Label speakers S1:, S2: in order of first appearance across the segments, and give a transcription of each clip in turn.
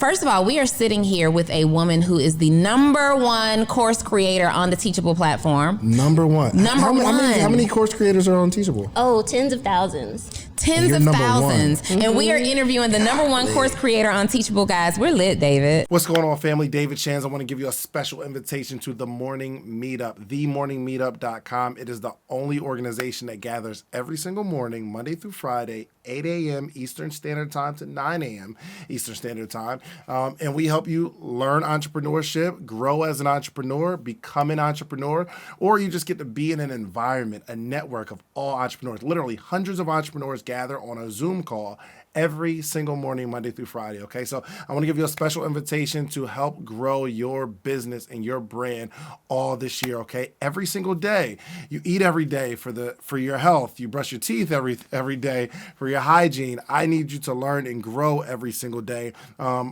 S1: First of all, we are sitting here with a woman who is the #1 course creator on the Teachable platform.
S2: Number one.
S1: Number one.
S2: How many course creators are on Teachable?
S3: Oh, tens of thousands.
S1: Tens of thousands. Mm-hmm. And we are interviewing the #1 course creator on Teachable, guys. We're lit, David.
S2: What's going on, family? David Shands. I want to give you a special invitation to the Morning Meetup, themorningmeetup.com. It is the only organization that gathers every single morning, Monday through Friday, 8 a.m. Eastern Standard Time to 9 a.m. Eastern Standard Time. And we help you learn entrepreneurship, grow as an entrepreneur, become an entrepreneur, or you just get to be in an environment, a network of all entrepreneurs. Literally hundreds of entrepreneurs gather on a Zoom call every single morning, Monday through Friday, okay? So I want to give you a special invitation to help grow your business and your brand all this year, okay? Every single day. You eat every day for your health. You brush your teeth every day for your hygiene. I need you to learn and grow every single day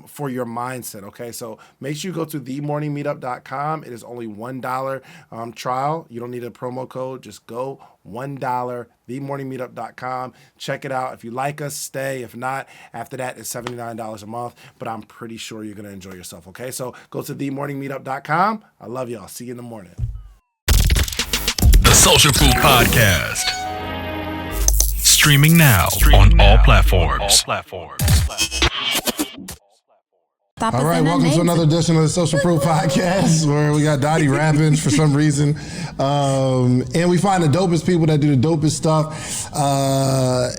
S2: for your mindset, okay? So make sure you go to themorningmeetup.com. It is only $1 trial. You don't need a promo code. Just go $1, themorningmeetup.com. Check it out. If you like us, stay. If not, after that, it's $79 a month. But I'm pretty sure you're going to enjoy yourself, okay? So go to themorningmeetup.com. I love y'all. See you in the morning.
S4: The Social Proof Podcast. Streaming now on all platforms.
S2: All right, welcome to another edition of the Social Proof Podcast, where we got Dottie rapping for some reason. And we find the dopest people that do the dopest stuff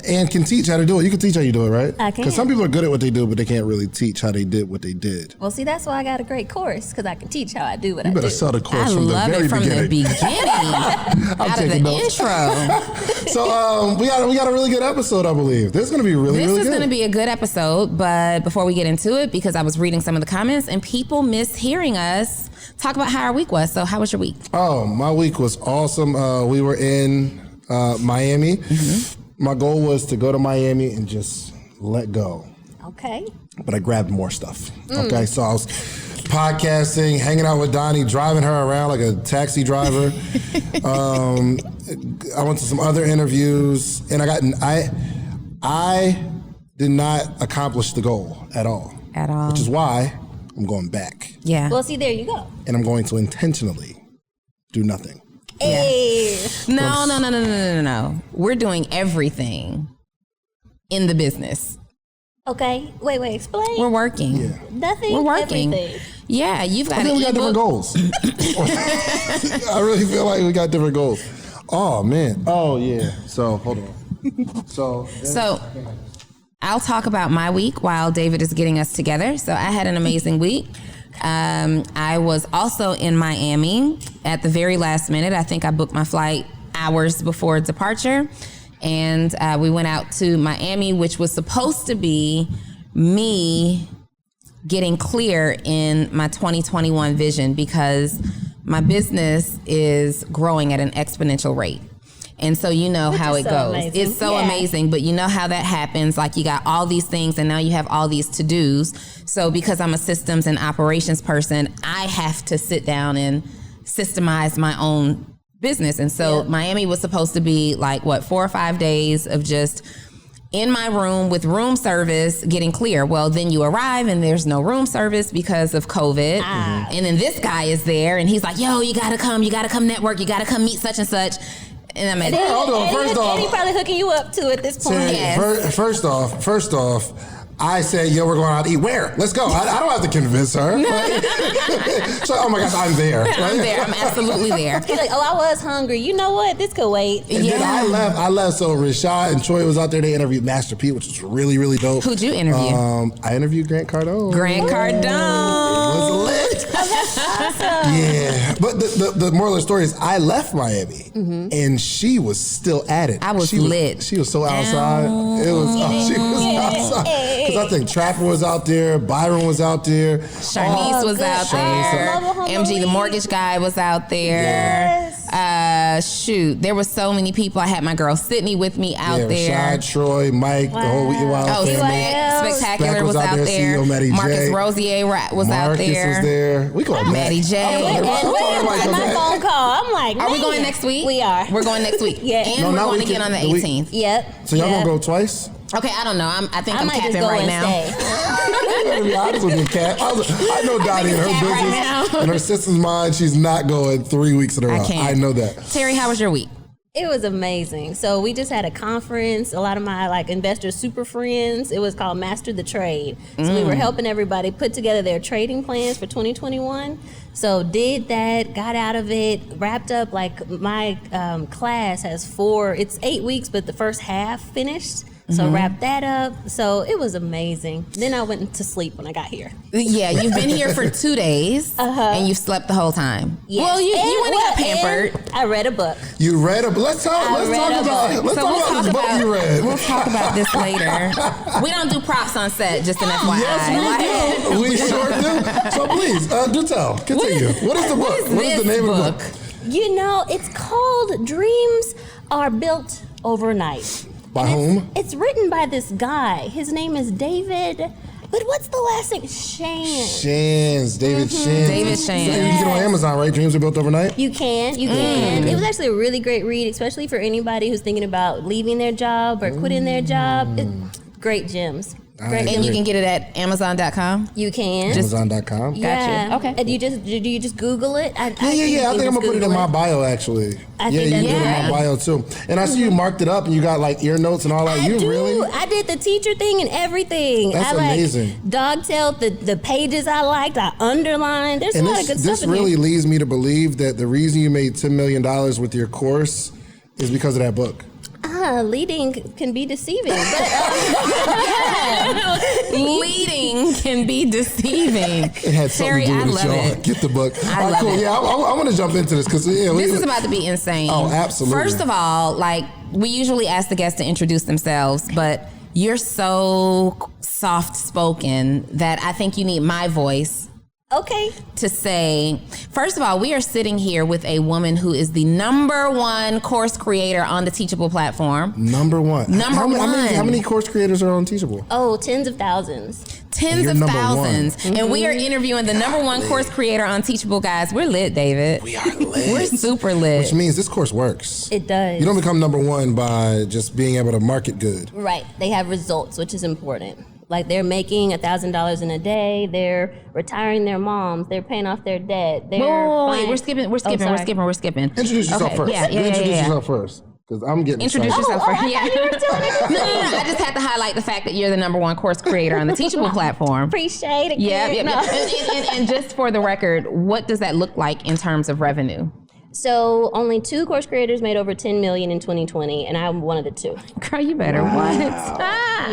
S2: and can teach how to do it. You can teach how you do it, right?
S3: I can.
S2: Because some people are good at what they do, but they can't really teach how they did what they did.
S3: Well, see, that's why I got a great course, because I can teach how I do what I do.
S2: You better sell the course from the
S1: I love
S2: very
S1: it from
S2: beginning.
S1: the beginning. Out of the intro.
S2: So we got a really good episode, I believe. This is going to be really good.
S1: This is going to be a good episode, but before we get into it, because I was reading some of the comments and people miss hearing us talk about how our week was. So how was your week?
S2: Oh, my week was awesome. We were in Miami. Mm-hmm. My goal was to go to Miami and just let go.
S3: Okay.
S2: But I grabbed more stuff. Okay, so I was podcasting, hanging out with Donnie, driving her around like a taxi driver. I went to some other interviews, and I did not accomplish the goal at all. Which is why I'm going back.
S1: Yeah.
S3: Well, see, there you go.
S2: And I'm going to intentionally do nothing.
S3: Hey.
S1: No. We're doing everything in the business.
S3: Okay. Wait, explain.
S1: We're working.
S2: Yeah.
S3: Nothing.
S1: We're working.
S3: Everything.
S1: Yeah, you've got
S2: I think we got different goals. I really feel like we got different goals. Oh, man. Oh, yeah. So, hold on. So I'll talk about my week while David is getting us together. So I had an amazing week. I was also in Miami at the very last minute. I think I booked my flight hours before departure. And we went out to Miami, which was supposed to be me getting clear in my 2021 vision, because my business is growing at an exponential rate. And so you know how it goes.
S3: Amazing.
S1: It's so amazing, but you know how that happens. Like, you got all these things and now you have all these to-dos. So because I'm a systems and operations person, I have to sit down and systemize my own business. And so Miami was supposed to be like, 4 or 5 days of just in my room with room service getting clear. Well, then you arrive and there's no room service because of COVID. And then this guy is there and he's like, yo, you gotta come network, you gotta come meet such and such. And I'm like,
S2: hold on. First off,
S3: he's probably hooking you up too at this point.
S1: Yes.
S2: First off, I said, yo, we're going out to eat. Where? Let's go. I don't have to convince her. So, oh my gosh, I'm there.
S1: I'm there. I'm absolutely there.
S3: He's like, oh, I was hungry. You know what? This could wait.
S2: And then I left. So Rashad and Troy was out there. They interviewed Master P, which was really, really dope.
S1: Who'd you interview?
S2: I interviewed Grant Cardone.
S1: Grant Cardone.
S2: It was lit.
S3: Awesome.
S2: Yeah. But the moral of the story is I left Miami and she was still at it.
S1: I was lit.
S2: She was so outside. She was outside. Because I think Trapper was out there, Byron was out there.
S1: Sharnice was out there. MG, the mortgage guy, was out there.
S3: Yes.
S1: There were so many people. I had my girl Sydney with me out there.
S2: Rashad, Troy, Mike, the whole Wild family.
S1: Spectacular was out there.
S2: CEO Maddie
S1: Marcus
S2: J.
S1: Rosier was out there.
S2: Marcus was there. We going
S1: Maddie J.
S3: My phone call. I'm like,
S1: are we going next week?
S3: We are.
S1: We're going next week.
S3: Yeah.
S1: And we're going again on the 18th.
S3: Yep.
S2: So y'all gonna go twice?
S1: Okay, I don't know. I think
S3: I
S1: I'm
S3: might just
S1: capping
S3: go
S1: right
S3: and
S1: now.
S3: stay.
S5: To be honest with you, Kat, I know Dottie and her
S1: Kat right
S5: business.
S1: now.
S5: In her sister's mind, she's not going 3 weeks in a row.
S1: can't.
S5: I know that.
S1: Terry, how was your week?
S3: It was amazing. So we just had a conference. A lot of my investor super friends. It was called Master the Trade. So we were helping everybody put together their trading plans for 2021. So did that, got out of it, wrapped up. My class has it's 8 weeks, but the first half finished. So wrapped that up. So it was amazing. Then I went to sleep when I got here.
S1: Yeah, you've been here for 2 days, and you slept the whole time.
S3: Yes.
S1: Well, you went and got
S3: and
S1: pampered.
S3: I read a book.
S5: You read a book. Let's talk about this book you read.
S1: We'll talk about this later. We don't do props on set, just an FYI.
S5: Yes, we do. We sure do. So please, do tell. Continue. What is the book? What is the name of the book?
S3: You know, it's called Dreams Are Built Overnight.
S5: By whom?
S3: It's written by this guy. His name is David. But what's the last name? Shans.
S5: David Shans.
S1: David
S5: So
S1: Shans.
S5: you can get on Amazon, right? Dreams Are Built Overnight?
S3: You can. It was actually a really great read, especially for anybody who's thinking about leaving their job or quitting their job. Great gems. Great.
S1: And you can get it at Amazon.com.
S3: You can.
S5: Amazon.com?
S3: Yeah.
S1: Okay.
S3: And do you just Google it?
S5: Yeah. I think I'm gonna put it in my bio actually.
S3: I
S5: Yeah,
S3: think
S5: you can
S3: that's
S5: put it in my
S3: great.
S5: bio too. And I see you marked it up and you got like ear notes and all that.
S3: I do.
S5: Really?
S3: I did the teacher thing and everything.
S5: That's
S3: I
S5: amazing.
S3: dogtailed the pages I liked. I underlined. There's
S5: And
S3: a lot of good
S5: this
S3: stuff in
S5: really
S3: there.
S5: leads me to believe that the reason you made $10 million with your course is because of that book.
S3: Leading can be deceiving. But,
S1: Leading can be deceiving.
S5: It had something
S1: Terry,
S5: to do
S1: I
S5: with
S1: love
S5: y'all.
S1: it.
S5: Get the book.
S1: I
S5: All right,
S1: love
S5: cool.
S1: it.
S5: Yeah, I want to jump into this because
S1: This is about to be insane.
S5: Oh, absolutely.
S1: First of all, we usually ask the guests to introduce themselves, but you're so soft spoken that I think you need my voice
S3: okay.
S1: to say, first of all, we are sitting here with a woman who is the #1 course creator on the Teachable platform.
S5: Number one.
S1: Number one.
S5: How many course creators are on Teachable?
S3: Oh, tens of thousands.
S1: Tens
S5: you're
S1: of
S5: number
S1: thousands.
S5: one.
S1: And we are interviewing the #1 course creator on Teachable, guys. We're lit, David.
S5: We are lit.
S1: We're super lit.
S5: Which means this course works.
S3: It does.
S5: You don't become number one by just being able to market good.
S3: Right. They have results, which is important. Like they're making $1,000 in a day. They're retiring their moms. They're paying off their debt. They're
S1: Wait,
S3: buying-
S1: we're skipping.
S5: Introduce yourself first.
S1: Yeah.
S5: Introduce yourself first. Because I'm getting
S1: Introduce
S5: excited.
S1: yourself first. Yeah.
S3: You were doing it.
S1: No. I just had to highlight the fact that you're the #1 course creator on the Teachable platform.
S3: Appreciate it.
S1: Yeah.
S3: kid. No.
S1: And just for the record, what does that look like in terms of revenue?
S3: So only 2 course creators made over 10 million in 2020, and I'm one of the 2.
S1: Girl, you better what?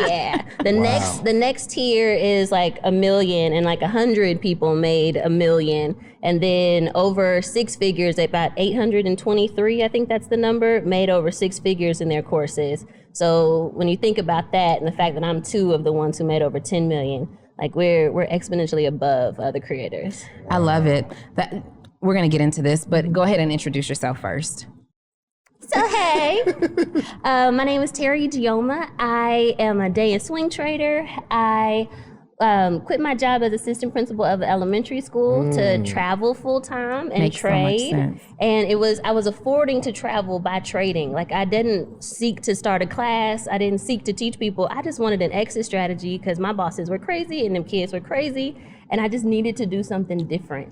S3: Yeah. The next tier is like 1 million, and like 100 people made 1 million, and then over 6 figures, about 823, I think that's the number, made over 6 figures in their courses. So when you think about that, and the fact that I'm 2 of the ones who made over 10 million, like we're exponentially above other creators.
S1: I love it. We're going to get into this, but go ahead and introduce yourself first.
S3: So hey, my name is Teri Ijeoma. I am a day and swing trader. I quit my job as assistant principal of the elementary school to travel full time and
S1: Makes so much
S3: trade.
S1: sense.
S3: And I was affording to travel by trading. Like I didn't seek to start a class. I didn't seek to teach people. I just wanted an exit strategy because my bosses were crazy and them kids were crazy, and I just needed to do something different.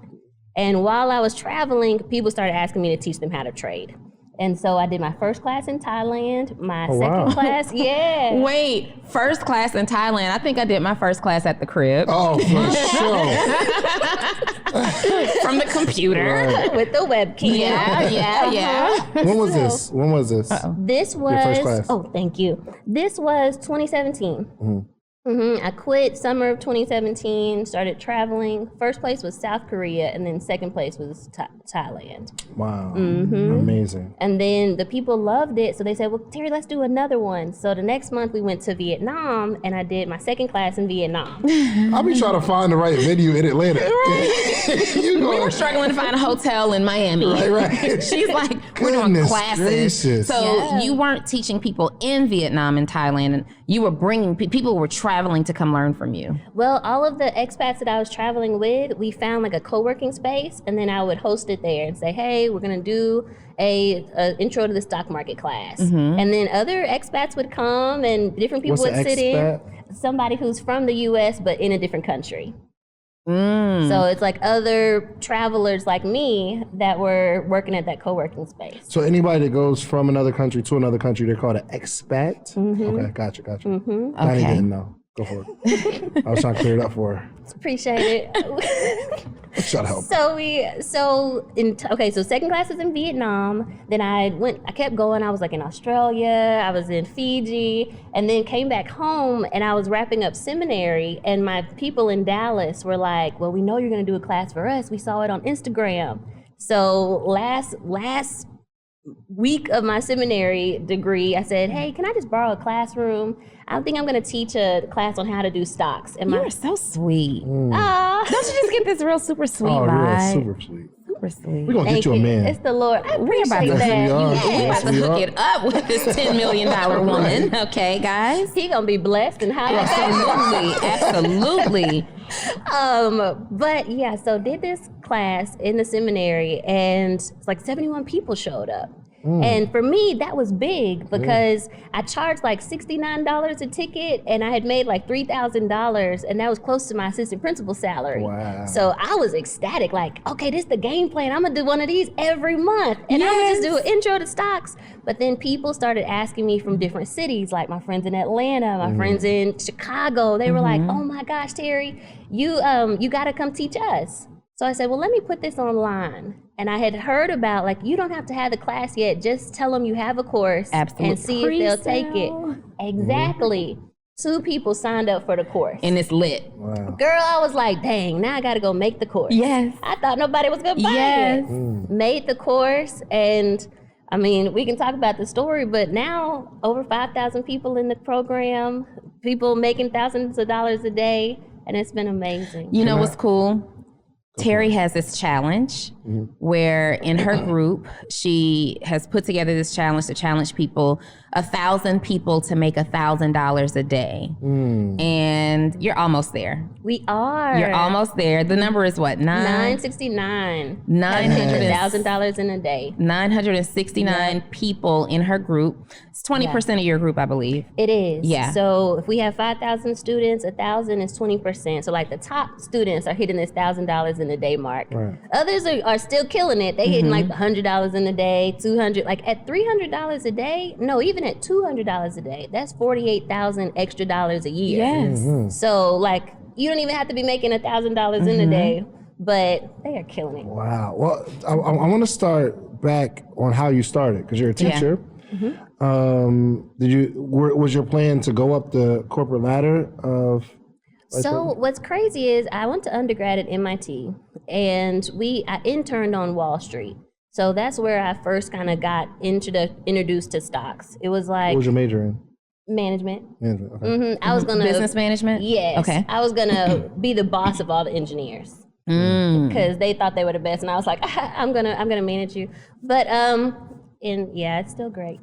S3: And while I was traveling, people started asking me to teach them how to trade. And so I did my first class in Thailand, my second class,
S1: Wait, first class in Thailand. I think I did my first class at the crib.
S5: Oh, for sure.
S1: From the computer.
S3: with the webcam.
S1: Yeah.
S5: When was this?
S3: This was,
S5: first class.
S3: oh, thank you. This was 2017. I quit summer of 2017, started traveling. First place was South Korea, and then second place was Thailand.
S5: Wow. Amazing.
S3: And then the people loved it, so they said, well, Teri, let's do another one. So the next month we went to Vietnam, and I did my second class in Vietnam.
S5: I'll be trying to find the right video in Atlanta.
S1: We were struggling to find a hotel in Miami.
S5: Right.
S1: She's like, We're doing
S5: Goodness
S1: classes.
S5: gracious.
S1: So you weren't teaching people in Vietnam and Thailand, and you were bringing people were traveling to come learn from you.
S3: Well, all of the expats that I was traveling with, we found like a co-working space, and then I would host it there and say, hey, we're going to do a intro to the stock market class. And then other expats would come and different people
S5: What's
S3: would
S5: an
S3: sit in.
S5: expat?
S3: Somebody who's from the US but in a different country. So it's like other travelers like me that were working at that co-working space.
S5: So anybody that goes from another country to another country, they're called an expat? Okay, gotcha. Donnie didn't know. Go for it. I was trying to clear it up for her.
S3: Appreciate it.
S5: Shut up.
S3: So second class was in Vietnam. Then I kept going. I was like in Australia, I was in Fiji, and then came back home and I was wrapping up seminary, and my people in Dallas were like, well, we know you're gonna do a class for us. We saw it on Instagram. So last week of my seminary degree, I said, hey, can I just borrow a classroom? I think I'm going to teach a class on how to do stocks. And
S1: You're so sweet.
S3: Don't
S1: Don't you just get this real super sweet
S5: Oh,
S1: vibe?
S5: real super sweet.
S1: Super sweet.
S5: We're going to get you a man.
S3: It's the Lord. I
S1: We're about
S3: appreciate
S1: to,
S3: that.
S1: we're about to
S5: we
S1: hook
S5: are.
S1: it up with this $10 million woman. Okay, guys?
S3: He going to be blessed and highly
S1: Absolutely.
S3: But yeah, so did this class in the seminary, and it's like 71 people showed up. And for me, that was big because I charged like $69 a ticket, and I had made like $3,000, and that was close to my assistant principal salary.
S5: Wow.
S3: So I was ecstatic, like, okay, this is the game plan. I'm gonna do one of these every month. And I would just do an intro to stocks. But then people started asking me from different cities, like my friends in Atlanta, my friends in Chicago. They were like, oh my gosh, Teri, you gotta come teach us. So I said, well, let me put this online. And I had heard about, like, you don't have to have the class yet. Just tell them you have a course and see if they'll take it. Exactly. 2 people signed up for the course.
S1: And it's lit.
S5: Wow.
S3: Girl, I was like, dang, now I got to go make the course.
S1: Yes.
S3: I thought nobody was going to buy it. Made the course. And, I mean, we can talk about the story, but now over 5,000 people in the program, people making thousands of dollars a day. And it's been amazing.
S1: You know what's cool? Teri has this challenge where in her group, she has put together this challenge to challenge people, 1,000 people to make $1,000 a day. And you're almost there.
S3: We are.
S1: You're almost there. The number is what?
S3: $969.
S1: $900,000
S3: in a day.
S1: 969 people in her group. It's 20% of your group, I believe.
S3: It is.
S1: Yeah.
S3: So if we have 5,000 students, 1,000 is 20%. So like the top students are hitting this $1,000 in a day mark.
S5: Right.
S3: Others are still killing it. They hitting like $100 in a day, $200. Like at $300 a day, no, even at $200 a day, that's $48,000 extra dollars a year.
S1: Yes.
S3: So like you don't even have to be making $1,000 in a day, but they are killing it.
S5: Wow. Well, I want to start back on how you started because you're a teacher. Was your plan to go up the corporate ladder of?
S3: So what's crazy is I went to undergrad at MIT, and I interned on Wall Street. So that's where I first kind of got introduced to stocks. It was like,
S5: What was your major in?
S3: management.
S5: Management. Okay.
S3: I was gonna
S1: Business management?
S3: Yes.
S1: Okay.
S3: I was gonna be the boss of all the engineers because they thought they were the best, and I was like, I'm gonna manage you. But it's still great.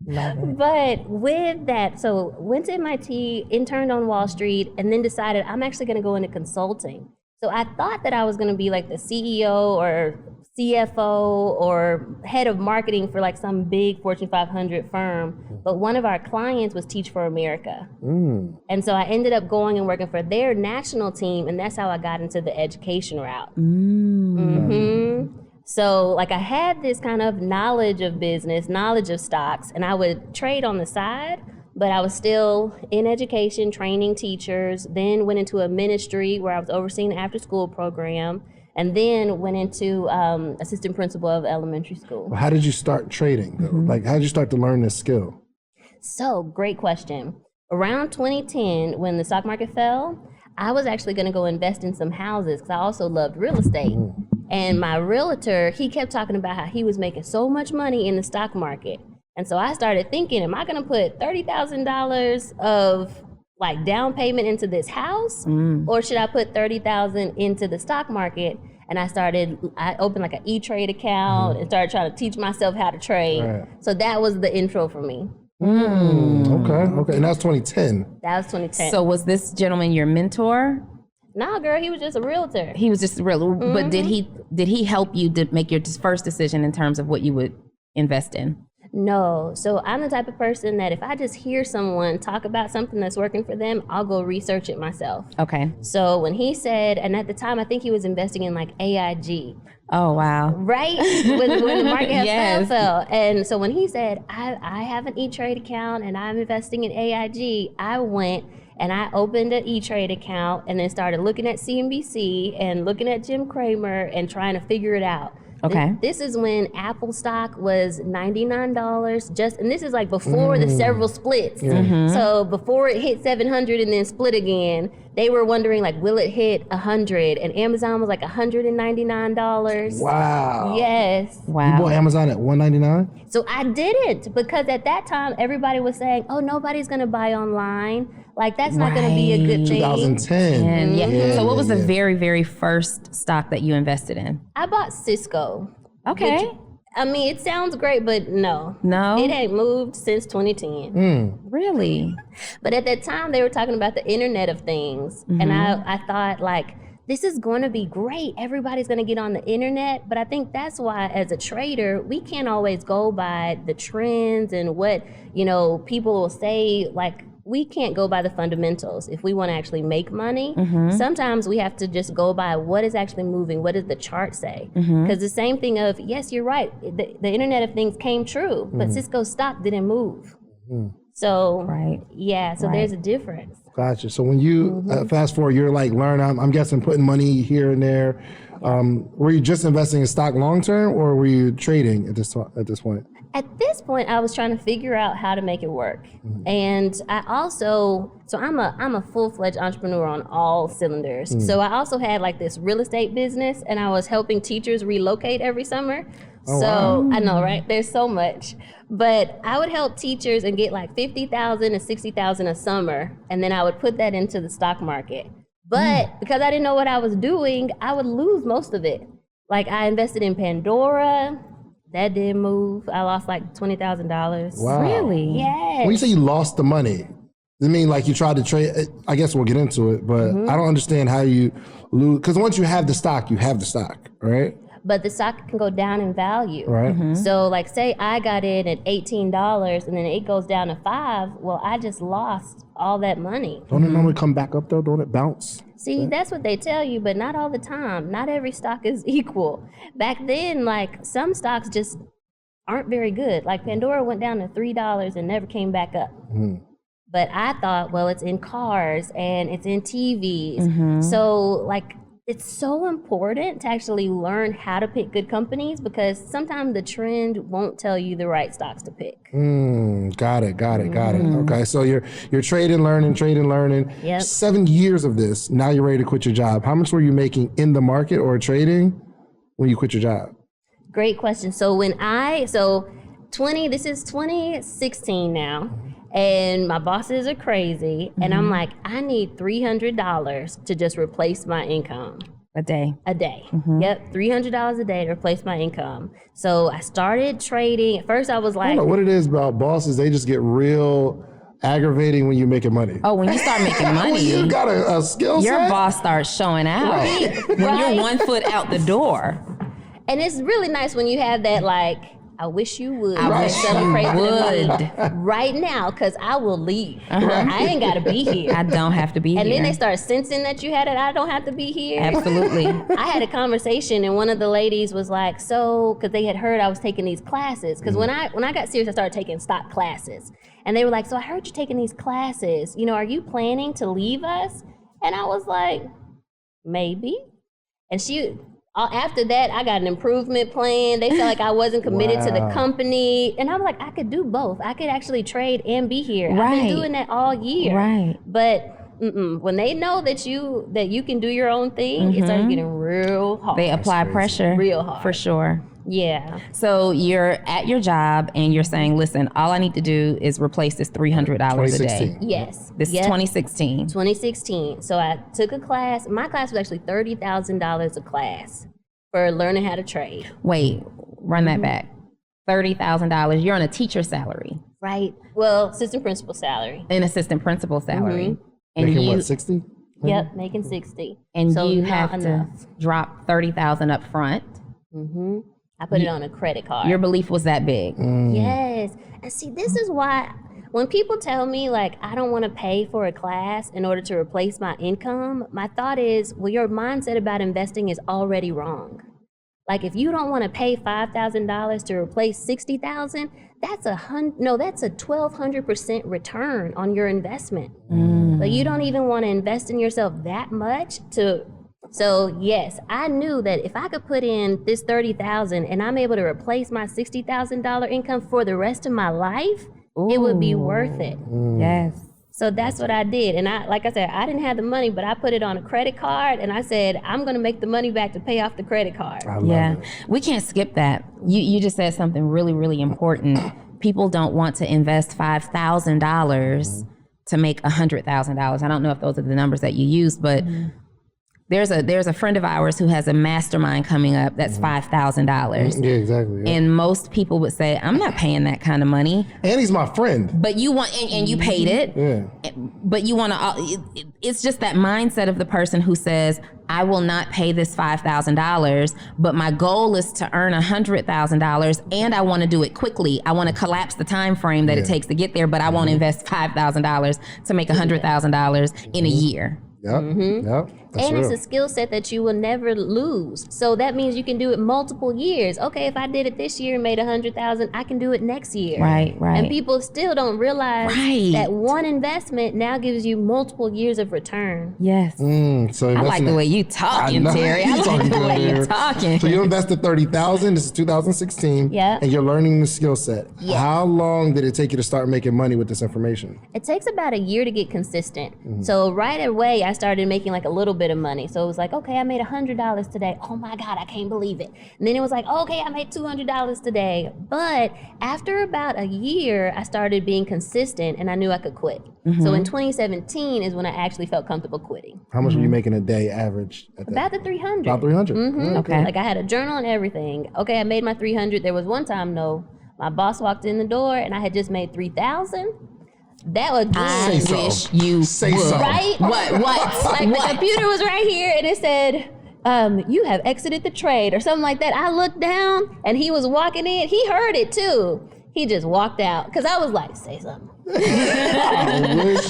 S3: But with that, so went to MIT, interned on Wall Street, and then decided I'm actually going to go into consulting. So I thought that I was going to be like the CEO or CFO or head of marketing for like some big Fortune 500 firm. But one of our clients was Teach for America. And so I ended up going and working for their national team, and that's how I got into the education route. So like I had this kind of knowledge of business, knowledge of stocks, and I would trade on the side, but I was still in education, training teachers, then went into a ministry where I was overseeing the after school program, and then went into assistant principal of elementary school.
S5: How did you start trading though? Like how did you start to learn this skill?
S3: So great question. Around 2010, when the stock market fell, I was actually gonna go invest in some houses because I also loved real estate. And my realtor, he kept talking about how he was making so much money in the stock market. And so I started thinking, am I going to put $30,000 of like down payment into this house? Or should I put $30,000 into the stock market? And I opened like an E-Trade account and started trying to teach myself how to trade.
S5: Right.
S3: So that was the intro for me.
S5: Okay. And that was 2010.
S3: That was 2010.
S1: So was this gentleman your mentor?
S3: Nah, girl, he was just a realtor.
S1: He was just real, but did he help you to make your first decision in terms of what you would invest in?
S3: No. So I'm the type of person that if I just hear someone talk about something that's working for them, I'll go research it myself.
S1: Okay.
S3: So when he said, and at the time I think he was investing in like AIG.
S1: Oh, wow.
S3: Right? when the market
S1: Yes.
S3: fell. And so when he said, I have an E-Trade account and I'm investing in AIG, I went and I opened an E-Trade account and then started looking at CNBC and looking at Jim Cramer and trying to figure it out.
S1: Okay.
S3: This is when Apple stock was $99 and this is like before the several splits. So before it hit 700 and then split again, they were wondering like, will it hit 100? And Amazon was like $199.
S5: Wow.
S3: Yes.
S1: Wow.
S5: You bought Amazon at $199?
S3: So I didn't, because at that time everybody was saying, oh, nobody's gonna buy online. Like that's not gonna be a good thing.
S5: 2010.
S1: And so what was the very, very first stock that you invested in?
S3: I bought Cisco.
S1: Okay.
S3: Which, I mean, it sounds great, but no.
S1: No?
S3: It ain't moved since 2010.
S1: Really?
S3: But at that time, they were talking about the Internet of Things. And I thought, like, this is going to be great. Everybody's going to get on the internet. But I think that's why, as a trader, we can't always go by the trends and what, people will say, like, we can't go by the fundamentals if we want to actually make money. Sometimes we have to just go by what is actually moving. What does the chart say? Because the same thing of, yes, you're right. The Internet of Things came true, but Cisco's stock didn't move. So, there's a difference.
S5: Gotcha. So when you fast forward, you're like learning, I'm guessing putting money here and there. Were you just investing in stock long term, or were you trading at this point?
S3: At this point, I was trying to figure out how to make it work. And I also, I'm a full-fledged entrepreneur on all cylinders. So I also had like this real estate business, and I was helping teachers relocate every summer. Wow. I know, right? There's so much. But I would help teachers and get like $50,000 and $60,000 a summer, and then I would put that into the stock market. But because I didn't know what I was doing, I would lose most of it. Like I invested in Pandora. That didn't move. I lost like $20,000.
S5: Wow.
S1: Really?
S3: Yes.
S5: When you say you lost the money, does it mean like you tried to trade? I guess we'll get into it, but I don't understand how you lose. Because once you have the stock, right?
S3: But the stock can go down in value.
S5: Right.
S3: So like say I got in at $18 and then it goes down to $5. Well, I just lost all that money.
S5: Don't it normally come back up though? Don't it bounce?
S3: See, that's what they tell you, but not all the time. Not every stock is equal. Back then, like some stocks just aren't very good. Like Pandora went down to $3 and never came back up. But I thought, well, it's in cars and it's in TVs. So like, it's so important to actually learn how to pick good companies, because sometimes the trend won't tell you the right stocks to pick.
S5: Got it. Okay, so you're trading, learning.
S3: Yep.
S5: 7 years of this. Now you're ready to quit your job. How much were you making in the market or trading when you quit your job?
S3: Great question. So this is 2016 now. And my bosses are crazy. And I'm like, I need $300 to just replace my income.
S1: A day.
S3: Yep, $300 a day to replace my income. So I started trading. At first I was like,
S5: I don't know what it is about bosses. They just get real aggravating when you're making money.
S1: Oh, when you start making money.
S5: When you got a skill set.
S1: Your boss starts showing out.
S3: Right.
S1: When you're 1 foot out the door.
S3: And it's really nice when you have that, like, I wish you would.
S1: I wish you would.
S3: Right now, because I will leave. I ain't got to be here.
S1: I don't have to be here.
S3: And then they start sensing that you had it. I don't have to be here.
S1: Absolutely.
S3: I had a conversation, and one of the ladies was like, because they had heard I was taking these classes. Because when I got serious, I started taking stock classes. And they were like, so I heard you taking these classes. Are you planning to leave us? And I was like, maybe. And after that, I got an improvement plan. They felt like I wasn't committed to the company. And I was like, I could do both. I could actually trade and be here. Right. I've been doing that all year.
S1: Right.
S3: But when they know that you can do your own thing, it starts getting real hard.
S1: They apply pressure.
S3: Real hard.
S1: For sure.
S3: Yeah.
S1: So you're at your job and you're saying, listen, all I need to do is replace this $300 a day.
S3: Yes.
S1: This is 2016.
S3: 2016. So I took a class. My class was actually $30,000 a class. for learning how to trade.
S1: Wait, run that back. $30,000. You're on a teacher salary.
S3: Right. Well, assistant principal salary.
S1: An assistant principal salary. And
S5: Making
S1: you,
S5: what, 60?
S3: Yep, making 60.
S1: and
S3: so
S1: you
S3: not
S1: have
S3: enough.
S1: to drop $30,000 up front.
S3: I put it on a credit card.
S1: Your belief was that big.
S3: Yes. And see, this is why when people tell me like I don't want to pay for a class in order to replace my income, my thought is, well, your mindset about investing is already wrong. Like if you don't want to pay $5,000 to replace $60,000, that's a 1,200% return on your investment. But you don't even want to invest in yourself that much to. So yes, I knew that if I could put in this $30,000 and I'm able to replace my $60,000 income for the rest of my life, it would be worth it.
S1: Yes.
S3: So that's what I did. And like I said, I didn't have the money, but I put it on a credit card and I said, I'm going to make the money back to pay off the credit card.
S5: I love it.
S1: We can't skip that. You just said something really, really important. People don't want to invest $5,000 to make $100,000. I don't know if those are the numbers that you use, but there's a friend of ours who has a mastermind coming up that's $5,000.
S5: Yeah, exactly. Yeah.
S1: And most people would say, I'm not paying that kind of money.
S5: And he's my friend.
S1: But you want, and you paid it.
S5: Yeah.
S1: But you want to, it's just that mindset of the person who says, I will not pay this $5,000, but my goal is to earn $100,000 and I want to do it quickly. I want to collapse the time frame that it takes to get there, but I won't invest $5,000 to make $100,000 in a year.
S5: Yep. Yep. That's
S3: And
S5: real.
S3: it's a skill set that you will never lose. So that means you can do it multiple years. Okay, if I did it this year and made $100,000, I can do it next year.
S1: Right.
S3: And people still don't realize that one investment now gives you multiple years of return.
S1: Yes.
S5: So
S1: I like the way you talking, Terry. I like the way you're talking.
S5: So you invested $30,000. This is 2016.
S3: Yeah.
S5: And you're learning the skill set.
S3: Yeah.
S5: How long did it take you to start making money with this information?
S3: It takes about a year to get consistent. So right away, I started making like a little bit of money. So it was like, okay, I made $100 today. Oh my God, I can't believe it. And then it was like, okay, I made $200 today. But after about a year, I started being consistent and I knew I could quit. So in 2017 is when I actually felt comfortable quitting.
S5: How much were you making a day average at that?
S3: About the 300.
S5: About 300.
S1: Okay.
S3: Like I had a journal and everything. Okay, I made my 300. There was one time, my boss walked in the door and I had just made 3,000. That was good.
S1: I
S5: Say so.
S1: wish you
S5: Say
S1: would.
S5: so.
S3: Right?
S1: What?
S3: Like the computer was right here and it said, you have exited the trade or something like that. I looked down and he was walking in. He heard it too. He just walked out because I was like, say something.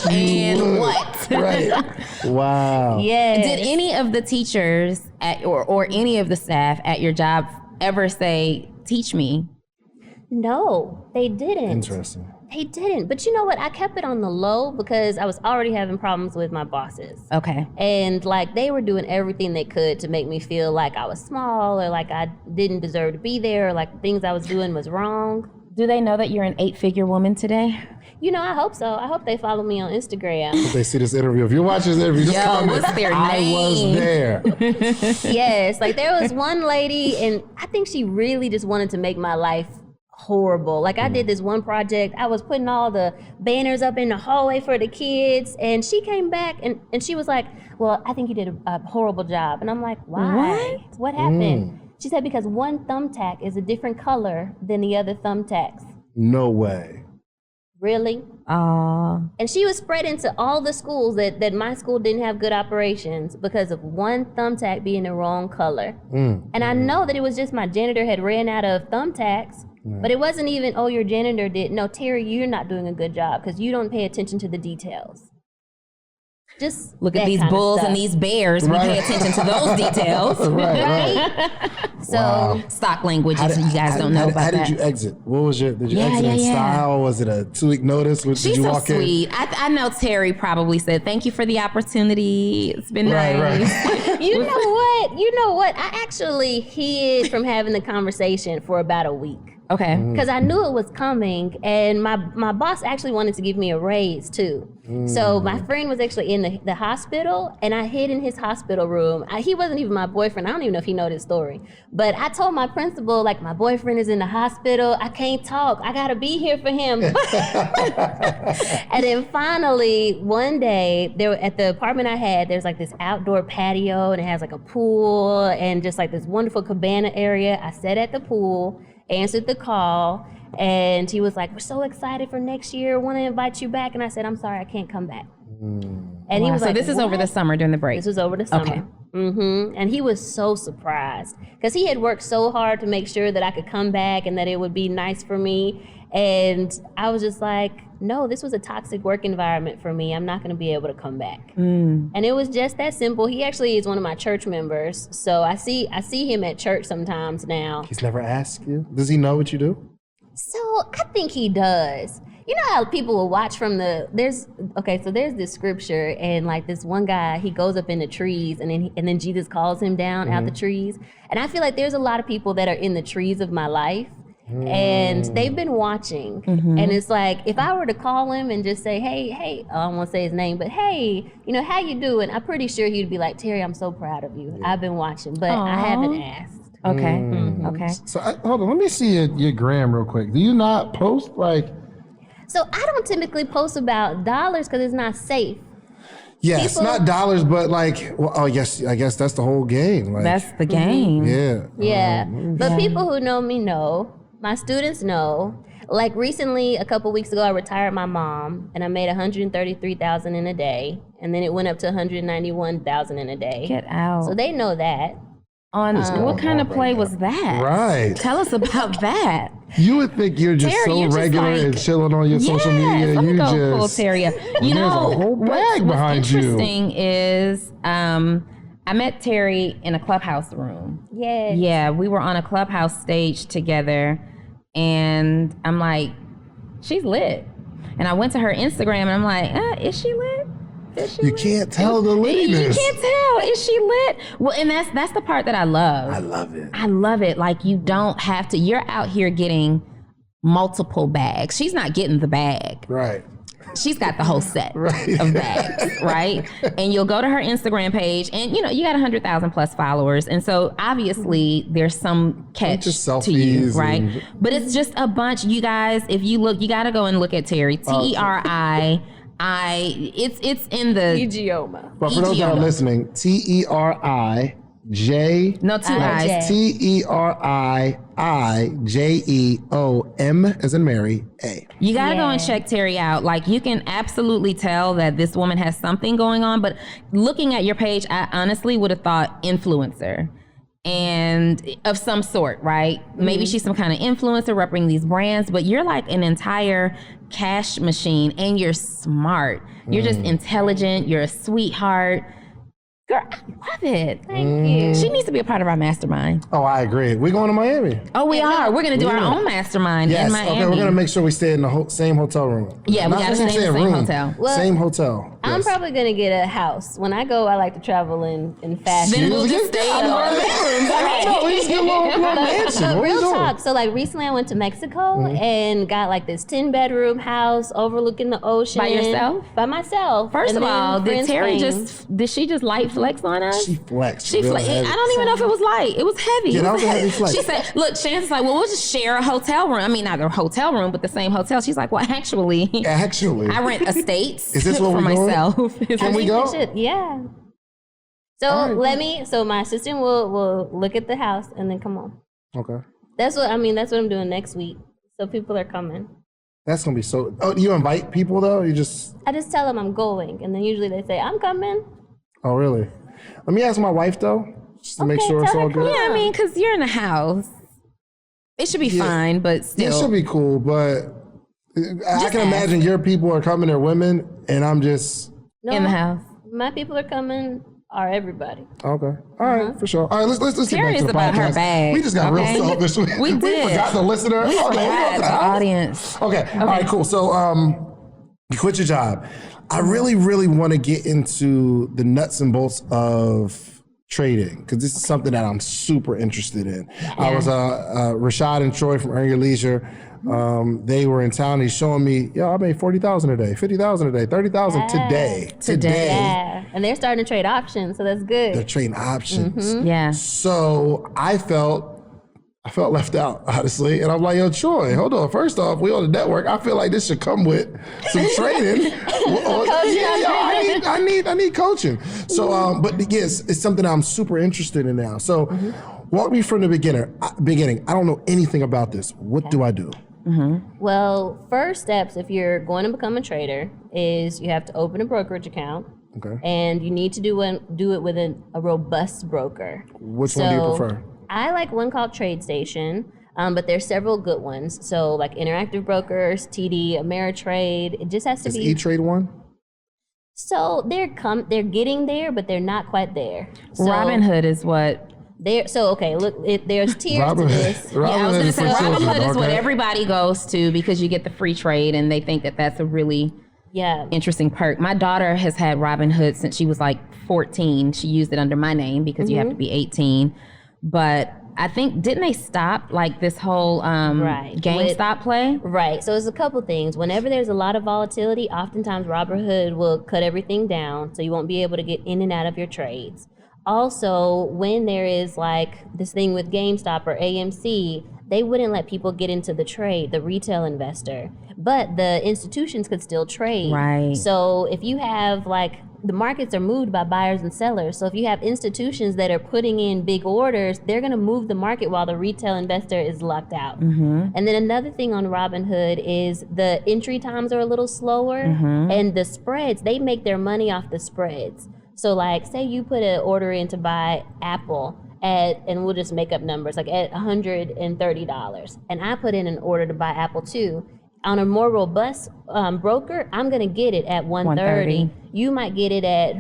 S1: And what?
S5: Right. Wow.
S3: Yeah.
S1: Did any of the teachers or any of the staff at your job ever say, teach me?
S3: No, they didn't.
S5: Interesting.
S3: They didn't. But you know what? I kept it on the low because I was already having problems with my bosses.
S1: Okay.
S3: And like they were doing everything they could to make me feel like I was small or like I didn't deserve to be there or like the things I was doing was wrong.
S1: Do they know that you're an 8-figure woman today?
S3: You know, I hope so. I hope they follow me on Instagram.
S5: If they see this interview, if you're watching this interview, just comment.
S1: what's their
S5: I was
S1: name?
S5: there.
S3: Yes, like there was one lady and I think she really just wanted to make my life horrible. Like I did this one project, I was putting all the banners up in the hallway for the kids and she came back and she was like, well, I think you did a horrible job. And I'm like, why? What happened? She said, because one thumbtack is a different color than the other thumbtacks.
S5: No way.
S3: Really?
S1: Oh.
S3: And she was spreading to all the schools that my school didn't have good operations because of one thumbtack being the wrong color. And I know that it was just my janitor had ran out of thumbtacks, but it wasn't even, oh, your janitor did. No, Terry, you're not doing a good job because you don't pay attention to the details. Just
S1: Look at these bulls and these bears. We pay attention to those details.
S5: Right.
S3: So
S1: Stock language, you guys don't know about
S5: How
S1: that.
S5: did you exit? What was did you exit in
S1: yeah.
S5: style? Was it a 2-week notice? Did
S1: She's
S5: you
S1: so
S5: walk
S1: sweet. I know Terry probably said, thank you for the opportunity. It's been nice.
S3: You know what? I actually hid from having the conversation for about a week.
S1: Okay.
S3: Because I knew it was coming, and my boss actually wanted to give me a raise too. So my friend was actually in the hospital, and I hid in his hospital room. He wasn't even my boyfriend. I don't even know if he knows this story. But I told my principal, like, my boyfriend is in the hospital. I can't talk. I gotta be here for him. And then finally, one day, at the apartment I had, there's like this outdoor patio, and it has like a pool and just like this wonderful cabana area. I sat at the pool, answered the call, and he was like, "We're so excited for next year. Want to invite you back." And I said, "I'm sorry, I can't come back." And he was
S1: so
S3: like,
S1: this is over the summer during the break.
S3: This was over the summer.
S1: Okay.
S3: And he was so surprised because he had worked so hard to make sure that I could come back and that it would be nice for me. And I was just like, no, this was a toxic work environment for me. I'm not going to be able to come back. And it was just that simple. He actually is one of my church members. So I see him at church sometimes now.
S5: He's never asked you? Does he know what you do?
S3: So I think he does. You know how people will watch from there's this scripture, and like this one guy, he goes up in the trees, and then Jesus calls him down out the trees. And I feel like there's a lot of people that are in the trees of my life, and they've been watching. And it's like, if I were to call him and just say, hey, I don't want to say his name, but hey, how you doing? I'm pretty sure he'd be like, Teri, I'm so proud of you. I've been watching, but I haven't asked.
S1: Okay. Okay.
S5: So hold on, let me see your gram real quick. Do you not post like?
S3: So I don't typically post about dollars because it's not safe.
S5: Yes,
S3: People,
S5: not dollars, but like, I guess that's the whole game. Like,
S1: That's the game.
S5: yeah.
S3: Yeah, but people who know me know. My students know. Like recently, a couple weeks ago, I retired my mom, and I made $133,000 in a day, and then it went up to $191,000 in a day.
S1: Get out.
S3: So they know that.
S1: What kind of play was that?
S5: Right.
S1: Tell us about that.
S5: You would think you're just
S1: Teri,
S5: so
S1: you're just
S5: regular
S1: like-
S5: and chilling on your social media.
S1: Let me
S5: You
S1: go
S5: just
S1: pull Teri up. You
S5: there's
S1: know,
S5: a whole bag
S1: what's
S5: behind you.
S1: interesting is I met Teri in a clubhouse room.
S3: Yeah.
S1: Yeah, we were on a clubhouse stage together, and I'm like, she's lit. And I went to her Instagram, and I'm like, is she lit?
S5: You can't tell the
S1: You
S5: littiness.
S1: can't tell. Is she lit? Well, and that's the part that I love.
S5: I love it.
S1: I love it. Like, you don't have to. You're out here getting multiple bags. She's not getting the bag.
S5: Right.
S1: She's got the whole set
S5: Right.
S1: of bags, right? And you'll go to her Instagram page, and you got 100,000 plus followers, and so obviously there's some catch
S5: Just
S1: to you,
S5: selfies
S1: right?
S5: and-
S1: But it's just a bunch. You guys, if you look, you got to go and look at Teri. Teri. It's in the
S3: Ijeoma.
S5: But for those that are
S1: Ijeoma.
S5: listening, TERIJ.
S1: No, two eyes.
S5: TERIIJEOM as in Mary A.
S1: You got to go and
S3: Yeah.
S1: check Teri out. Like, you can absolutely tell that this woman has something going on, but looking at your page, I honestly would have thought influencer and of some sort, right? Maybe she's some kind of influencer repping these brands, but you're like an entire cash machine, and you're smart. You're just intelligent. You're a sweetheart. Girl, I love it.
S3: Thank you.
S1: She needs to be a part of our mastermind.
S5: Oh, I agree. We're going to Miami.
S1: Oh, we are. We're going to do our
S5: Yeah.
S1: own mastermind in Miami.
S5: Okay, we're going to make sure we stay in the same hotel room.
S1: Yeah, we
S5: Not
S1: gotta
S5: just
S1: stay in the same hotel.
S3: Well,
S5: same hotel.
S3: I'm
S5: Yes.
S3: probably going to get a house. When I go, I like to travel in fashion.
S1: Then we'll just stay in our bedrooms.
S5: No, we just get a little mansion.
S3: But
S5: What are you
S3: real
S5: doing?
S3: talk. So like recently I went to Mexico and got like this 10-bedroom house overlooking the ocean.
S1: By yourself?
S3: By myself.
S1: First
S3: And
S1: of
S3: then
S1: all, did
S3: friends
S1: Teri
S3: came.
S1: did she just light flex on us?
S5: She flexed.
S1: She
S5: real
S1: flex. I
S5: heavy.
S1: don't even know if it was light. It was heavy.
S5: Yeah,
S1: It
S5: that was a heavy flex.
S1: She said, look, Chance's like, well, we'll just share a hotel room. I mean, not a hotel room, but the same hotel. She's like, well, actually,
S5: Actually.
S1: I rent estates
S5: Is this what
S1: for
S5: we're doing?
S1: myself.
S5: Can we go?
S3: Yeah. So
S5: All right.
S3: so my assistant will look at the house and then come on.
S5: Okay.
S3: That's what I'm doing next week. So people are coming.
S5: That's going to be so. Oh, you invite people though? You just.
S3: I just tell them I'm going, and then usually they say, I'm coming.
S5: Oh, really? Let me ask my wife though, just to make
S3: Okay,
S5: sure it's
S3: tell
S5: all
S3: her,
S5: good.
S3: come
S1: Yeah, I mean, because you're in a house. It should be fine, but
S5: Yeah,
S1: still.
S5: it should be cool, but I can imagine your people are coming, they're women, and I'm just.
S3: No,
S1: in the house.
S3: My people are coming, are everybody.
S5: Okay. All right, for sure. All right, let's get
S1: Teri
S5: back
S1: is
S5: to the
S1: about her
S5: podcast.
S1: bag,
S5: We just got
S1: okay?
S5: real selfish.
S1: We did.
S5: forgot the listener. Okay, we
S1: God,
S5: got
S1: the
S5: the house.
S1: audience.
S5: Okay. All right, cool. So, you quit your job. I really, really want to get into the nuts and bolts of trading, because this is something that I'm super interested in. I was Rashad and Troy from Earn Your Leisure. They were in town. He's showing me, I made 40,000 a day, 50,000 a day, 30,000 today.
S3: Yeah, and they're starting to trade options, so that's good.
S5: They're trading options.
S1: Yeah.
S5: So I felt left out, honestly. And I'm like, yo, Troy, hold on. First off, we on the network. I feel like this should come with some training. I need coaching. So, but yes, it's something I'm super interested in now. So walk me from the beginning. I don't know anything about this. What do I do?
S3: Well, first steps, if you're going to become a trader, is you have to open a brokerage account.
S5: Okay.
S3: And you need to do it with a robust broker.
S5: Which one do you prefer?
S3: I like one called TradeStation, but there's several good ones. So like Interactive Brokers, TD, Ameritrade. It just has to be.
S5: Is E-Trade one?
S3: So they're getting there, but they're not quite there. So
S1: Robinhood is what.
S3: there's tiers to this.
S1: I was going to say Robinhood is what
S5: okay.
S1: everybody goes to because you get the free trade, and they think that that's a really interesting perk. My daughter has had Robinhood since she was like 14. She used it under my name because you have to be 18. But I think, didn't they stop like this whole GameStop play?
S3: Right. So it's a couple things. Whenever there's a lot of volatility, oftentimes Robinhood will cut everything down, so you won't be able to get in and out of your trades. Also, when there is like this thing with GameStop or AMC, they wouldn't let people get into the trade, the retail investor. But the institutions could still trade.
S1: Right.
S3: So if you have like, the markets are moved by buyers and sellers. So if you have institutions that are putting in big orders, they're going to move the market while the retail investor is locked out. And then another thing on Robinhood is the entry times are a little slower, and the spreads, they make their money off the spreads. So like, say you put an order in to buy Apple and we'll just make up numbers, like at $130, and I put in an order to buy Apple too. On a more robust broker, I'm going to get it at $130. You might get it at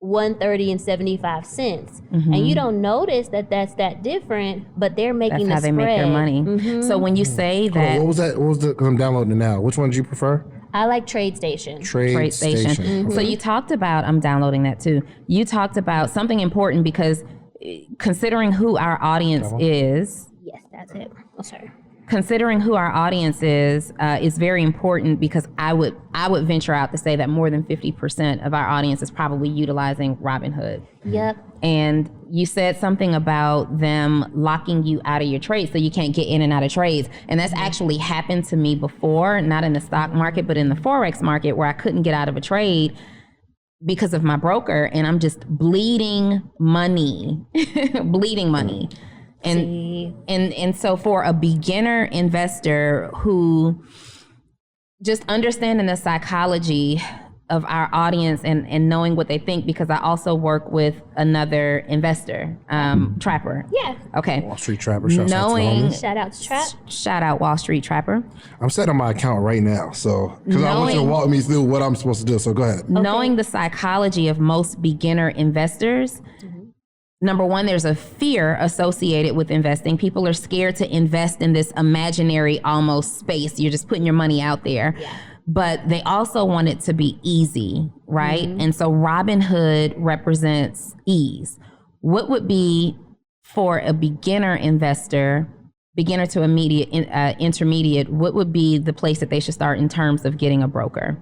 S3: $130.75, and you don't notice that that's that different, but they're making
S1: That's how they make their money. So when you say that,
S5: What was that? What was the? Because I'm downloading it now. Which one do you prefer?
S3: I like TradeStation.
S5: TradeStation.
S1: So you talked about, I'm downloading that too. You talked about something important because considering who our audience is.
S3: Yes, that's it. Oh, sorry.
S1: Considering who our audience is very important, because I would venture out to say that more than 50% of our audience is probably utilizing Robinhood.
S3: Yep.
S1: And you said something about them locking you out of your trades, so you can't get in and out of trades. And that's actually happened to me before, not in the stock market, but in the Forex market, where I couldn't get out of a trade because of my broker, and I'm just bleeding money, bleeding money. And so for a beginner investor who just understanding the psychology of our audience and knowing what they think, because I also work with another investor, Trapper.
S3: Yeah.
S1: Okay.
S5: Wall Street Trapper. Shout out to
S3: Trap.
S1: Shout out Wall Street Trapper.
S5: I'm setting my account right now, so because I want you to walk me through what I'm supposed to do. So go ahead.
S1: Knowing the psychology of most beginner investors. Number one, there's a fear associated with investing. People are scared to invest in this imaginary almost space. You're just putting your money out there. Yeah. But they also want it to be easy, right? And so Robinhood represents ease. What would be, for a beginner investor, beginner to intermediate, what would be the place that they should start in terms of getting a broker?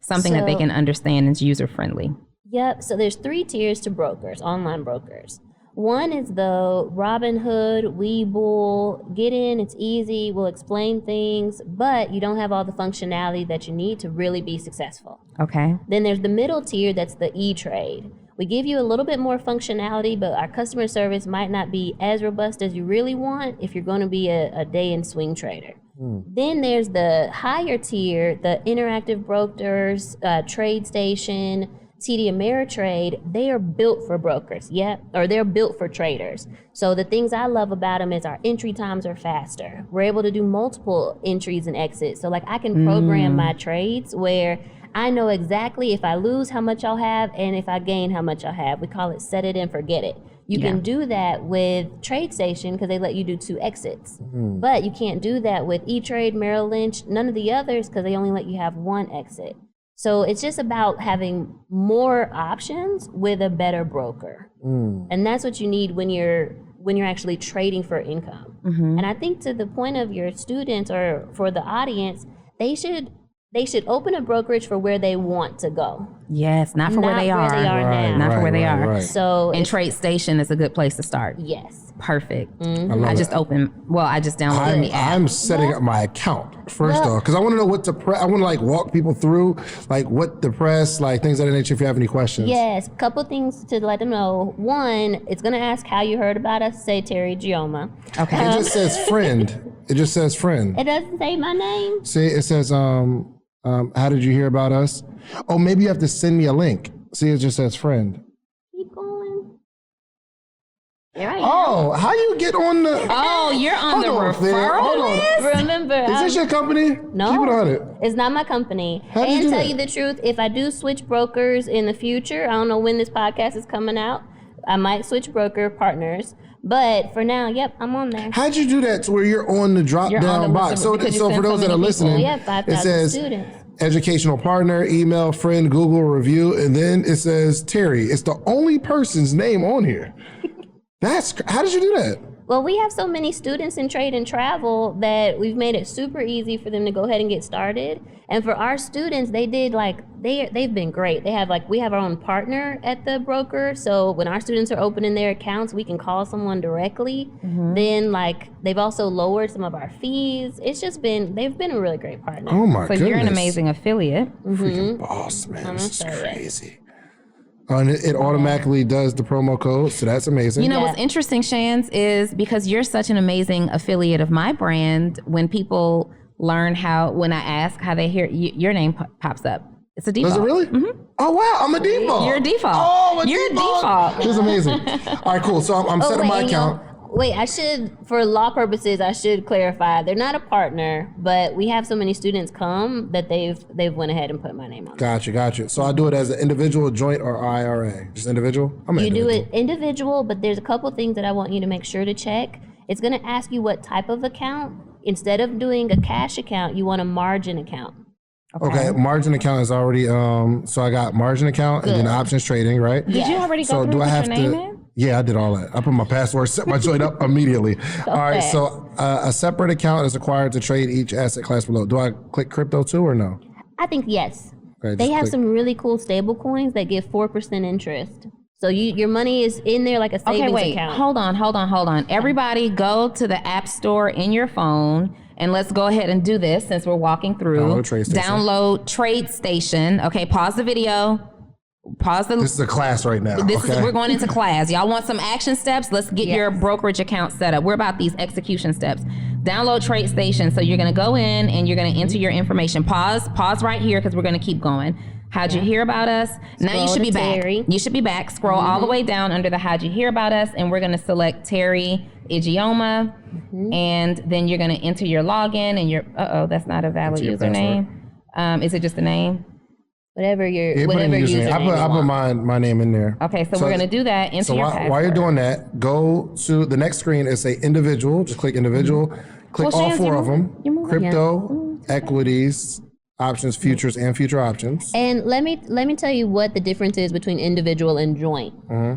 S1: Something that they can understand is user-friendly.
S3: Yep. So there's 3 tiers to brokers, online brokers. One is the Robinhood, Webull, get in, it's easy, we'll explain things, but you don't have all the functionality that you need to really be successful.
S1: Okay.
S3: Then there's the middle tier, that's the E-Trade. We give you a little bit more functionality, but our customer service might not be as robust as you really want if you're going to be a day and swing trader. Then there's the higher tier, the Interactive Brokers, TradeStation, TD Ameritrade. They are built for brokers, or they're built for traders. So the things I love about them is our entry times are faster. We're able to do multiple entries and exits. So like I can program my trades where I know exactly if I lose how much I'll have and if I gain how much I'll have. We call it set it and forget it. You can do that with TradeStation because they let you do 2 exits. But you can't do that with E-Trade, Merrill Lynch, none of the others, because they only let you have 1 exit. So it's just about having more options with a better broker. And that's what you need when you're actually trading for income. And I think to the point of your students or for the audience, they should open a brokerage for where they want to go.
S1: Yes, not for where they are.
S3: Now.
S1: Not for where they are.
S3: So
S1: and TradeStation is a good place to start.
S3: Yes.
S1: Perfect.
S3: I
S1: just downloaded the app.
S5: I'm setting up my account first off because I want to know what to press. I want to like walk people through like what to press, like things of that nature. If you have any questions.
S3: Yes, couple things to let them know. One, it's going to ask how you heard about us. Say Teri Ijeoma.
S1: Okay.
S5: It just says friend. It just says friend.
S3: It doesn't say my name.
S5: See, it says how did you hear about us? Oh, maybe you have to send me a link. See, it just says friend.
S3: Keep going. Here I am.
S5: Oh, how you get on the?
S1: Oh, you're on the
S5: Hold on, Finn.
S1: referral
S5: Hold on.
S1: list?
S3: Remember,
S5: Is this your company?
S3: no,
S5: Keep it on it.
S3: it's not my company.
S5: How did you
S3: And
S5: do
S3: tell
S5: that?
S3: you the truth, if I do switch brokers in the future, I don't know when this podcast is coming out, I might switch broker partners. But for now, yep, I'm on there.
S5: How'd you do that to where you're on the drop
S1: You're on
S5: down
S1: the
S5: box?
S1: list
S5: So,
S1: because you
S5: so
S1: send
S5: for those
S1: so
S5: that are
S1: many people.
S5: listening,
S3: We have 5,000
S5: it says
S3: students.
S5: educational partner, email, friend, Google review, and then it says Teri. It's the only person's name on here. How did you do that?
S3: Well, we have so many students in trade and travel that we've made it super easy for them to go ahead and get started. And for our students, they've been great. We have our own partner at the broker. So when our students are opening their accounts, we can call someone directly. Then they've also lowered some of our fees. They've been a really great partner.
S5: Oh my
S1: So
S5: goodness.
S1: you're an amazing affiliate.
S5: Freaking boss, man. This is
S3: sorry.
S5: crazy. And it automatically does the promo code, so that's amazing.
S1: You know
S3: Yeah.
S1: what's interesting, Shans, is because you're such an amazing affiliate of my brand, when people learn when I ask how they hear, your name pops up. It's a default.
S5: Does it really? Oh wow, I'm a default.
S1: You're a default.
S5: Oh,
S1: You're a default.
S5: This is amazing. All right, cool. So I'm setting my
S3: and
S5: account.
S3: I should, for law purposes, I should clarify. They're not a partner, but we have so many students come that they've went ahead and put my name on.
S5: Gotcha. So I do it as an individual, joint, or IRA? Just individual? I'm an
S3: You do
S5: individual.
S3: it individual, but there's a couple things that I want you to make sure to check. It's going to ask you what type of account. Instead of doing a cash account, you want a margin account.
S5: Okay, margin account is already, so I got margin account and then options trading, right?
S1: Did you already go
S5: So
S1: through
S5: do I
S1: and
S5: have
S1: put your name
S5: to?
S1: in?
S5: Yeah, I did all that. I put my password, set my joint up immediately. All right, so a separate account is required to trade each asset class below. Do I click crypto too or no?
S3: I think yes.
S5: Okay,
S3: They
S5: just
S3: have
S5: click-
S3: some really cool stable coins that give 4% interest. So your money is in there like a savings
S1: Okay, wait.
S3: account.
S1: Hold on. Everybody go to the app store in your phone and let's go ahead and do this since we're walking through.
S5: Download TradeStation.
S1: Download TradeStation. Okay, pause the video.
S5: This is a class right now.
S1: We're going into class. Y'all want some action steps? Let's get your brokerage account set up. We're about these execution steps. Download TradeStation. So you're going to go in and you're going to enter your information. Pause right here because we're going to keep going. How'd you hear about us? Now you should be back. You should be back. Scroll all the way down under the how'd you hear about us, and we're going to select Teri Ijeoma, and then you're going to enter your login and your. That's not a valid username. Is it just a name?
S3: Whatever your
S5: Yeah,
S3: whatever username.
S5: I put my name in there.
S1: Okay, so we're going to do that. Enter
S5: So
S1: your password.
S5: while you're doing that, go to the next screen. It's a individual. Just click individual. Click
S1: Well,
S5: all
S1: Shans,
S5: four
S1: you're
S5: of them.
S1: you're moving.
S5: Crypto, equities, options, futures, and future options.
S3: And let me tell you what the difference is between individual and joint.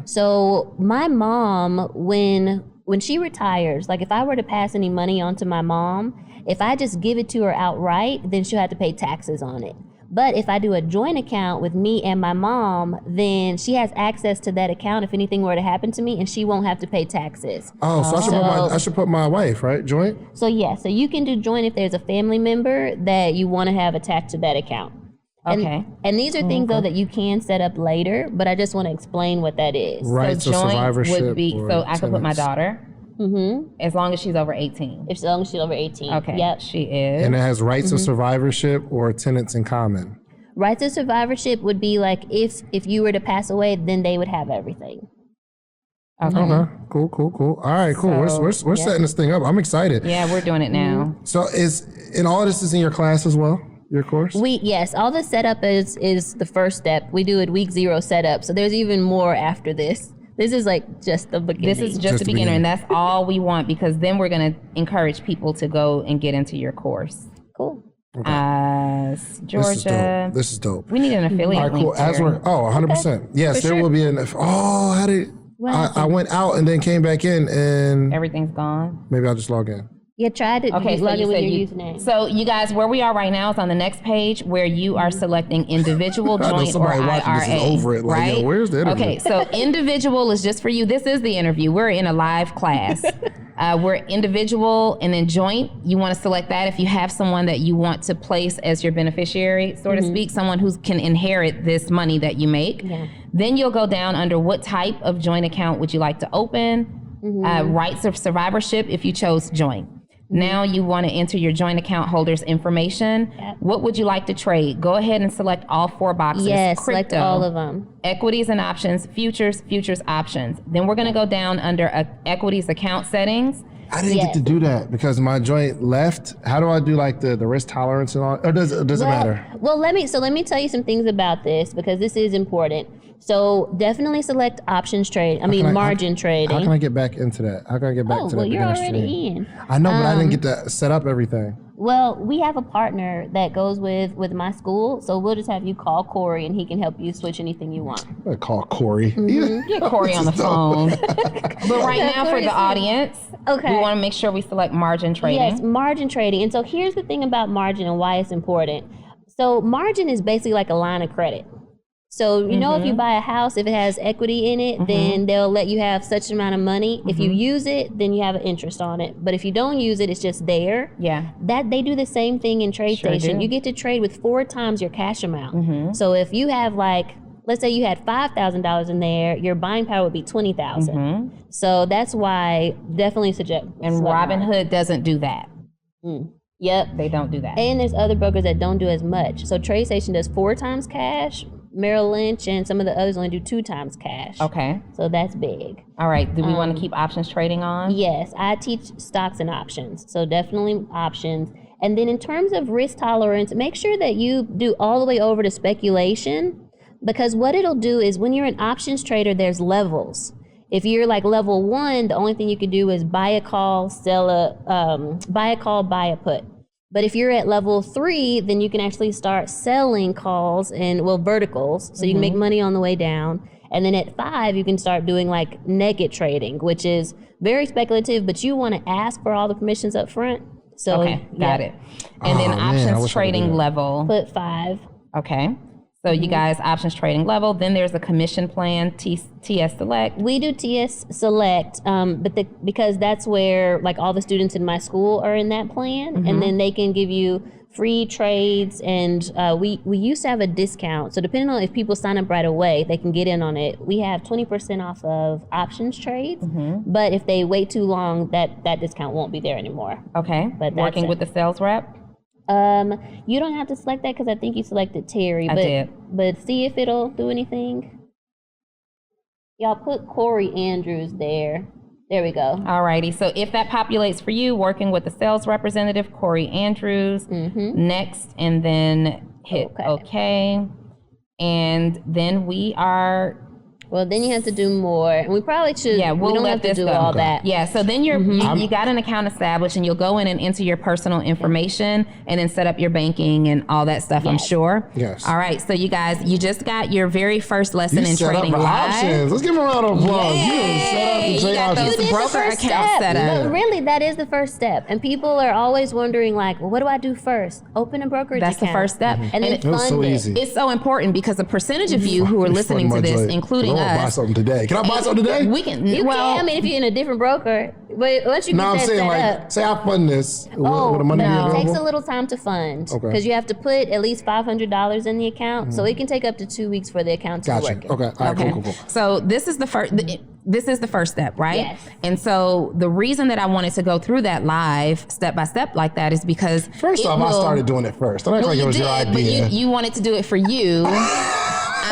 S3: So my mom, when she retires, like if I were to pass any money on to my mom, if I just give it to her outright, then she'll have to pay taxes on it. But if I do a joint account with me and my mom, then she has access to that account if anything were to happen to me, and she won't have to pay taxes.
S5: Oh, so I should put my wife, right? Joint?
S3: So so you can do joint if there's a family member that you want to have attached to that account.
S1: Okay.
S3: And these are things though that you can set up later, but I just want to explain what that is.
S5: Rights of
S1: joint
S5: survivorship.
S1: would be
S5: or
S1: so I could put my
S5: tenants.
S1: daughter. As long as she's over 18.
S3: As long as she's over 18.
S1: Okay.
S3: Yep.
S1: She is.
S5: And it has rights of survivorship or tenants in common.
S3: Rights of survivorship would be like if you were to pass away, then they would have everything.
S5: Okay. Cool. All right, cool.
S1: So,
S5: we're setting this thing up. I'm excited.
S1: Yeah, we're doing it now.
S5: So all this is in your class as well? Your course?
S3: Yes, all the setup is the first step. We do it week 0 setup. So there's even more after this. This is like just the beginning.
S1: This is just the beginner, and that's all we want, because then we're going to encourage people to go and get into your course.
S3: Cool.
S1: Georgia.
S5: This is dope.
S1: We need an affiliate
S5: All right, cool.
S1: link.
S5: As we're 100%. Yes, there will be an. Oh, how did I went out and then came back in and
S1: Everything's gone.
S5: maybe I'll just log in.
S3: Yeah, try to
S1: Okay, so
S3: log
S1: you
S3: in with
S1: said
S3: your
S1: you.
S3: username.
S1: So you guys, where we are right now is on the next page where you are selecting individual,
S5: I know
S1: joint, or
S5: somebody watching
S1: IRA.
S5: this is over it. Like,
S1: right?
S5: yo, where's the interview?
S1: Okay, so individual is just for you. This is the interview. We're in a live class. We're individual, and then joint. You want to select that if you have someone that you want to place as your beneficiary, so to speak, someone who can inherit this money that you make.
S3: Yeah.
S1: Then you'll go down under what type of joint account would you like to open. Rights of survivorship if you chose joint. Now you want to enter your joint account holder's information.
S3: Yep.
S1: What would you like to trade? Go ahead and select all 4 boxes.
S3: Yes,
S1: Crypto,
S3: select all of them.
S1: equities and options, futures, options. Then we're going to go down under equities account settings.
S5: I didn't get to do that because my joint left. How do I do like the risk tolerance and all? Or does it matter?
S3: Well, let me tell you some things about this because this is important. So definitely select options trade. Margin trading.
S5: How can I get back into that? How can I get back to that?
S3: Well, you're
S5: beginner
S3: already
S5: stream?
S3: in.
S5: I know, but I didn't get to set up everything.
S3: Well, we have a partner that goes with my school, so we'll just have you call Corey and he can help you switch anything you want.
S5: I call Corey.
S1: Get Corey on the phone. But right now for the audience,
S3: Okay.
S1: we want to make sure we select margin trading.
S3: Yes, margin trading. And so here's the thing about margin and why it's important. So margin is basically like a line of credit. So, you know, if you buy a house, if it has equity in it, then they'll let you have such amount of money. If you use it, then you have an interest on it. But if you don't use it, it's just there.
S1: Yeah.
S3: That they do the same thing in TradeStation.
S1: do.
S3: You get to trade with 4 times your cash amount. So if you have let's say you had $5,000 in there, your buying power would be $20,000. So that's why definitely suggest.
S1: And Robinhood doesn't do that.
S3: Yep.
S1: They don't do that.
S3: And there's other brokers that don't do as much. So TradeStation does 4 times cash. Merrill Lynch and some of the others only do 2 times cash.
S1: Okay.
S3: So that's big.
S1: All right. Do we want to keep options trading on?
S3: Yes, I teach stocks and options. So definitely options. And then in terms of risk tolerance, make sure that you do all the way over to speculation, because what it'll do is when you're an options trader, there's levels. If you're like level 1, the only thing you could do is buy a call, buy a call, buy a put. But if you're at level 3, then you can actually start selling calls and verticals, so you can make money on the way down. And then at 5, you can start doing like naked trading, which is very speculative, but you want to ask for all the permissions up front. So
S1: Okay, got it. And then
S5: Oh, man, I wish I
S1: options
S5: could
S1: trading
S5: do that.
S1: level.
S3: put 5.
S1: Okay. So you guys, options trading level. Then there's a commission plan, TS Select.
S3: We do TS Select, because that's where like all the students in my school are in that plan, and then they can give you free trades. And we used to have a discount. So depending on if people sign up right away, they can get in on it. We have 20% off of options trades, but if they wait too long, that discount won't be there anymore.
S1: Okay.
S3: But that's
S1: Working
S3: it.
S1: with the sales rep.
S3: You don't have to select that because I think you selected Terry.
S1: I did.
S3: But see if it'll do anything. Y'all put Corey Andrews there. There we go.
S1: Alrighty. So if that populates for you, working with the sales representative, Corey Andrews, next, and then hit okay. And then we are.
S3: Well, then you have to do more. And we probably should.
S1: Yeah,
S3: we
S1: we'll
S3: don't
S1: let
S3: have to
S1: this
S3: do
S1: go.
S3: all that.
S1: Yeah, so then you got an account established, and you'll go in and enter your personal information and then set up your banking and all that stuff, I'm sure.
S5: Yes.
S1: All right, so you guys, you just got your very first lesson
S5: You
S1: in
S5: set
S1: trading
S5: up the
S1: live.
S5: options. Let's give him a round of applause. You done set up the
S1: You
S5: trade
S1: got
S5: options.
S1: those
S3: Did the
S1: broker
S3: first
S1: account
S3: step.
S1: set up.
S3: But really, that is the first step. And people are always wondering, like, well, what do I do first? Open a brokerage
S1: That's
S3: account.
S1: the first step.
S3: And then
S5: It was
S3: fund
S5: so
S3: it.
S5: easy.
S1: It's so important because a percentage of you who are listening to this, including
S5: I want to buy
S1: us,
S5: something today. Can I buy something today?
S1: we can.
S3: You
S1: well,
S3: can. I mean, if you're in a different broker, but once you
S5: No,
S3: get
S5: I'm
S3: that
S5: saying
S3: set
S5: like,
S3: up.
S5: say I fund this. Would the money be
S3: It
S5: available?
S3: takes a little time to fund
S5: Okay.
S3: because you have to put at least $500 in the account. So it can take up to 2 weeks for the account to
S5: Gotcha.
S3: work.
S5: Okay. All right. Cool.
S1: So this is the first. This is the first step, right?
S3: Yes.
S1: And so the reason that I wanted to go through that live, step by step, like that, is because
S5: First off, I started doing it first. Don't act like it was your
S1: But
S5: idea.
S1: you wanted to do it for you.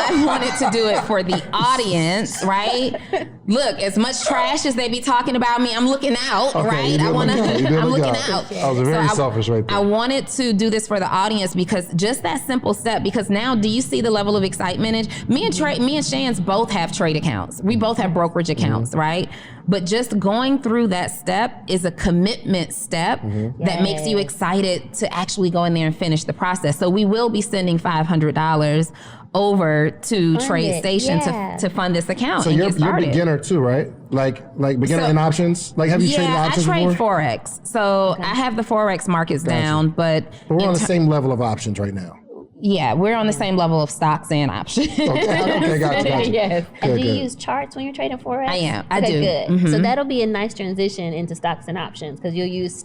S1: I wanted to do it for the audience, right? Look, as much trash as they be talking about me, I'm looking out, right? I'm looking out.
S5: I was very selfish right there.
S1: I wanted to do this for the audience because just that simple step, because now do you see the level of excitement? Me and Shan's both have trade accounts. We both have brokerage accounts, right? But just going through that step is a commitment step that makes you excited to actually go in there and finish the process. So we will be sending $500 over to TradeStation to fund this account.
S5: So you're beginner too, right? Like beginner in options? Like have you traded options before?
S1: Yeah, I trade Forex. So I have the Forex markets down, but
S5: we're on the same level of options right now.
S1: Yeah, we're on the same level of stocks and options.
S5: Okay, gotcha.
S3: Yes. And do you use charts when you're trading Forex?
S1: I am. I do.
S3: Good.
S1: Mm-hmm.
S3: So that'll be a nice transition into stocks and options because you'll use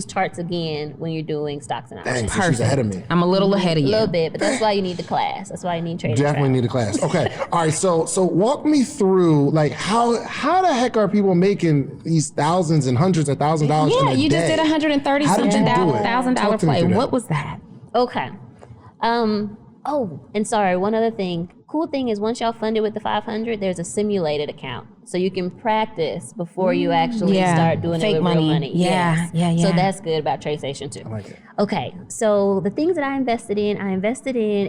S3: charts again when you're doing stocks and options.
S5: Dang, so she's ahead of me.
S1: I'm a little ahead of you.
S3: A little bit, but that's why you need the class. That's why you need trading.
S5: Definitely need a class. Okay. All right. So walk me through like how the heck are people making these thousands and hundreds of thousands of dollars in a day?
S1: Yeah, you just did $130,000 play. What was that?
S3: Okay. And sorry, one other thing. Cool thing is once y'all fund it with the 500, there's a simulated account. So you can practice before you actually start doing
S1: fake
S3: it with
S1: money.
S3: real money.
S1: Yeah.
S3: So that's good about TradeStation too.
S5: I like it.
S3: Okay, so the things that I invested in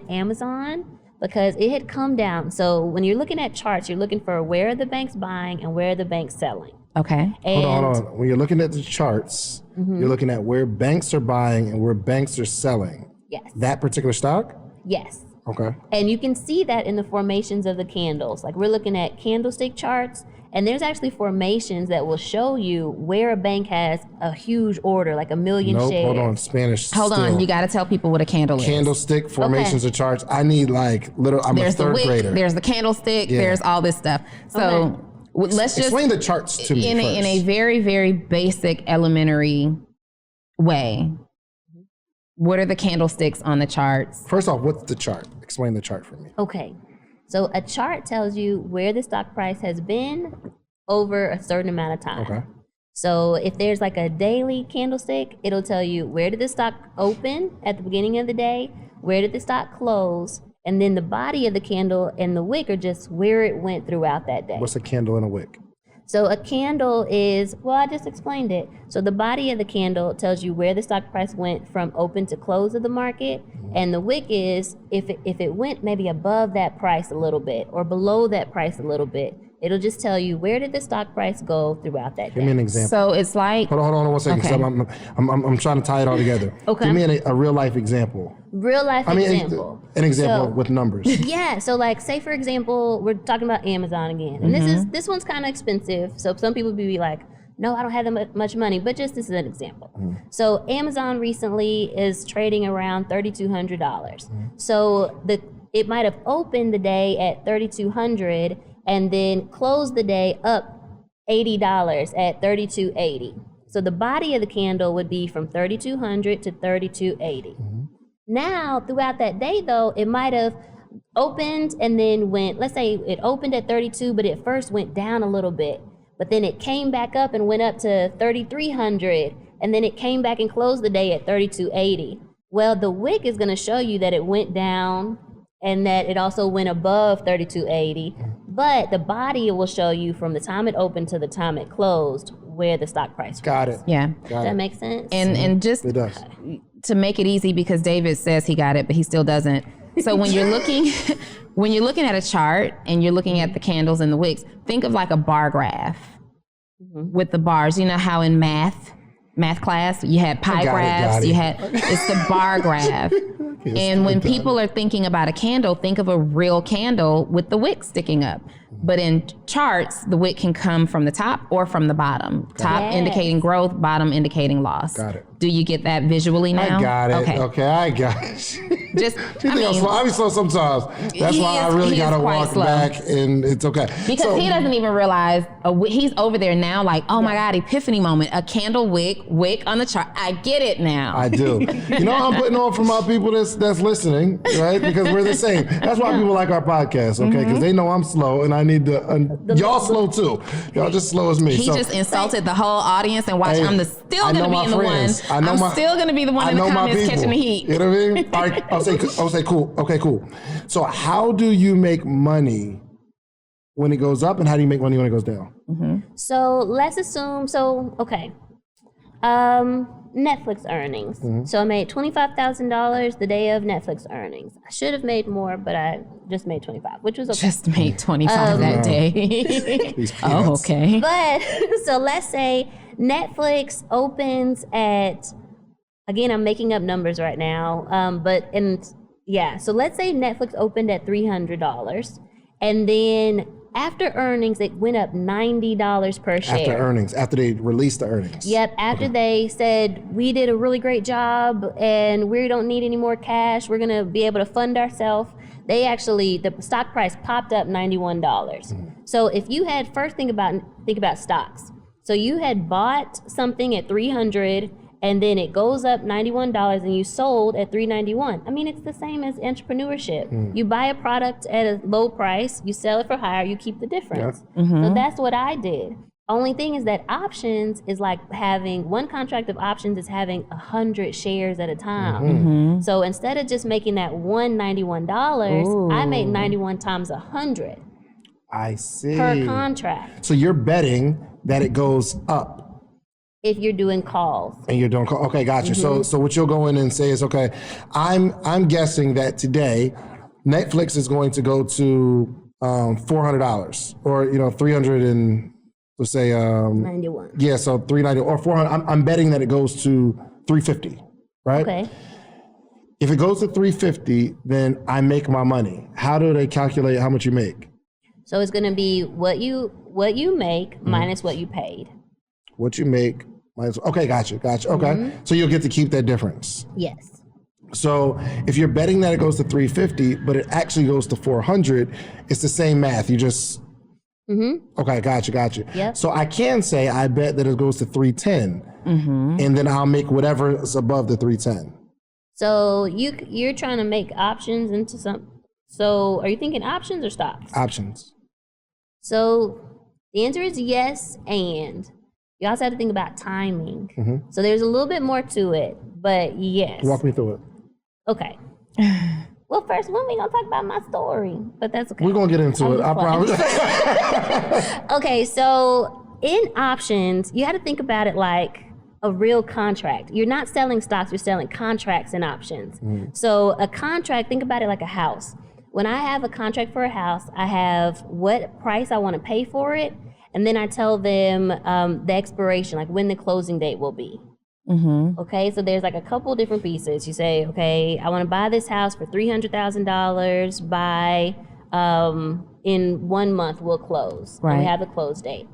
S3: Amazon because it had come down. So when you're looking at charts, you're looking for where are the banks buying and where are the banks selling.
S1: Okay.
S3: And
S5: hold on. When you're looking at the charts, you're looking at where banks are buying and where banks are selling.
S3: Yes.
S5: That particular stock?
S3: Yes.
S5: Okay.
S3: And you can see that in the formations of the candles. Like we're looking at candlestick charts, and there's actually formations that will show you where a bank has a huge order, like 1 million shares.
S5: Hold on, Spanish.
S1: Hold on, you got to tell people what a candle is.
S5: Candlestick, formations of charts. I need I'm
S1: there's
S5: a third
S1: the wick,
S5: grader.
S1: There's the candlestick, there's all this stuff. So let's just
S5: explain the charts to me
S1: in a very, very basic, elementary way. What are the candlesticks on the charts?
S5: First off, what's the chart? Explain the chart for me.
S3: Okay. So a chart tells you where the stock price has been over a certain amount of time.
S5: Okay.
S3: So if there's like a daily candlestick, it'll tell you where did the stock open at the beginning of the day, where did the stock close, and then the body of the candle and the wick are just where it went throughout that day.
S5: What's a candle and a wick?
S3: So a candle is, I just explained it. So the body of the candle tells you where the stock price went from open to close of the market. And the wick is if it went maybe above that price a little bit or below that price a little bit, it'll just tell you where did the stock price go throughout that day.
S5: Give me an example.
S1: So it's like...
S5: Hold on 1 second.
S1: Okay.
S5: I'm trying to tie it all together.
S3: Okay.
S5: Give me a real life example.
S3: Example.
S5: An example with numbers.
S3: Yeah. So like say for example, we're talking about Amazon again. And this one's kind of expensive. So some people would be like, no, I don't have that much money, but just this is an example. So Amazon recently is trading around $3,200. So it might have opened the day at $3,200 and then closed the day up $80 at $3,280. So the body of the candle would be from $3,200 to $3,280. Now, throughout that day, though, it might have opened and then went, let's say it opened at 32, but it first went down a little bit. But then it came back up and went up to 3,300, and then it came back and closed the day at 3,280. Well, the wick is going to show you that it went down and that it also went above 3,280. But the body will show you from the time it opened to the time it closed where the stock price was.
S5: Got it.
S1: Yeah.
S3: Does that make sense?
S1: And just
S5: It does.
S1: to make it easy, because David says he got it, but he still doesn't. So when you're looking at a chart and you're looking at the candles and the wicks, think of like a bar graph with the bars. You know how in math class you had pie graphs, it's the bar graph. And when people are thinking about a candle, think of a real candle with the wick sticking up. But in charts, the wick can come from the top or from the bottom. Top indicating growth, bottom indicating loss.
S5: Got it.
S1: Do you get that visually now?
S5: I got it.
S1: Okay,
S5: I got it.
S1: Just,
S5: I be slow sometimes. That's why I really got to walk back, and it's okay.
S1: Because he doesn't even realize, he's over there now like, oh my God, epiphany moment, a candle wick on the chart. I get it now.
S5: I do. You know, I'm putting on for my people that's listening, right? Because we're the same. That's why people like our podcast, okay? Because they know I'm slow, and I need to, y'all slow too. Y'all just slow as me.
S1: He just insulted the whole audience, and watch, I'm still going to be in the one. I'm still going to be the one in the comments catching the heat.
S5: You know what I mean? All right, say cool. Okay, cool. So how do you make money when it goes up, and how do you make money when it goes down?
S3: So let's assume, Netflix earnings. So I made $25,000 the day of Netflix earnings. I should have made more, but I just made 25, which was okay.
S1: Just made 25 that day. Oh, okay.
S3: But so let's say Netflix opens at, again, I'm making up numbers right now, so let's say Netflix opened at $300, and then after earnings, it went up $90 per share.
S5: After earnings, after they released the earnings.
S3: Yep, after they said, we did a really great job and we don't need any more cash, we're gonna be able to fund ourselves. The stock price popped up $91. So if you had, first think about stocks. So you had bought something at $300 and then it goes up $91 and you sold at $391. I mean, it's the same as entrepreneurship. You buy a product at a low price, you sell it for higher, you keep the difference. So that's what I did. Only thing is that options is like having, one contract of options is having 100 shares at a time. So instead of just making that $91, I made 91 times 100.
S5: I see.
S3: Per contract.
S5: So you're betting that it goes up.
S3: If you're doing calls.
S5: And you're doing calls. Okay, gotcha. So what you'll go in and say is, okay, I'm guessing that today Netflix is going to go to $400 or 300 and let's say
S3: 91.
S5: Yeah, so 390 or 400. I'm betting that it goes to 350, right?
S3: Okay.
S5: If it goes to 350, then I make my money. How do they calculate how much you make?
S3: So it's going to be what you make minus what you paid.
S5: What you make minus. Okay, gotcha. Okay, so you'll get to keep that difference.
S3: Yes.
S5: So if you're betting that it goes to 350, but it actually goes to 400, it's the same math. You just. Okay, gotcha.
S3: Yep.
S5: So I can say I bet that it goes to 310, and then I'll make whatever is above the 310.
S3: So you're trying to make options into some. So are you thinking options or stocks?
S5: Options.
S3: So the answer is yes, and you also have to think about timing. So there's a little bit more to it, but yes.
S5: Walk me through it.
S3: Okay. Well, first, when we gonna talk about my story? But that's okay.
S5: We're gonna get into it, I promise.
S3: Okay, so in options, you have to think about it like a real contract. You're not selling stocks, you're selling contracts and options. So a contract, think about it like a house. When I have a contract for a house, I have what price I want to pay for it, and then I tell them the expiration, like when the closing date will be. Okay, so there's like a couple different pieces. You say, okay, I want to buy this house for $300,000 by in 1 month we'll close.
S1: Right.
S3: And we have the close date.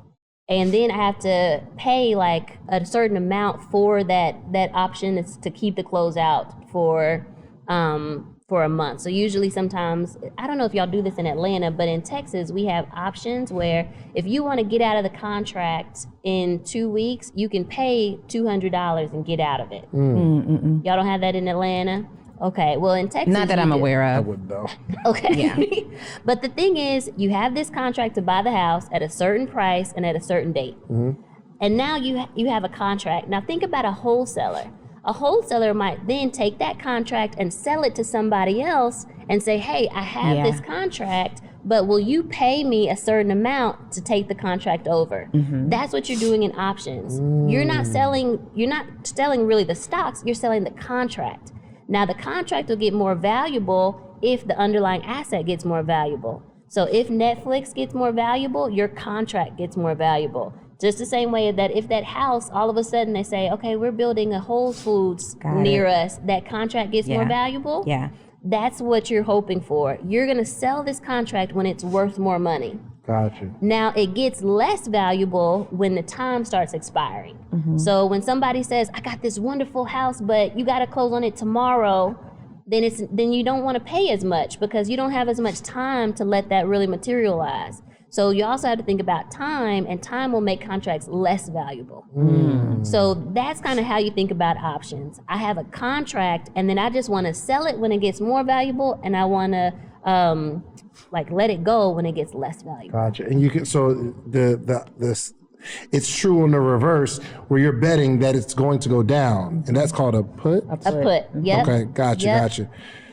S3: And then I have to pay like a certain amount for that option is to keep the close out for a month. So usually sometimes, I don't know if y'all do this in Atlanta, but in Texas, we have options where if you want to get out of the contract in 2 weeks, you can pay $200 and get out of it. Y'all don't have that in Atlanta? Okay, well in Texas.
S1: Not that I'm aware
S5: I
S1: of.
S5: wouldn't know.
S3: Okay.
S1: Yeah.
S3: But the thing is, you have this contract to buy the house at a certain price and at a certain date. And now you have a contract. Now think about a wholesaler. A wholesaler might then take that contract and sell it to somebody else and say, hey, I have this contract, but will you pay me a certain amount to take the contract over? That's what you're doing in options. You're not selling really the stocks, you're selling the contract. Now the contract will get more valuable if the underlying asset gets more valuable. So if Netflix gets more valuable, your contract gets more valuable. Just the same way that if that house, all of a sudden they say, okay, we're building a Whole Foods near us, that contract gets more valuable.
S1: Yeah.
S3: That's what you're hoping for. You're going to sell this contract when it's worth more money.
S5: Gotcha.
S3: Now it gets less valuable when the time starts expiring. So when somebody says, I got this wonderful house, but you got to close on it tomorrow, then you don't want to pay as much because you don't have as much time to let that really materialize. So you also have to think about time, and time will make contracts less valuable. So that's kind of how you think about options. I have a contract, and then I just want to sell it when it gets more valuable, and I want to let it go when it gets less valuable.
S5: Gotcha. And you can it's true in the reverse where you're betting that it's going to go down, and that's called a put.
S3: A put. Yep.
S5: Okay. Gotcha.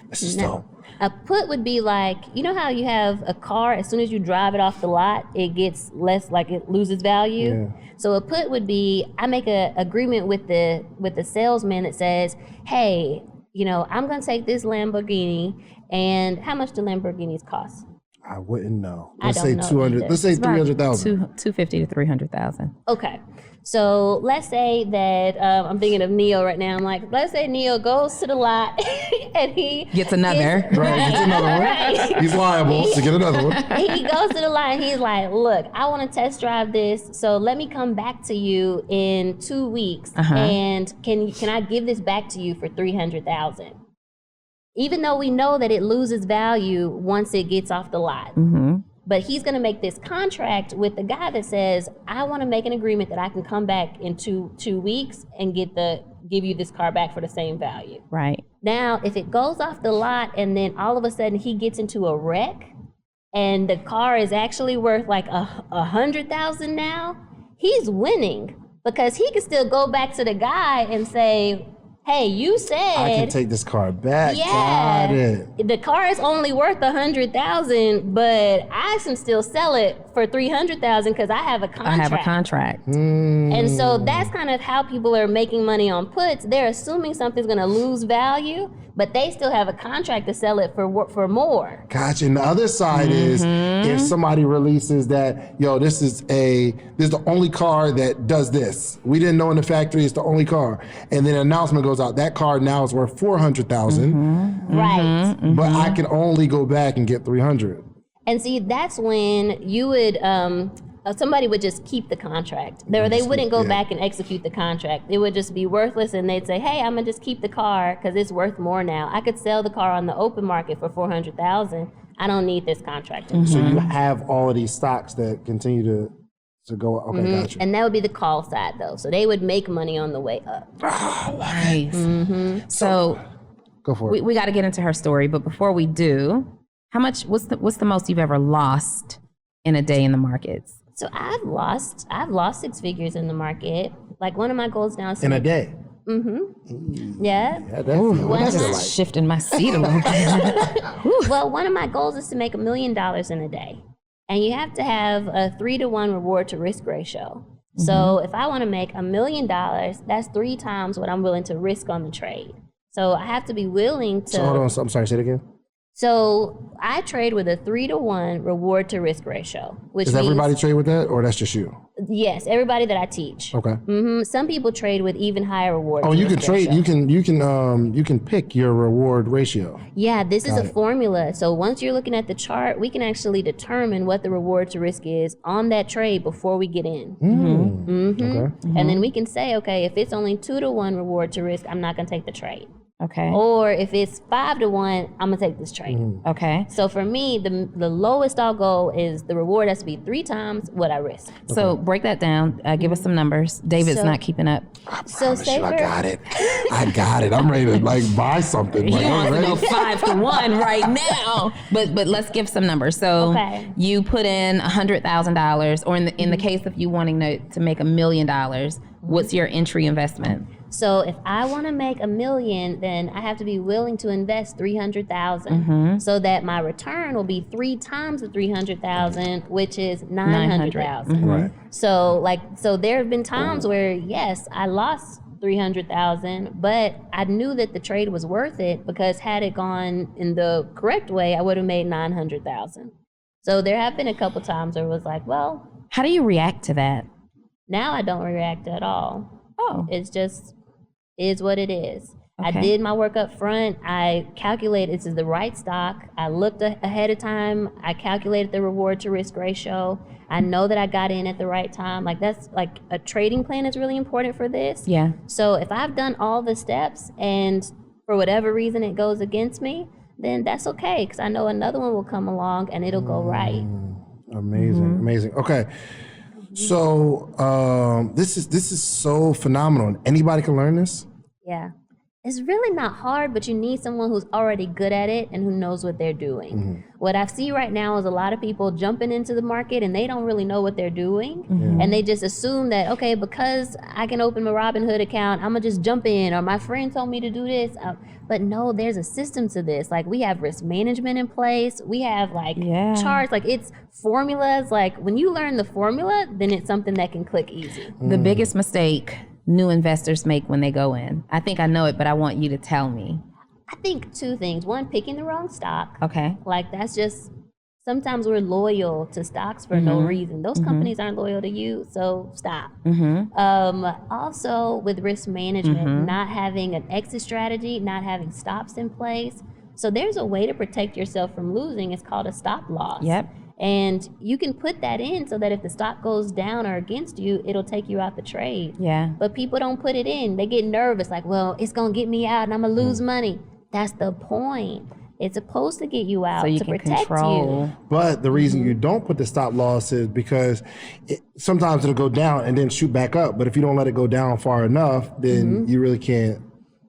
S5: This is dope.
S3: A put would be like, you know how you have a car, as soon as you drive it off the lot, it gets less, like it loses value.
S5: Yeah.
S3: So a put would be, I make an agreement with the salesman that says, hey, you know, I'm going to take this Lamborghini, and how much do Lamborghinis cost?
S5: I wouldn't know.
S3: I
S5: Let's
S3: don't
S5: say
S3: know
S5: 200.
S3: either.
S5: Let's say
S1: It's about
S5: 300,000.
S1: 250 to 300,000.
S3: Okay. So let's say that I'm thinking of Neo right now. I'm like, let's say Neo goes to the lot and he
S1: Gets another.
S5: Right, get another one.
S3: Right.
S5: He's liable to get another one.
S3: He goes to the lot and he's like, look, I want to test drive this, so let me come back to you in 2 weeks, and can I give this back to you for 300,000? Even though we know that it loses value once it gets off the lot. But he's going to make this contract with the guy that says, I want to make an agreement that I can come back in two weeks and give you this car back for the same value.
S1: Right.
S3: Now, if it goes off the lot and then all of a sudden he gets into a wreck and the car is actually worth like 100,000 now, he's winning, because he can still go back to the guy and say, hey, you said
S5: I can take this car back.
S3: yeah,
S5: Got it.
S3: the car is only worth 100,000, but I can still sell it for 300,000 because I have a contract.
S1: I have a contract.
S3: And so that's kind of how people are making money on puts. They're assuming something's going to lose value, but they still have a contract to sell it for more.
S5: Gotcha. And the other side is if somebody releases that, yo, this is the only car that does this. We didn't know in the factory it's the only car. And then an announcement goes out, that car now is worth 400,000.
S3: Right.
S5: But I can only go back and get 300.
S3: And see, that's when you would, somebody would just keep the contract. They wouldn't go back and execute the contract. It would just be worthless, and they'd say, hey, I'm gonna just keep the car because it's worth more now. I could sell the car on the open market for 400,000. I don't need this contract anymore.
S5: So you have all of these stocks that continue to go. Okay, gotcha.
S3: And that would be the call side, though. So they would make money on the way up.
S1: Nice. So
S5: Go for it.
S1: we got to get into her story, but before we do, what's the most you've ever lost in a day in the markets?
S3: So I've lost 6 figures in the market. Like, one of my goals now is
S5: In a day.
S3: Yeah.
S5: Yeah,
S3: What's
S5: that's
S3: that?
S5: like.
S1: Shifting my seat a little bit.
S3: Well, one of my goals is to make $1 million in a day. And you have to have a 3-to-1 reward to risk ratio. So if I want to make $1 million, that's 3 times what I'm willing to risk on the trade. So I have to be willing to.
S5: So hold on. I'm sorry. Say it again.
S3: So I trade with a 3-to-1 reward to risk ratio, which
S5: Does
S3: means,
S5: everybody trade with that, or that's just you?
S3: yes, everybody that I teach.
S5: Okay.
S3: Some people trade with even higher reward.
S5: Oh,
S3: to
S5: you can
S3: risk
S5: trade.
S3: ratio.
S5: You can pick your reward ratio.
S3: Yeah, this is
S5: Got
S3: a
S5: it.
S3: formula. So once you're looking at the chart, we can actually determine what the reward to risk is on that trade before we get in.
S5: Okay.
S3: And then we can say, okay, if it's only 2-to-1 reward to risk, I'm not going to take the trade.
S1: Okay.
S3: Or if it's 5-to-1, I'm going to take this trade.
S1: Okay.
S3: So for me, the lowest I'll go is the reward has to be 3 times what I risk.
S1: So break that down. Give us some numbers. David's
S3: So-
S1: not keeping up.
S3: So say
S5: I
S3: for-
S5: got it. I got it. I'm ready to buy something.
S1: He
S5: I'm
S1: wants to
S5: ready.
S1: go 5-to-1 right now. But let's give some numbers. So
S3: Okay.
S1: you put in $100,000, or in the case of you wanting to make $1 million, what's your entry investment?
S3: So if I want to make $1 million, then I have to be willing to invest 300,000, so that my return will be 3 times the 300,000, which is 900,000.
S5: Right.
S3: So there have been times where, yes, I lost 300,000, but I knew that the trade was worth it, because had it gone in the correct way, I would have made 900,000. So there have been a couple times where it was like, well,
S1: How do you react to that?
S3: now I don't react at all.
S1: Oh,
S3: It's just is what it is. I
S1: Okay.
S3: did my work up front. I calculated this is the right stock. I looked ahead of time. I calculated the reward to risk ratio. I know that I got in at the right time. Like, that's like a trading plan is really important for this.
S1: yeah.
S3: So if I've done all the steps and for whatever reason it goes against me, then that's okay, because I know another one will come along and it'll go right.
S5: Amazing, amazing. Okay, so this is so phenomenal. Anybody can learn this.
S3: Yeah. it's really not hard, but you need someone who's already good at it and who knows what they're doing. What I see right now is a lot of people jumping into the market and they don't really know what they're doing. And they just assume that, okay, because I can open my Robinhood account, I'm gonna just jump in, or my friend told me to do this. But no, there's a system to this. Like, we have risk management in place. We have like charts, like it's formulas. Like, when you learn the formula, then it's something that can click easy.
S1: The biggest mistake new investors make when they go in? I think I know it, but I want you to tell me.
S3: I think two things. One, picking the wrong stock.
S1: Okay.
S3: Like, that's just, sometimes we're loyal to stocks for no reason. Those companies aren't loyal to you, so stop. Also, with risk management, not having an exit strategy, not having stops in place. So there's a way to protect yourself from losing. It's called a stop loss.
S1: Yep.
S3: And you can put that in so that if the stock goes down or against you, it'll take you out the trade.
S1: Yeah.
S3: But people don't put it in. They get nervous, like, well, it's going to get me out and I'm going to lose money. That's the point. It's supposed to get you out
S1: So you
S3: to
S1: can
S3: protect
S1: control.
S3: you.
S5: But the reason you don't put the stop loss is because sometimes it'll go down and then shoot back up. But if you don't let it go down far enough, then you really can't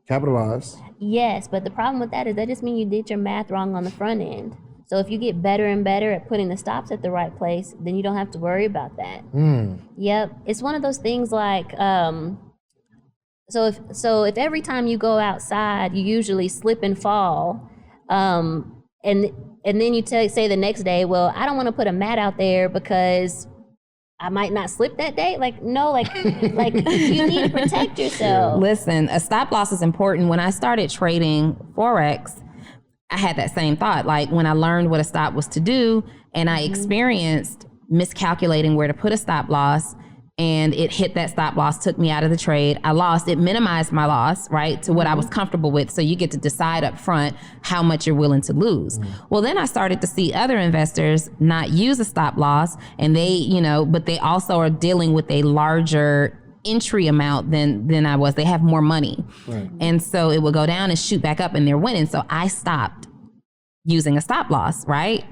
S5: capitalize.
S3: Yes, but the problem with that is that just means you did your math wrong on the front end. So if you get better and better at putting the stops at the right place, then you don't have to worry about that. Yep, it's one of those things like, so if every time you go outside, you usually slip and fall, and then you say the next day, well, I don't want to put a mat out there because I might not slip that day. Like, no, like you need to protect yourself.
S1: Listen, a stop loss is important. When I started trading Forex, I had that same thought. Like, when I learned what a stop was to do, and I experienced miscalculating where to put a stop loss, and it hit that stop loss, took me out of the trade. I lost. It minimized my loss, right, to what I was comfortable with. So you get to decide up front how much you're willing to lose. Well, then I started to see other investors not use a stop loss, and they, but they also are dealing with a larger entry amount than I was. They have more money. Right. And so it would go down and shoot back up and they're winning. So I stopped using a stop loss, right?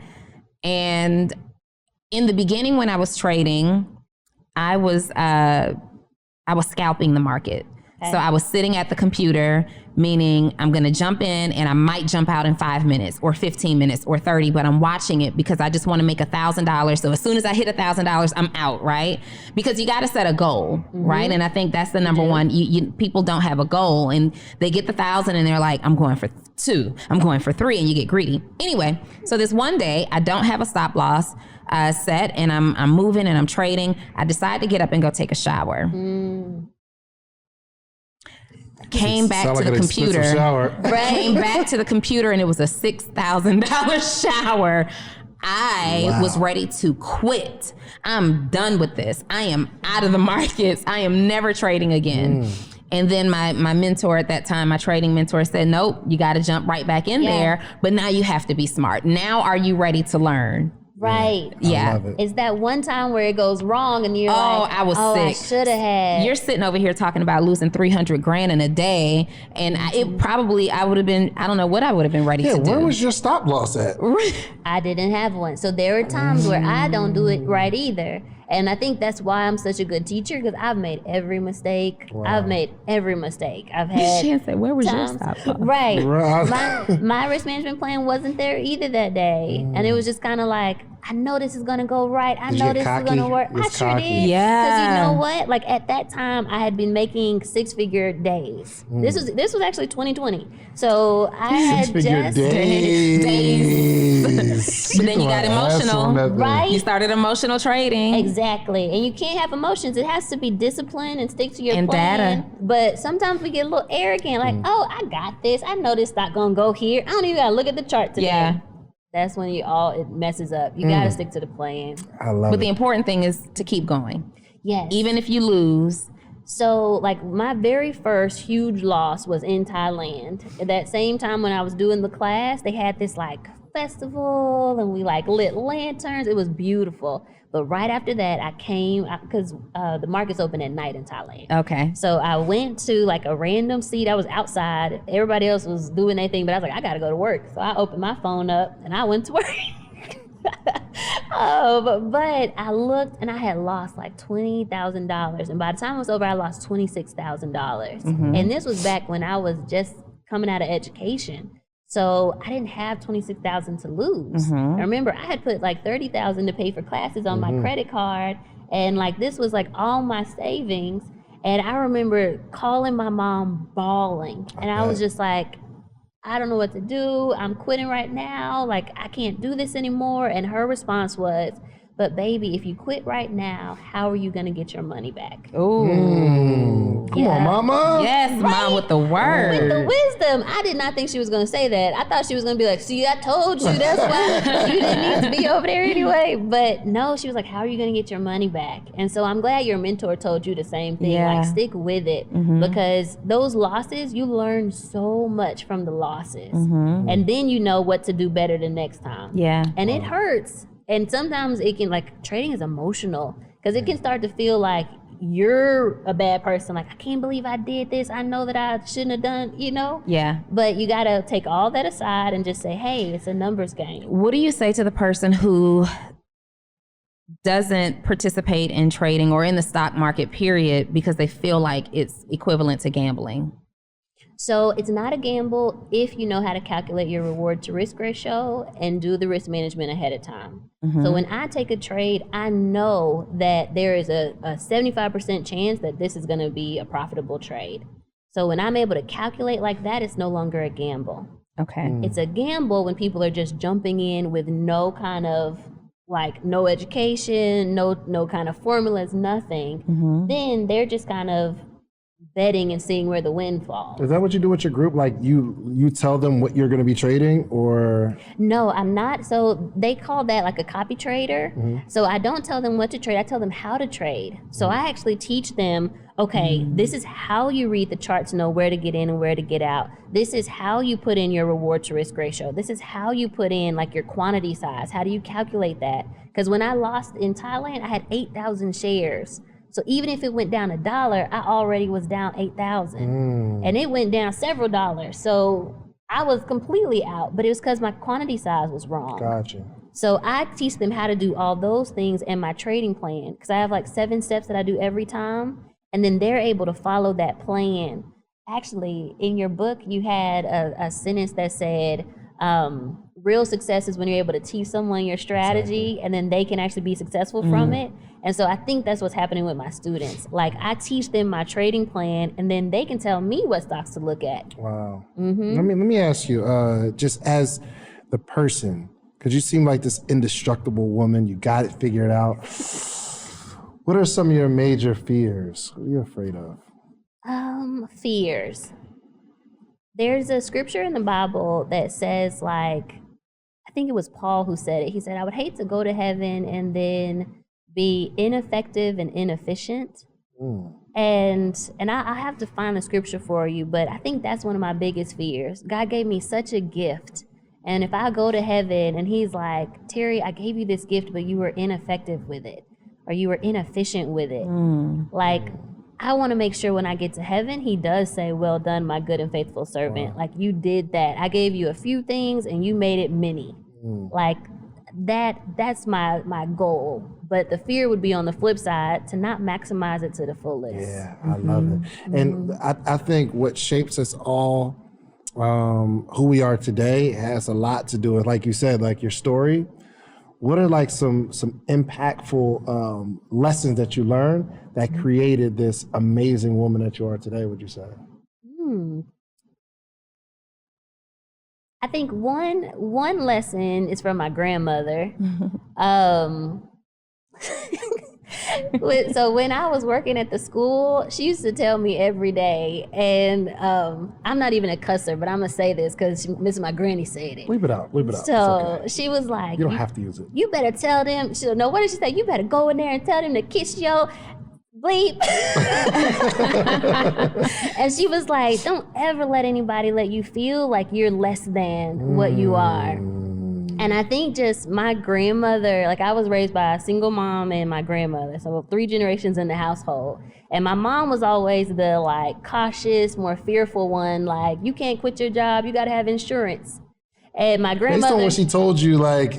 S1: And in the beginning when I was trading, I was scalping the market. Okay. So I was sitting at the computer, meaning I'm going to jump in and I might jump out in 5 minutes or 15 minutes or 30, but I'm watching it because I just want to make $1,000. So as soon as I hit $1,000, I'm out, right? Because you got to set a goal, right? And I think that's the number one. People don't have a goal, and they get the 1,000 and they're like, I'm going for 2, I'm going for 3, and you get greedy. Anyway, so this one day I don't have a stop loss set, and I'm moving and I'm trading. I decide to get up and go take a shower. Came back to the computer. Came back to the computer, and it was a $6,000 shower. I was ready to quit. I'm done with this. I am out of the markets. I am never trading again. And then my mentor at that time, my trading mentor, said, nope, you got to jump right back in there. But now you have to be smart. Now are you ready to learn?
S3: Right.
S1: Yeah.
S5: I love it.
S3: It's that one time where it goes wrong and you're like,
S1: I was sick.
S3: I should have had.
S1: You're sitting over here talking about losing $300,000 in a day. And I would have been, I don't know what I would have been ready to do.
S5: Where was your stop loss at?
S3: I didn't have one. So there are times where I don't do it right either. And I think that's why I'm such a good teacher, because I've made every mistake.
S5: Wow.
S3: I've made every mistake. I've had
S1: She said, where was
S3: times.
S1: your stop loss?
S3: Right. My risk management plan wasn't there either that day. And it was just kind of like, I know this is going to go right. I know this is going to work. I sure did.
S1: Yeah.
S3: Because you know what? Like, at that time, I had been making 6-figure days. This was actually 2020. So I had
S5: Six-figure
S3: just
S5: days.
S1: But then you got emotional.
S3: Right.
S1: You started emotional trading.
S3: Exactly. And you can't have emotions. It has to be disciplined and stick to your
S1: And
S3: plan.
S1: data.
S3: But sometimes we get a little arrogant, like, oh, I got this. I know this not going to go here. I don't even got to look at the chart today.
S1: Yeah.
S3: That's when it messes up. You got to stick to the plan.
S5: I love
S1: But
S5: it.
S1: the important thing is to keep going.
S3: Yes.
S1: Even if you lose.
S3: So, like, my very first huge loss was in Thailand. At that same time when I was doing the class, they had this, like, festival, and we, like, lit lanterns. It was beautiful. But right after that, I came, because the market's open at night in Thailand.
S1: Okay.
S3: So I went to, like, a random seat. I was outside. Everybody else was doing their thing, but I was like, I got to go to work. So I opened my phone up, and I went to work. I But I looked and I had lost like $20,000. And by the time it was over, I lost $26,000. And this was back when I was just coming out of education. So I didn't have $26,000 to lose. I remember I had put like $30,000 to pay for classes on my credit card. And like this was like all my savings. And I remember calling my mom bawling. And I was just like, I don't know what to do. I'm quitting right now. Like, I can't do this anymore. And her response was, but baby, if you quit right now, how are you going to get your money back?
S1: Ooh.
S5: Come on, mama.
S1: Yes, mom with the word.
S3: With the wisdom. I did not think she was going to say that. I thought she was going to be like, see, I told you. That's why you didn't need to be over there anyway. But no, she was like, how are you going to get your money back? And so I'm glad your mentor told you the same thing.
S1: Yeah.
S3: Like, stick with it. Because those losses, you learn so much from the losses. And then you know what to do better the next time.
S1: Yeah.
S3: And it hurts. And sometimes it can, like, trading is emotional because it can start to feel like you're a bad person. Like, I can't believe I did this. I know that I shouldn't have done, you know?
S1: Yeah.
S3: But you got to take all that aside and just say, hey, it's a numbers game.
S1: What do you say to the person who doesn't participate in trading or in the stock market, period, because they feel like it's equivalent to gambling?
S3: So it's not a gamble if you know how to calculate your reward to risk ratio and do the risk management ahead of time. So when I take a trade, I know that there is a 75% chance that this is going to be a profitable trade. So when I'm able to calculate like that, it's no longer a gamble.
S1: Okay.
S3: It's a gamble when people are just jumping in with no kind of, like, no education, no kind of formulas, nothing. Then they're just kind of betting and seeing where the wind falls.
S5: Is that what you do with your group? Like you tell them what you're going to be trading, or?
S3: No, I'm not. So they call that like a copy trader. So I don't tell them what to trade. I tell them how to trade. So I actually teach them, okay, this is how you read the chart to know where to get in and where to get out. This is how you put in your reward to risk ratio. This is how you put in like your quantity size. How do you calculate that? Because when I lost in Thailand, I had 8,000 shares. So even if it went down $1, I already was down 8,000. And it went down several dollars. So I was completely out, but it was because my quantity size was wrong.
S5: Gotcha.
S3: So I teach them how to do all those things in my trading plan, because I have like 7 steps that I do every time. And then they're able to follow that plan. Actually, in your book, you had a sentence that said, real success is when you're able to teach someone your strategy and then they can actually be successful from it. And so I think that's what's happening with my students. Like, I teach them my trading plan and then they can tell me what stocks to look at.
S5: Wow. Let me ask you, just as the person, because you seem like this indestructible woman, you got it figured out. What are some of your major fears? What are you afraid of?
S3: Fears. There's a scripture in the Bible that says, like, I think it was Paul who said it. He said, I would hate to go to heaven and then be ineffective and inefficient. And I have to find the scripture for you, but I think that's one of my biggest fears. God gave me such a gift. And if I go to heaven and he's like, Teri, I gave you this gift, but you were ineffective with it, or you were inefficient with it. Like, I want to make sure when I get to heaven, he does say, well done, my good and faithful servant. Like, you did that. I gave you a few things and you made it many. Like, that's my goal. But the fear would be on the flip side, to not maximize it to the fullest.
S5: Yeah, I love it. And I think what shapes us all, who we are today, has a lot to do with, like you said, like your story. What are like some impactful lessons that you learned that created this amazing woman that you are today, would you say?
S3: I think one lesson is from my grandmother. So when I was working at the school, she used to tell me every day, and I'm not even a cusser, but I'm gonna say this because this is my granny said it.
S5: Leave it out.
S3: So
S5: It's okay.
S3: she was like,
S5: You don't have to use it.
S3: You better tell them. No, what did she say? You better go in there and tell them to kiss your bleep. And she was like, don't ever let anybody let you feel like you're less than what you are. And I think just my grandmother, like, I was raised by a single mom and my grandmother, so 3 generations in the household. And my mom was always the, like, cautious, more fearful one, like, you can't quit your job, you gotta have insurance. And my grandmother.
S5: Based on what she told you, like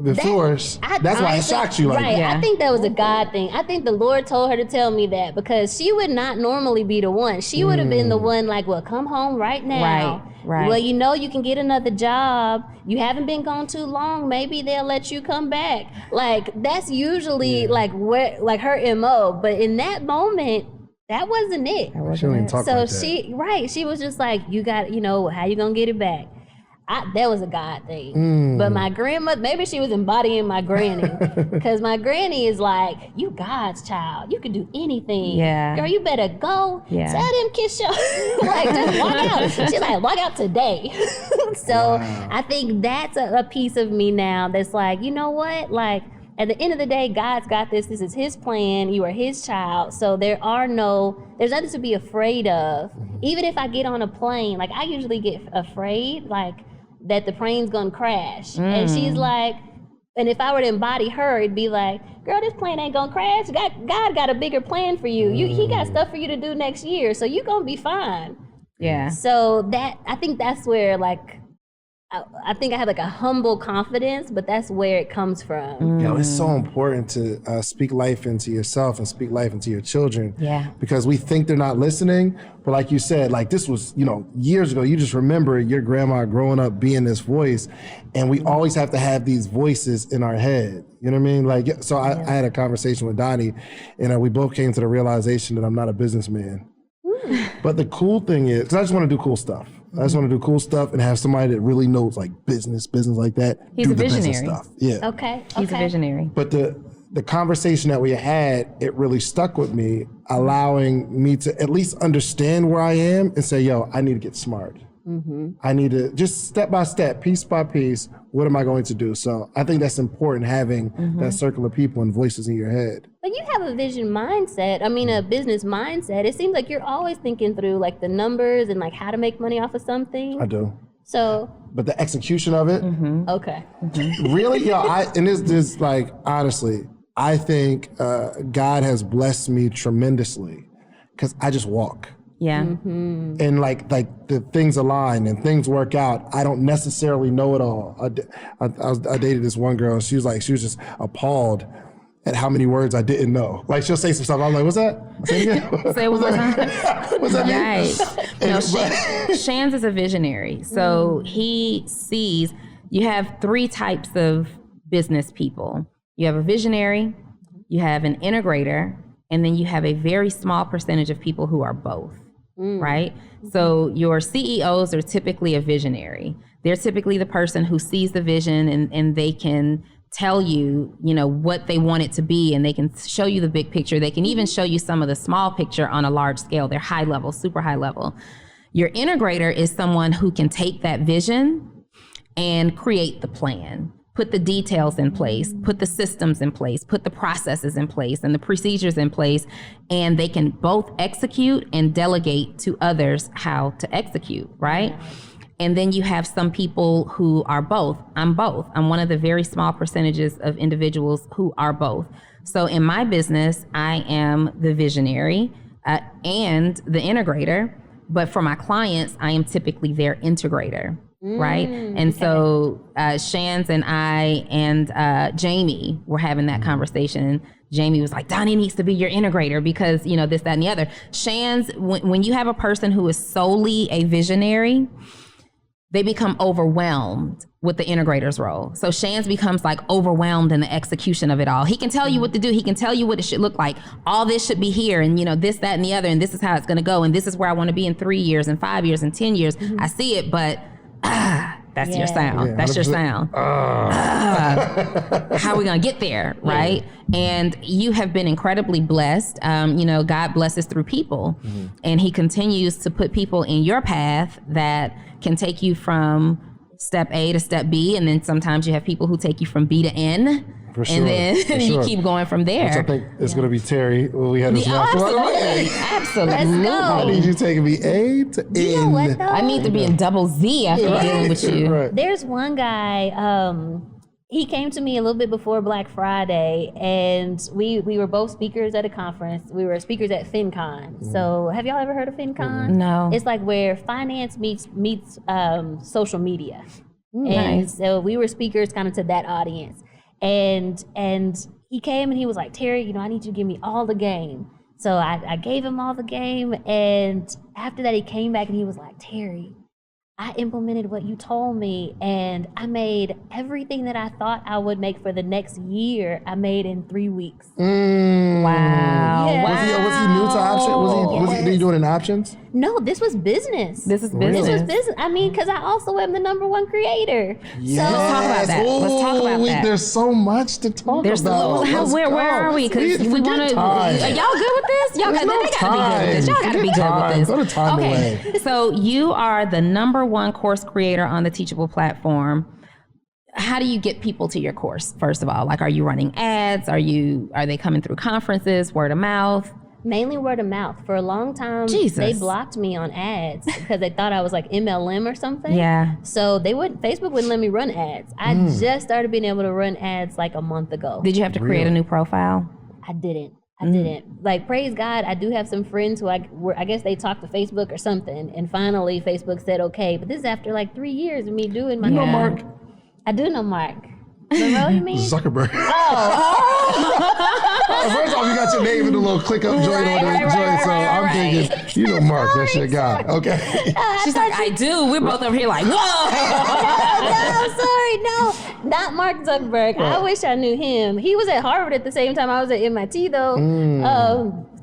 S5: before, that's why it shocked you. Like,
S3: right.
S1: Yeah.
S3: I think that was a God thing. I think the Lord told her to tell me that because she would not normally be the one. She would have been the one like, well, come home right now.
S1: Right.
S3: Well, you know you can get another job. You haven't been gone too long. Maybe they'll let you come back. Like that's usually like where like her MO. But in that moment, that wasn't it.
S5: she don't even talk
S3: So
S5: like that.
S3: she was just like, you got, how you gonna get it back? That was a God thing. But my grandmother, maybe she was embodying my granny. Because my granny is like, you God's child. You can do anything.
S1: Yeah.
S3: Girl, you better go.
S1: Yeah.
S3: Tell them kiss your, like, just walk out. She's like, walk out today. So I think that's a piece of me now that's like, you know what? Like, at the end of the day, God's got this. This is his plan. You are his child. So there's nothing to be afraid of. Even if I get on a plane, like I usually get afraid, like that the plane's gonna crash. And she's like, and if I were to embody her, it'd be like, girl, this plane ain't gonna crash. God got a bigger plan for you. He got stuff for you to do next year. So you're gonna be fine.
S1: Yeah.
S3: So I think that's where like, I think I have like a humble confidence, but that's where it comes from.
S5: It's so important to speak life into yourself and speak life into your children.
S1: Yeah.
S5: Because we think they're not listening, but like you said, like this was, years ago. You just remember your grandma growing up being this voice, and we always have to have these voices in our head. You know what I mean? Like, so I had a conversation with Donnie, and we both came to the realization that I'm not a businessman. But the cool thing is, because I just want to do cool stuff. I just want to do cool stuff and have somebody that really knows like business like that.
S1: He's
S5: do
S1: a
S5: the business
S1: visionary.
S5: stuff. Yeah.
S3: Okay.
S1: He's a visionary.
S5: But the conversation that we had, it really stuck with me, allowing me to at least understand where I am and say, yo, I need to get smart. I need to just step by step, piece by piece, what am I going to do? So I think that's important, having that circle of people and voices in your head.
S3: But you have a vision mindset. I mean, a business mindset. It seems like you're always thinking through like the numbers and like how to make money off of something.
S5: I do.
S3: So.
S5: But the execution of it,
S3: Okay.
S5: really, and this like, honestly, I think God has blessed me tremendously because I just walk.
S1: Yeah.
S5: And like the things align and things work out. I don't necessarily know it all. I dated this one girl. She was just appalled at how many words I didn't know. Like she'll say some stuff. I'm like, what's that? Say it again.
S1: Say it one more time.
S5: What's that mean?
S1: Right. No, Shans is a visionary. So he sees, you have three types of business people. You have a visionary, you have an integrator, and then you have a very small percentage of people who are both. Right? So your CEOs are typically a visionary. They're typically the person who sees the vision and they can tell you, what they want it to be, and they can show you the big picture. They can even show you some of the small picture on a large scale. They're high level, super high level. Your integrator is someone who can take that vision and create the plan. Put the details in place, put the systems in place, put the processes in place and the procedures in place, and they can both execute and delegate to others how to execute, right? And then you have some people who are both. I'm both. I'm one of the very small percentages of individuals who are both. So in my business, I am the visionary and the integrator, but for my clients, I am typically their integrator. Right. And so Shans and I and Jamie were having that conversation. Jamie was like, Donnie needs to be your integrator because, this, that, and the other. Shans, when you have a person who is solely a visionary, they become overwhelmed with the integrator's role. So Shans becomes like overwhelmed in the execution of it all. He can tell you what to do. He can tell you what it should look like. All this should be here and, this, that, and the other. And this is how it's going to go. And this is where I want to be in 3 years and 5 years and 10 years. I see it, but that's your sound.
S5: Yeah,
S1: that's your
S5: 100%.
S1: sound. How are we going to get there? Right. And you have been incredibly blessed. God blesses through people and he continues to put people in your path that can take you from step A to step B. And then sometimes you have people who take you from B to N.
S5: For sure,
S1: and then you keep going from there.
S5: Which I think it's going to be Teri. Well, we had this
S1: Absolutely.
S3: Let's go.
S5: I need you taking me A to N.
S3: You know what, though?
S1: I need to be in double Z after dealing with you.
S5: Right.
S3: There's one guy, he came to me a little bit before Black Friday, and we were both speakers at a conference. We were speakers at FinCon. So have y'all ever heard of FinCon?
S1: No.
S3: It's like where finance meets social media. And
S1: Nice.
S3: so we were speakers kind of to that audience. And he came and he was like, Teri, I need you to give me all the game. So I gave him all the game. And after that, he came back and he was like, Teri, I implemented what you told me, and I made everything that I thought I would make for the next year, I made in 3 weeks.
S1: Wow.
S3: Yeah.
S5: Was he new to options? Was he doing it in options?
S3: No, this was business.
S1: This is
S5: Really?
S1: business.
S3: This was business. I mean, because I also am the #1 creator.
S5: Yes.
S1: Let's talk about that. Let's talk about that.
S5: There's so much to talk
S1: There's
S5: about. Let's
S1: where
S5: go.
S1: are we? Because we want to.
S5: time.
S1: Are y'all good with this? Y'all
S5: There's
S1: got,
S5: no
S1: they gotta be good with this. Y'all got to be
S5: Forget
S1: good
S5: time.
S1: with this.
S5: Throw the time
S1: okay.
S5: away.
S1: So you are the #1 course creator on the Teachable platform. How do you get people to your course? First of all, like, are you running ads? Are they coming through conferences, word of mouth?
S3: Mainly word of mouth. For a long time,
S1: Jesus.
S3: they blocked me on ads because they thought I was like MLM or something.
S1: Yeah.
S3: So Facebook wouldn't let me run ads. I just started being able to run ads like a month ago.
S1: Did you have to create a new profile?
S3: I didn't. Like, praise God, I do have some friends who I guess they talked to Facebook or something, and finally Facebook said okay. But this is after like 3 years of me doing my.
S5: You know
S1: Yeah.
S5: Mark
S3: I do know Mark. Monroe, you mean?
S5: Zuckerberg. First off, you got your name in the little click up joint on the joint, so I'm thinking, you know Mark, that's your guy. Okay.
S1: She's like, I do. We're both over here like, whoa.
S3: No, sorry, no, not Mark Zuckerberg. I wish I knew him. He was at Harvard at the same time I was at MIT, though.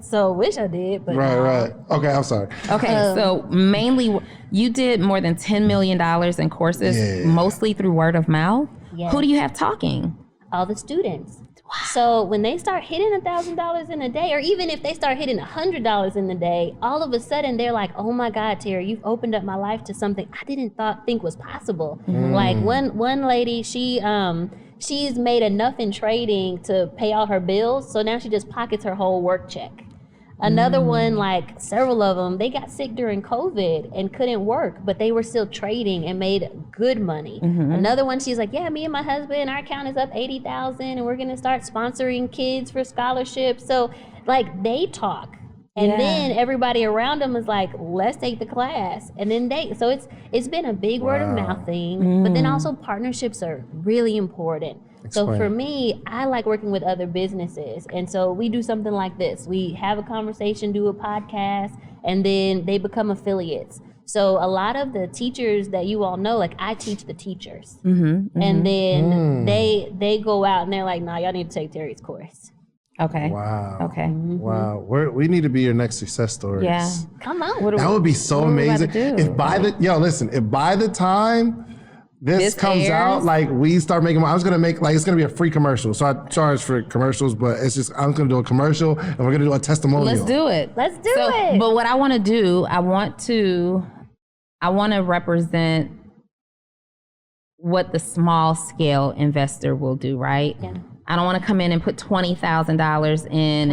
S3: So wish I did, but
S5: Right. Okay, I'm sorry.
S1: Okay, so mainly you did more than $10 million in courses,
S5: Yeah.
S1: mostly through word of mouth.
S3: Yes.
S1: Who do you have talking?
S3: all the students. So when they start hitting $1,000 in a day, or even if they start hitting $100 in a day, all of a sudden they're like, "Oh my God, Teri, you've opened up my life to something I didn't think was possible." Like one lady, she's made enough in trading to pay all her bills, so now she just pockets her whole work check. Another one, like several of them, they got sick during COVID and couldn't work, but they were still trading and made good money. Another one, she's like, yeah, me and my husband, our account is up 80,000 and we're gonna start sponsoring kids for scholarships. So like they talk. And then everybody around them is like, let's take the class. And then so it's been a big word of mouth thing, but then also partnerships are really important. So for me, I like working with other businesses. And so we do something like this. We have a conversation, do a podcast, and then they become affiliates. So a lot of the teachers that you all know, like I teach the teachers. And then they go out and they're like, nah, y'all need to take Teri's course.
S1: Okay.
S5: Wow.
S1: Okay.
S5: Wow. We need to be your next success stories.
S1: Yeah.
S3: Come on.
S5: That would be so amazing. If by the time this comes
S1: airs?
S5: out, like we start making, I was gonna make like it's gonna be a free commercial. So I charge for commercials, but it's just I'm gonna do a commercial and we're gonna do a testimonial.
S1: Let's do it.
S3: Let's do it.
S1: But what I want to do, I want to represent what the small scale investor will do, right?
S3: Yeah.
S1: I don't want to come in and put $20,000 in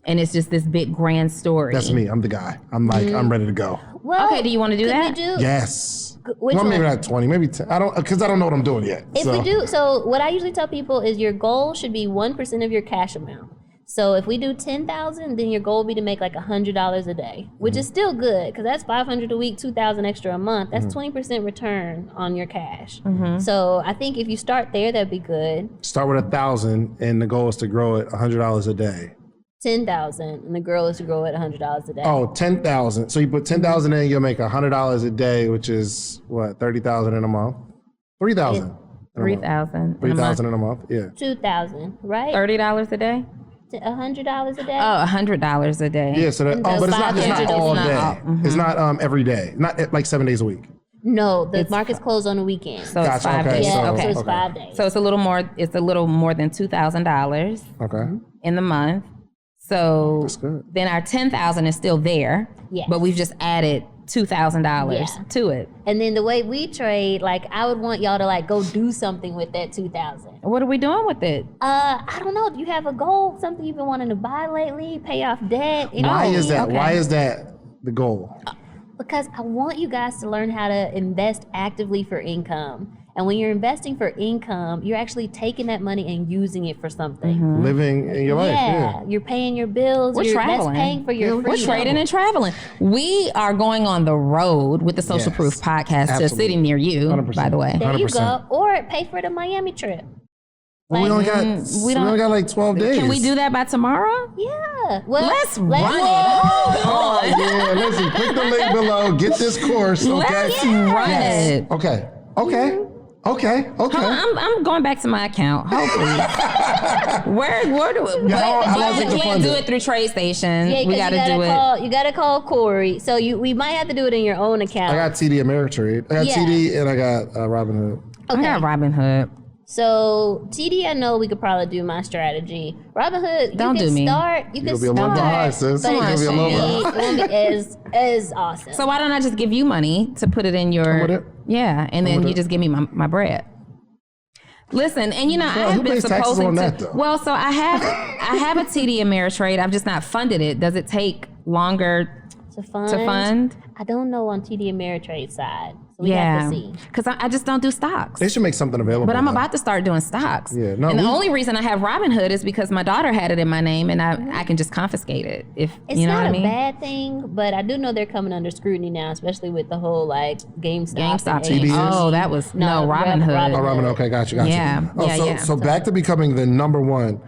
S1: and it's just this big grand story.
S5: That's me. I'm the guy. I'm like I'm ready to go.
S3: Well,
S1: Okay, do you want to do
S3: could
S1: that?
S3: we do?
S5: Yes.
S3: Which
S5: Well, maybe
S3: one?
S5: not 20, maybe 10. I don't know what I'm doing yet.
S3: If we do, so what I usually tell people is your goal should be 1% of your cash amount. So if we do 10,000, then your goal would be to make like $100 a day, which is still good because that's $500 a week, 2,000 extra a month. That's 20% return on your cash. So I think if you start there, that'd be good.
S5: Start with 1,000, and the goal is to grow it $100 a day.
S3: 10,000, and the goal is to grow at $100 a day.
S5: Oh, 10,000. So you put 10,000 in, you'll make $100 a day, which is what, 30,000 in a month? 3,000.
S1: 3,000.
S5: 3,000 in a month. Yeah.
S3: 2,000, right?
S1: $30 a day?
S3: $100 a day.
S1: Oh, $100 a day.
S5: Yeah. So that. Oh, but it's not
S3: 500
S5: all
S3: is
S5: day.
S1: not
S5: It's not every day. Not like 7 days a week.
S3: No, the market's closed on the weekend.
S1: So it's
S5: Gotcha,
S1: 5
S5: okay,
S1: days.
S3: yeah,
S5: so-
S3: so it's
S5: okay.
S3: 5 days.
S1: So it's a little more. It's a little more than $2,000
S5: Okay.
S1: in the month. So
S5: That's good.
S1: then our 10,000 is still there.
S3: Yes.
S1: But we've just added $2,000
S3: Yeah.
S1: to it.
S3: And then the way we trade, like I would want y'all to like go do something with that 2,000.
S1: What are we doing with it?
S3: I don't know. Do you have a goal? Something you've been wanting to buy lately? Pay off debt? You know?
S5: Why is that?
S1: okay.
S5: Why is that the goal?
S3: Because I want you guys to learn how to invest actively for income. And when you're investing for income, you're actually taking that money and using it for something.
S5: Living in your life. Yeah.
S3: You're paying your bills.
S1: We're traveling.
S3: That's paying for your freedom.
S1: We're trading and traveling. We are going on the road with the Social Proof podcast to a city near you,
S5: 100%.
S1: by the way.
S3: There you
S5: 100%.
S3: go. Or pay for the Miami trip.
S5: Well, we only got like 12 days.
S1: Can we do that by tomorrow?
S3: Yeah. Well,
S1: Let's run it.
S5: Oh, yeah, listen, click the link below. Get this course, okay?
S1: Let's run it.
S5: Okay.
S1: Hold on, I'm going back to my account. Hopefully. Where do we?
S5: How long is it to
S1: We can't
S5: fund
S1: do
S5: it?
S1: it through TradeStation.
S3: Yeah,
S1: We got to do it.
S3: You gotta call Corey. So we might have to do it in your own account.
S5: I got TD Ameritrade. I got TD and I got Robinhood.
S1: I got Robinhood.
S3: So TD, I know we could probably do my strategy. Robinhood,
S1: Don't
S3: you can
S1: do me.
S3: start. You
S5: You'll
S3: can
S5: be a little
S3: start,
S5: behind, sis.
S3: but
S5: You'll
S3: it
S5: be a little
S3: won't be as awesome.
S1: So why don't I just give you money to put it in your?
S5: Come with it.
S1: Yeah, and then
S5: with
S1: you
S5: it.
S1: just give me my bread. Listen, and you know,
S5: Girl,
S1: I've
S5: who
S1: been
S5: pays taxes
S1: supposing
S5: on
S1: to.
S5: that, though?
S1: Well, so I have a TD Ameritrade. I've just not funded it. Does it take longer
S3: to fund,
S1: to fund?
S3: I don't know on TD Ameritrade side. So we have to see.
S1: Because I just don't do stocks.
S5: They should make something available.
S1: But I'm
S5: though.
S1: about to start doing stocks.
S5: Yeah, no,
S1: and the
S5: we-
S1: only reason I have Robinhood is because my daughter had it in my name, and I can just confiscate it if
S3: It's
S1: you know
S3: not
S1: what I mean.
S3: a bad thing, but I do know they're coming under scrutiny now, especially with the whole like GameStop. and
S1: thing.
S5: TBS?
S1: Oh, that was no Robinhood.
S3: Robinhood.
S5: Oh, Robin, okay, got you.
S1: Yeah,
S5: Oh,
S1: yeah,
S5: so,
S1: yeah.
S5: so back to becoming the number one.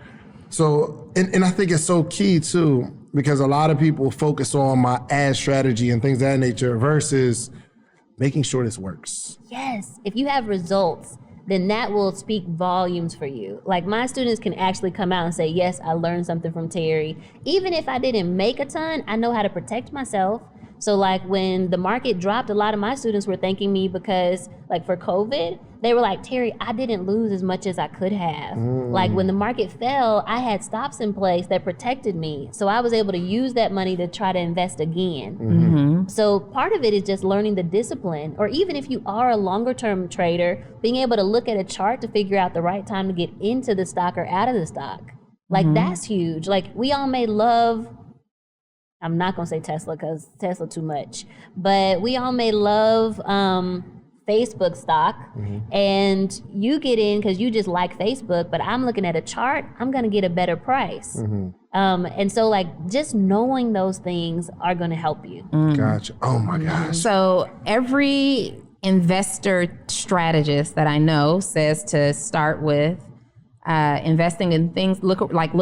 S5: So, and I think it's so key too, because a lot of people focus on my ad strategy and things of that nature versus making sure this works.
S3: Yes, if you have results, then that will speak volumes for you. Like my students can actually come out and say, yes, I learned something from Teri. Even if I didn't make a ton, I know how to protect myself. So like when the market dropped, a lot of my students were thanking me because like for COVID, they were like, Teri, I didn't lose as much as I could have. Like when the market fell, I had stops in place that protected me. So I was able to use that money to try to invest again. So part of it is just learning the discipline, or even if you are a longer term trader, being able to look at a chart to figure out the right time to get into the stock or out of the stock. Like that's huge. Like we all may love, I'm not gonna say Tesla because Tesla too much, but we all may love Facebook stock, and you get in because you just like Facebook, but I'm looking at a chart, I'm gonna get a better price. And so like just knowing those things are gonna help you.
S5: Gotcha. Oh my gosh.
S1: So every investor strategist that I know says to start with investing in things. Look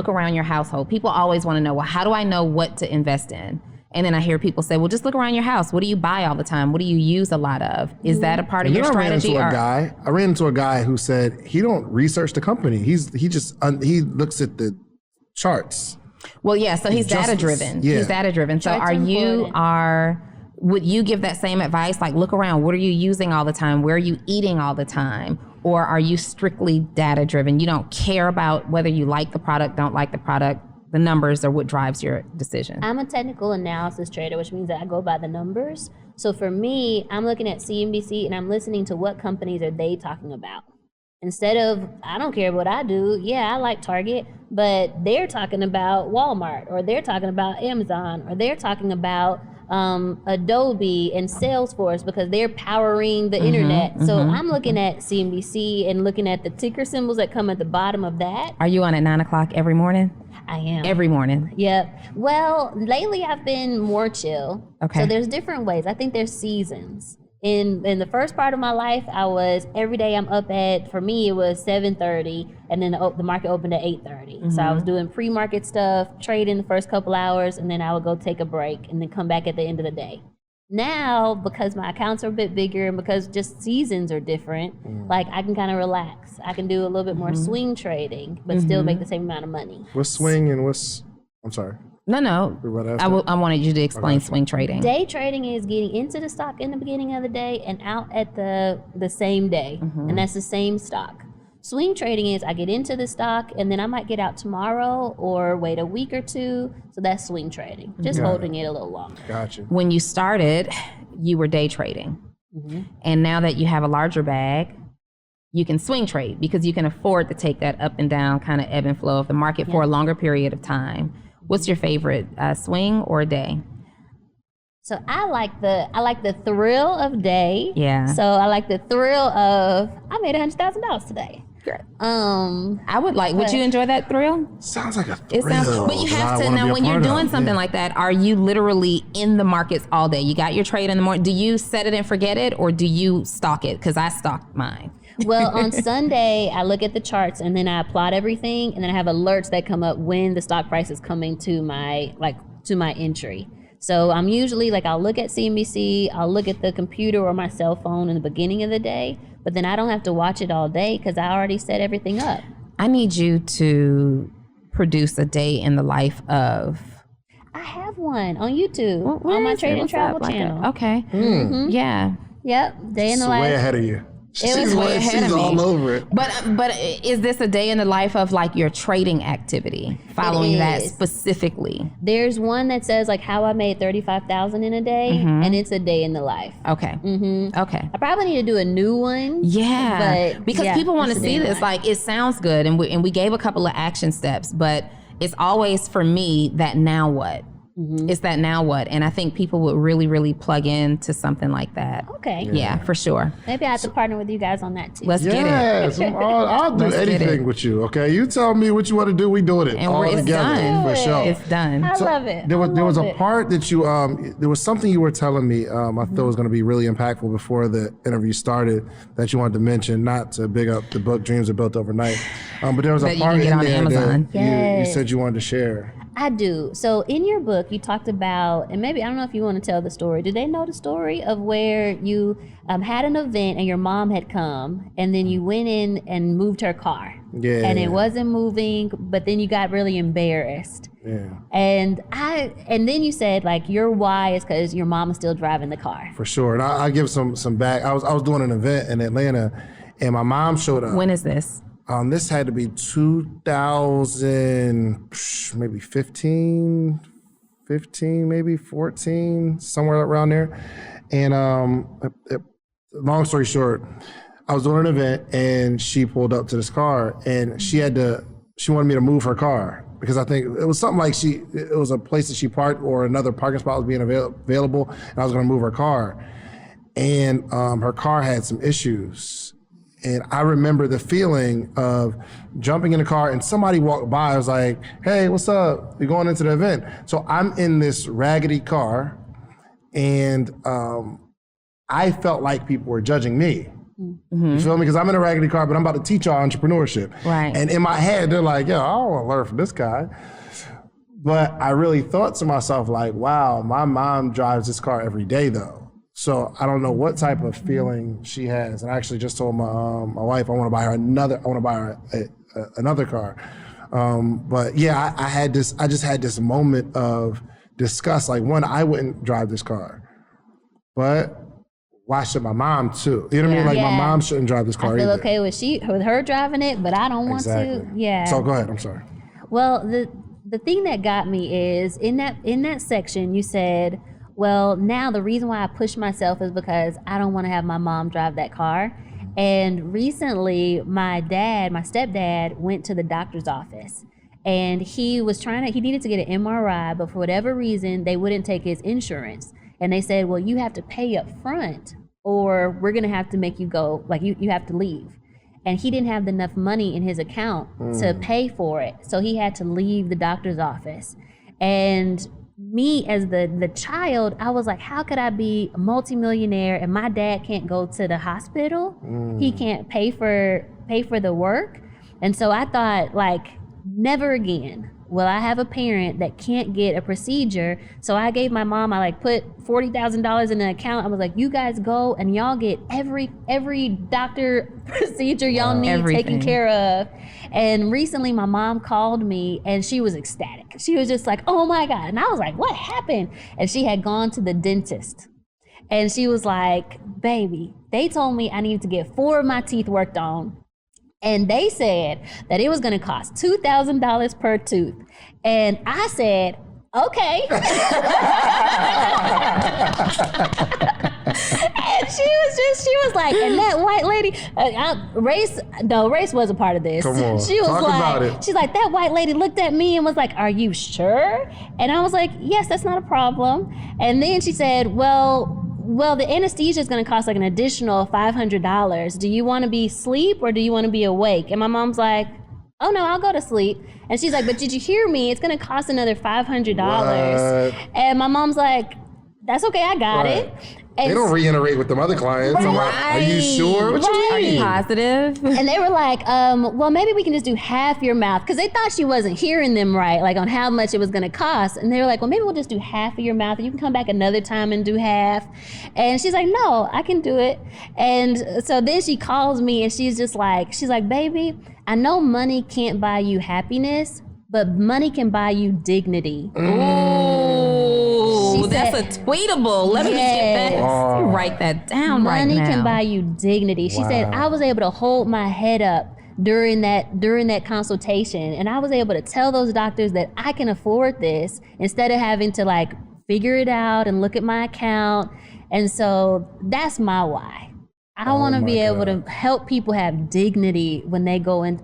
S1: around your household. People always want to know, well, how do I know what to invest in? And then I hear people say, well, just look around your house. What do you buy all the time? What do you use a lot of? Is that a part of your strategy?
S5: I ran into a guy who said he don't research the company. He looks at the charts.
S1: Well, yeah. So he's
S5: Just-
S1: data driven.
S5: yeah.
S1: He's data driven. So
S3: Charts
S1: would you give that same advice? Like, look around. What are you using all the time? Where are you eating all the time? Or are you strictly data driven? You don't care about whether you like the product, don't like the product. The numbers are what drives your decision.
S3: I'm a technical analysis trader, which means that I go by the numbers. So for me, I'm looking at CNBC and I'm listening to what companies are they talking about. Instead of, I don't care what I do. Yeah, I like Target, but they're talking about Walmart, or they're talking about Amazon, or they're talking about Adobe and Salesforce because they're powering the internet. So I'm looking at CNBC and looking at the ticker symbols that come at the bottom of that.
S1: Are you on at 9 o'clock every morning?
S3: I am.
S1: Every morning.
S3: Yep. Well, lately I've been more chill.
S1: Okay.
S3: So there's different ways. I think there's seasons. In the first part of my life, I was every day I'm up at, for me it was 7:30, and then the market opened at 8:30. So I was doing pre-market stuff, trading the first couple hours, and then I would go take a break and then come back at the end of the day. Now, because my accounts are a bit bigger and because just seasons are different, like I can kind of relax. I can do a little bit more swing trading, but still make the same amount of money.
S5: What's swing and what's? I'm sorry.
S1: No. I wanted you to explain swing trading.
S3: Day trading is getting into the stock in the beginning of the day and out at the same day, and that's the same stock. Swing trading is I get into the stock and then I might get out tomorrow or wait a week or two. So that's swing trading, just holding it a little longer.
S5: Gotcha.
S1: When you started, you were day trading. And now that you have a larger bag, you can swing trade because you can afford to take that up and down kind of ebb and flow of the market for a longer period of time. What's your favorite, swing or day?
S3: So I like the thrill of day.
S1: Yeah.
S3: So I like the thrill of, I made $100,000 today.
S1: I would like. Would you enjoy that thrill?
S5: Sounds like a
S1: It
S5: thrill.
S1: sounds. But you have
S5: that I
S1: to
S5: wanna
S1: now.
S5: be a
S1: When you're
S5: part of.
S1: doing something like that, are you literally in the markets all day? You got your trade in the morning. Do you set it and forget it, or do you stalk it? Because I stalked mine.
S3: Well, on Sunday, I look at the charts and then I plot everything, and then I have alerts that come up when the stock price is coming to my entry. So I'm usually like, I'll look at CNBC, I'll look at the computer or my cell phone in the beginning of the day, but then I don't have to watch it all day because I already set everything up.
S1: I need you to produce a day in the life of.
S3: I have one on YouTube
S1: Where
S3: on my
S1: is it?
S3: Trade and
S1: What's
S3: Travel
S1: up? Like
S3: channel.
S1: okay. Yeah.
S3: Yep, day in the
S5: She's way
S3: life.
S5: ahead of you.
S1: was way ahead of
S5: She's
S1: me.
S5: all over it.
S1: But is this a day in the life of like your trading activity? Following that
S3: is.
S1: specifically.
S3: There's one that says like how I made $35,000 in a day, and it's a day in the life.
S1: Okay. Okay.
S3: I probably need to do a new one.
S1: Yeah,
S3: but
S1: because
S3: yeah,
S1: people want to
S3: it's a
S1: see
S3: day in the
S1: this.
S3: life.
S1: Like, it sounds good, and we gave a couple of action steps, but it's always for me that now what? It's that now what? And I think people would really, really plug into something like that.
S3: Okay.
S1: Yeah, for sure.
S3: Maybe I have to partner with you guys on that too.
S1: Let's get it.
S5: Yes, I'll do
S1: Let's get
S5: anything
S1: it.
S5: with you. Okay, you tell me what you want to do, we doing it
S1: And
S5: all
S1: it's
S5: together
S1: done.
S5: for sure.
S1: It's done.
S3: I love it.
S5: There was
S3: I
S5: a
S3: love it.
S5: part that you there was something you were telling me I thought was going to be really impactful before the interview started that you wanted to mention, not to big up the book Dreams Are Built Overnight, but there was
S1: That
S5: a
S1: you
S5: part
S1: can get
S5: in
S1: on
S5: there
S1: Amazon.
S5: that you
S3: Yes.
S5: said you wanted to share.
S3: I do. So in your book, you talked about, and maybe I don't know if you want to tell the story. Do they know the story of where you had an event and your mom had come, and then you went in and moved her car?
S5: Yeah.
S3: And it wasn't moving, but then you got really embarrassed.
S5: Yeah,
S3: And then you said like your why is because your mom is still driving the car.
S5: for sure. And I give some back. I was doing an event in Atlanta, and my mom showed up.
S1: When is this?
S5: This had to be 2000, maybe 15, maybe 14, somewhere around there. And long story short, I was doing an event and she pulled up to this car and she wanted me to move her car because I think it was something like it was a place that she parked or another parking spot was being available and I was going to move her car. And her car had some issues. And I remember the feeling of jumping in the car and somebody walked by. I was like, hey, what's up? You're going into the event. So I'm in this raggedy car and I felt like people were judging me. You feel me? Because I'm in a raggedy car, but I'm about to teach y'all entrepreneurship.
S1: Right.
S5: And in my head, they're like, yo, I don't want to learn from this guy. But I really thought to myself like, wow, my mom drives this car every day though. So I don't know what type of feeling she has. And I actually just told my wife I want to buy her another car. But yeah, I just had this moment of disgust. Like one, I wouldn't drive this car, but why should my mom too? You know what I mean? Like my mom shouldn't drive this car
S3: I feel
S5: either.
S3: okay with her driving it, but I don't want to. Yeah.
S5: So go ahead. I'm sorry.
S3: Well, the thing that got me is in that section you said, well, now the reason why I push myself is because I don't want to have my mom drive that car. And recently my stepdad went to the doctor's office and he needed to get an MRI, but for whatever reason, they wouldn't take his insurance. And they said, well, you have to pay up front or we're going to have to make you go, like you have to leave. And he didn't have enough money in his account to pay for it. So he had to leave the doctor's office. And me as the child, I was like, how could I be a multimillionaire and my dad can't go to the hospital? He can't pay for the work. And so I thought, like, never again will I have a parent that can't get a procedure. So I gave my mom, I like put $40,000 in an account. I was like, you guys go and y'all get every doctor procedure y'all need taken care of. And recently my mom called me and she was ecstatic. She was just like, oh my God. And I was like, what happened? And she had gone to the dentist. And she was like, baby, they told me I needed to get 4 of my teeth worked on. And they said that it was going to cost $2,000 per tooth. And I said, okay. And she was like, and that white lady, race wasn't part of this.
S5: Come on,
S3: she was
S5: talk
S3: like,
S5: about it.
S3: She's like, that white lady looked at me and was like, are you sure? And I was like, yes, that's not a problem. And then she said, well, well, the anesthesia is going to cost like an additional $500. Do you want to be asleep or do you want to be awake? And my mom's like, oh no, I'll go to sleep. And she's like, but did you hear me? It's going to cost another $500. And my mom's like, that's okay, I got it. And
S5: they don't reiterate with them other clients. I'm like, are you sure? What you mean?
S1: Are you positive?
S3: And they were like, well, maybe we can just do half your mouth. Because they thought she wasn't hearing them right, like on how much it was going to cost. And they were like, well, maybe we'll just do half of your mouth and you can come back another time and do half. And she's like, no, I can do it. And so then she calls me and she's like, baby, I know money can't buy you happiness, but money can buy you dignity.
S1: Ooh, that's a tweetable. Let me get that. Write that down right now.
S3: Money can buy you dignity. She said, I was able to hold my head up during that consultation, and I was able to tell those doctors that I can afford this instead of having to like figure it out and look at my account. And so that's my why. I want to be able to help people have dignity when they go into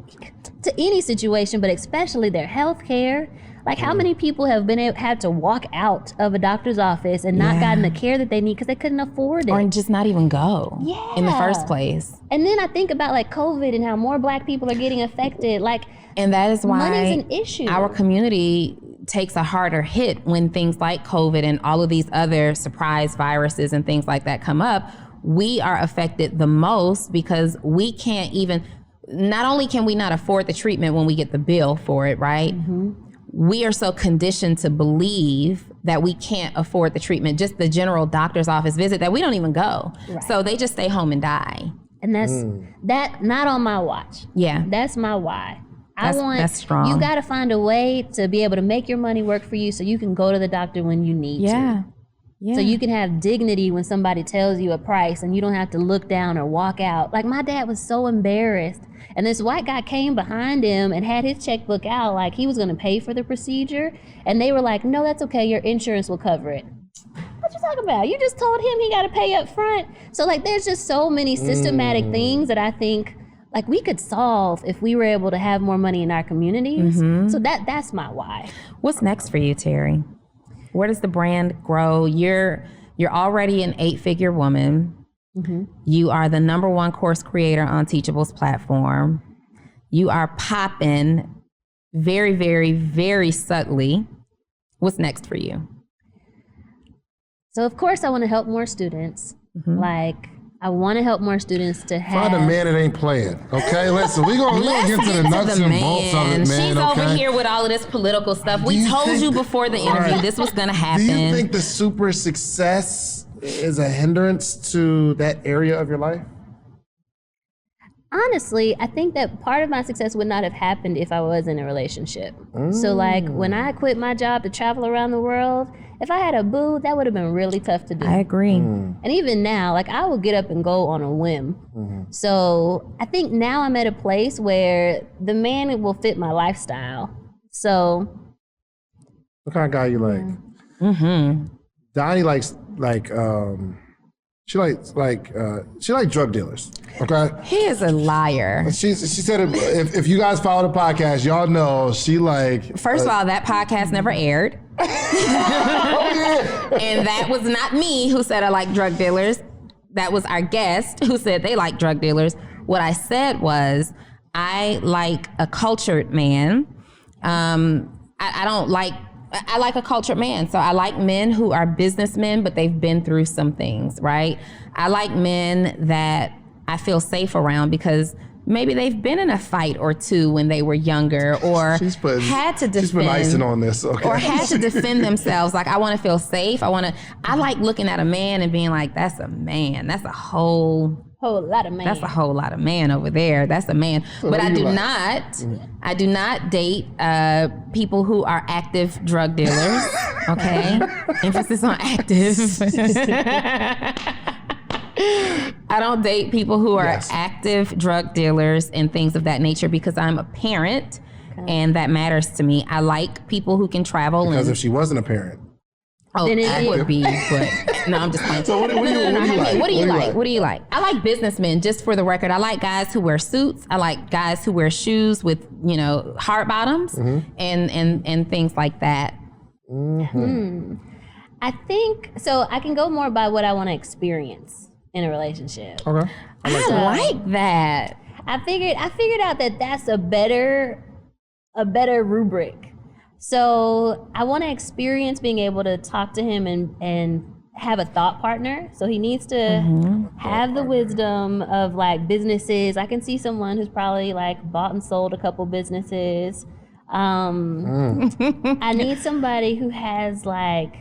S3: any situation, but especially their health care. Like how many people have had to walk out of a doctor's office and not gotten the care that they need because they couldn't afford it.
S1: Or just not even go in the first place.
S3: And then I think about like COVID and how more Black people are getting affected.
S1: And that is why
S3: money's an issue.
S1: Our community takes a harder hit when things like COVID and all of these other surprise viruses and things like that come up. We are affected the most because we can't even, not only can we not afford the treatment when we get the bill for it, right? We are so conditioned to believe that we can't afford the treatment, just the general doctor's office visit, that we don't even go. Right. So they just stay home and die.
S3: And that's not on my watch.
S1: Yeah.
S3: That's my why.
S1: That's strong.
S3: You got to find a way to be able to make your money work for you so you can go to the doctor when you need to. Yeah. So you can have dignity when somebody tells you a price and you don't have to look down or walk out. Like my dad was so embarrassed. And this white guy came behind him and had his checkbook out like he was going to pay for the procedure. And they were like, no, that's okay. Your insurance will cover it. What you talking about? You just told him he got to pay up front. So like there's just so many systematic things that I think like we could solve if we were able to have more money in our communities. So that's my why.
S1: What's next for you, Teri? Where does the brand grow? You're already an 8-figure woman. You are the #1 course creator on Teachable's platform. You are popping very, very, very subtly. What's next for you?
S3: So of course I want to help more students. Like I want to help more students to have.
S5: Find a man that ain't playing. Okay, listen, we gonna get to the nuts and bolts of it, man.
S1: She's over here with all of this political stuff. We told you before the interview this was gonna happen.
S5: Do you think the super success is a hindrance to that area of your life?
S3: Honestly, I think that part of my success would not have happened if I was in a relationship. So like when I quit my job to travel around the world, if I had a boo, that would have been really tough to do.
S1: I agree.
S3: And even now, like I will get up and go on a whim. So I think now I'm at a place where the man will fit my lifestyle. So.
S5: What kind of guy you like? Donnie likes she likes drug dealers. Okay.
S1: He is a liar.
S5: She said if you guys follow the podcast, y'all know she like.
S1: First of all, that podcast never aired. And that was not me who said I like drug dealers. That was our guest who said they like drug dealers. What I said was I like a cultured man. I like a cultured man. So I like men who are businessmen, but they've been through some things, right? I like men that I feel safe around because maybe they've been in a fight or two when they were younger or had to defend.
S5: She's been icing on this, okay?
S1: Or had to defend themselves. Like I want to feel safe. I like looking at a man and being like, that's a man. That's a whole
S3: lot of man.
S1: That's a whole lot of man over there. That's a man.
S5: So
S1: but I do not date people who are active drug dealers. Okay? Emphasis on active. I don't date people who are active drug dealers and things of that nature because I'm a parent and that matters to me. I like people who can travel.
S5: Because if she wasn't a parent.
S1: Oh, that would be, but no, I'm just playing.
S5: So what do you like?
S1: What do you like? I like businessmen, just for the record. I like guys who wear suits. I like guys who wear shoes with, hard bottoms and things like that.
S3: I think so. I can go more by what I want to experience in a relationship.
S5: Okay.
S1: I like that.
S3: I figured out that that's a better rubric. So I want to experience being able to talk to him and have a thought partner. So he needs to have the wisdom of like businesses. I can see someone who's probably like bought and sold a couple businesses. I need somebody who has like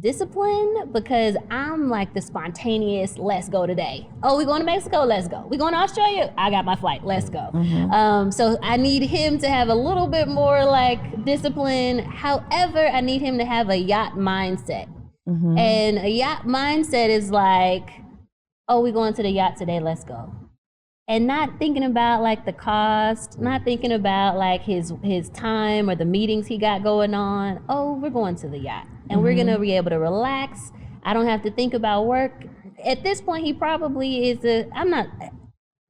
S3: discipline, because I'm like the spontaneous, let's go today. Oh, we going to Mexico? Let's go. We going to Australia? I got my flight. Let's go. So I need him to have a little bit more like discipline. However, I need him to have a yacht mindset. And a yacht mindset is like, oh, we going to the yacht today, let's go. And not thinking about like the cost, not thinking about like his time or the meetings he got going on. Oh, we're going to the yacht and we're gonna be able to relax. I don't have to think about work. At this point, he probably is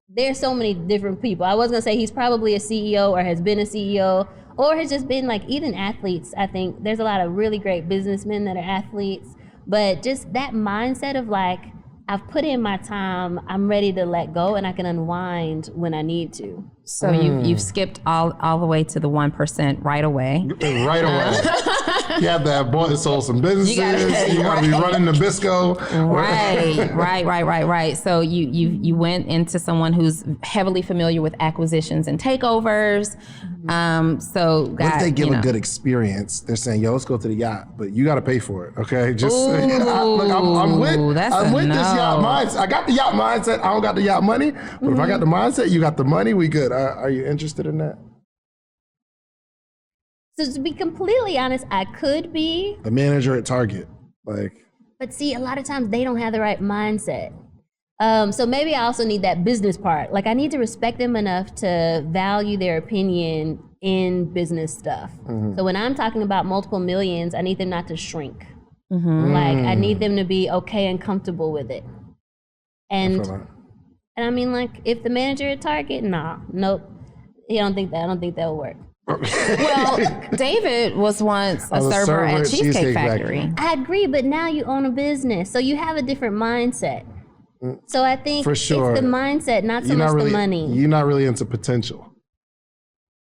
S3: there's so many different people. I was gonna say he's probably a CEO or has been a CEO or has just been like even athletes. I think there's a lot of really great businessmen that are athletes, but just that mindset of like, I've put in my time, I'm ready to let go, and I can unwind when I need to.
S1: So you've skipped all the way to the 1% right away.
S5: Right away. You have to have bought and sold some businesses. You got to be running Nabisco.
S1: Right. So you went into someone who's heavily familiar with acquisitions and takeovers. So
S5: what if they give a good experience? They're saying, "Yo, let's go to the yacht, but you got to pay for it." Okay, I'm with this yacht mindset. I got the yacht mindset. I don't got the yacht money, but if I got the mindset, you got the money. We good. Are you interested in that?
S3: So to be completely honest, I could be
S5: the manager at Target,
S3: But see, a lot of times they don't have the right mindset. So maybe I also need that business part. Like I need to respect them enough to value their opinion in business stuff. So when I'm talking about multiple millions, I need them not to shrink. Like I need them to be okay and comfortable with it. And I mean, like if the manager at Target, nope. I don't think that'll work.
S1: Well, David was once a server at Cheesecake Factory.
S3: I agree, but now you own a business, so you have a different mindset. So I think
S5: for sure,
S3: it's the mindset, not so much the money.
S5: You're not really into potential.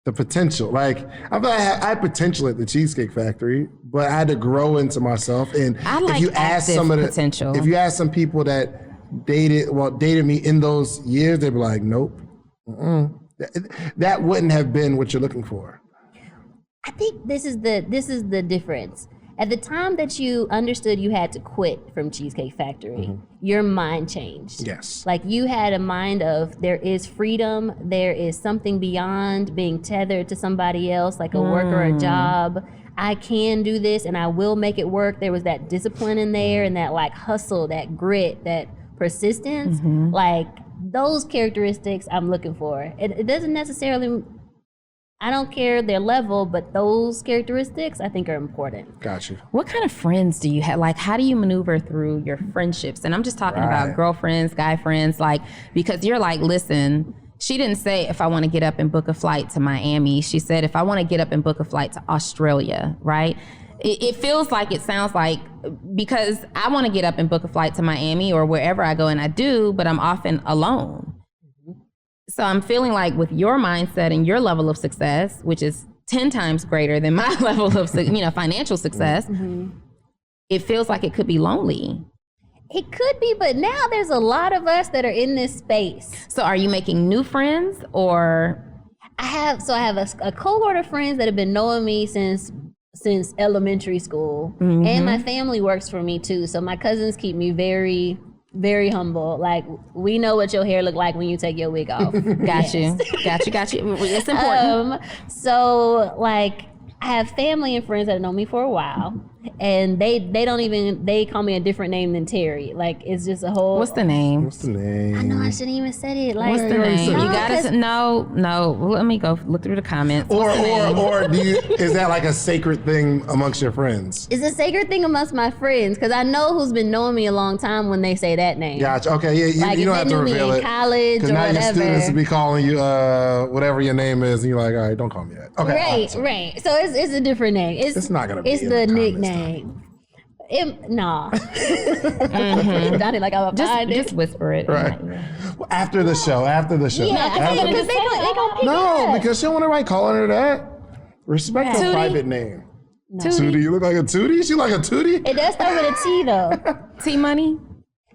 S5: The potential, like I had potential at the Cheesecake Factory, but I had to grow into myself. And
S1: if you ask potential,
S5: if you ask some people that dated me in those years, they'd be like, nope. That wouldn't have been what you're looking for.
S3: I think this is the difference. At the time that you understood you had to quit from Cheesecake Factory, your mind changed.
S5: Yes.
S3: Like you had a mind of there is freedom, there is something beyond being tethered to somebody else, like a work or a job. I can do this and I will make it work. There was that discipline in there and that like hustle, that grit, that persistence. Like those characteristics I'm looking for. It doesn't necessarily, I don't care their level, but those characteristics I think are important.
S5: Gotcha.
S1: What kind of friends do you have? Like, how do you maneuver through your friendships? And I'm just talking about girlfriends, guy friends, like, because you're like, listen, she didn't say if I want to get up and book a flight to Miami. She said if I want to get up and book a flight to Australia, right? It feels like, it sounds like, because I want to get up and book a flight to Miami or wherever I go, and I do, but I'm often alone. So I'm feeling like with your mindset and your level of success, which is 10 times greater than my level of financial success, it feels like it could be lonely.
S3: It could be, but now there's a lot of us that are in this space.
S1: So are you making new friends or?
S3: I have a cohort of friends that have been knowing me since elementary school, and my family works for me too. So my cousins keep me very, very humble. Like, we know what your hair look like when you take your wig off.
S1: Got you. It's important.
S3: So like, I have family and friends that know me for a while, and they call me a different name than Teri. Like, it's just a whole.
S1: What's the name?
S3: I know I shouldn't even said it. Like,
S1: what's the name? You gotta no. Well, let me go look through the comments.
S5: Or is that like a sacred thing amongst your friends?
S3: It's a sacred thing amongst my friends, because I know who's been knowing me a long time when they say that name.
S5: Gotcha. Okay, yeah, you don't have to reveal it.
S3: In college or
S5: now
S3: whatever.
S5: Your students will be calling you whatever your name is, and you're like, all right, don't call me that. Okay.
S3: Right. So it's a different name. It's
S5: not gonna be.
S3: It's the nickname. Nah. Johnny, like I'm
S1: Just whisper it.
S5: Right. Well, after the show.
S3: Yeah, because they gonna pick
S5: No,
S3: it up.
S5: because she don't want everybody calling her that. Respect her
S1: Tootie?
S5: private name.
S3: No.
S5: Tootie, you look like a Tootie? She like a Tootie?
S3: It does start with a T though.
S1: T-Money?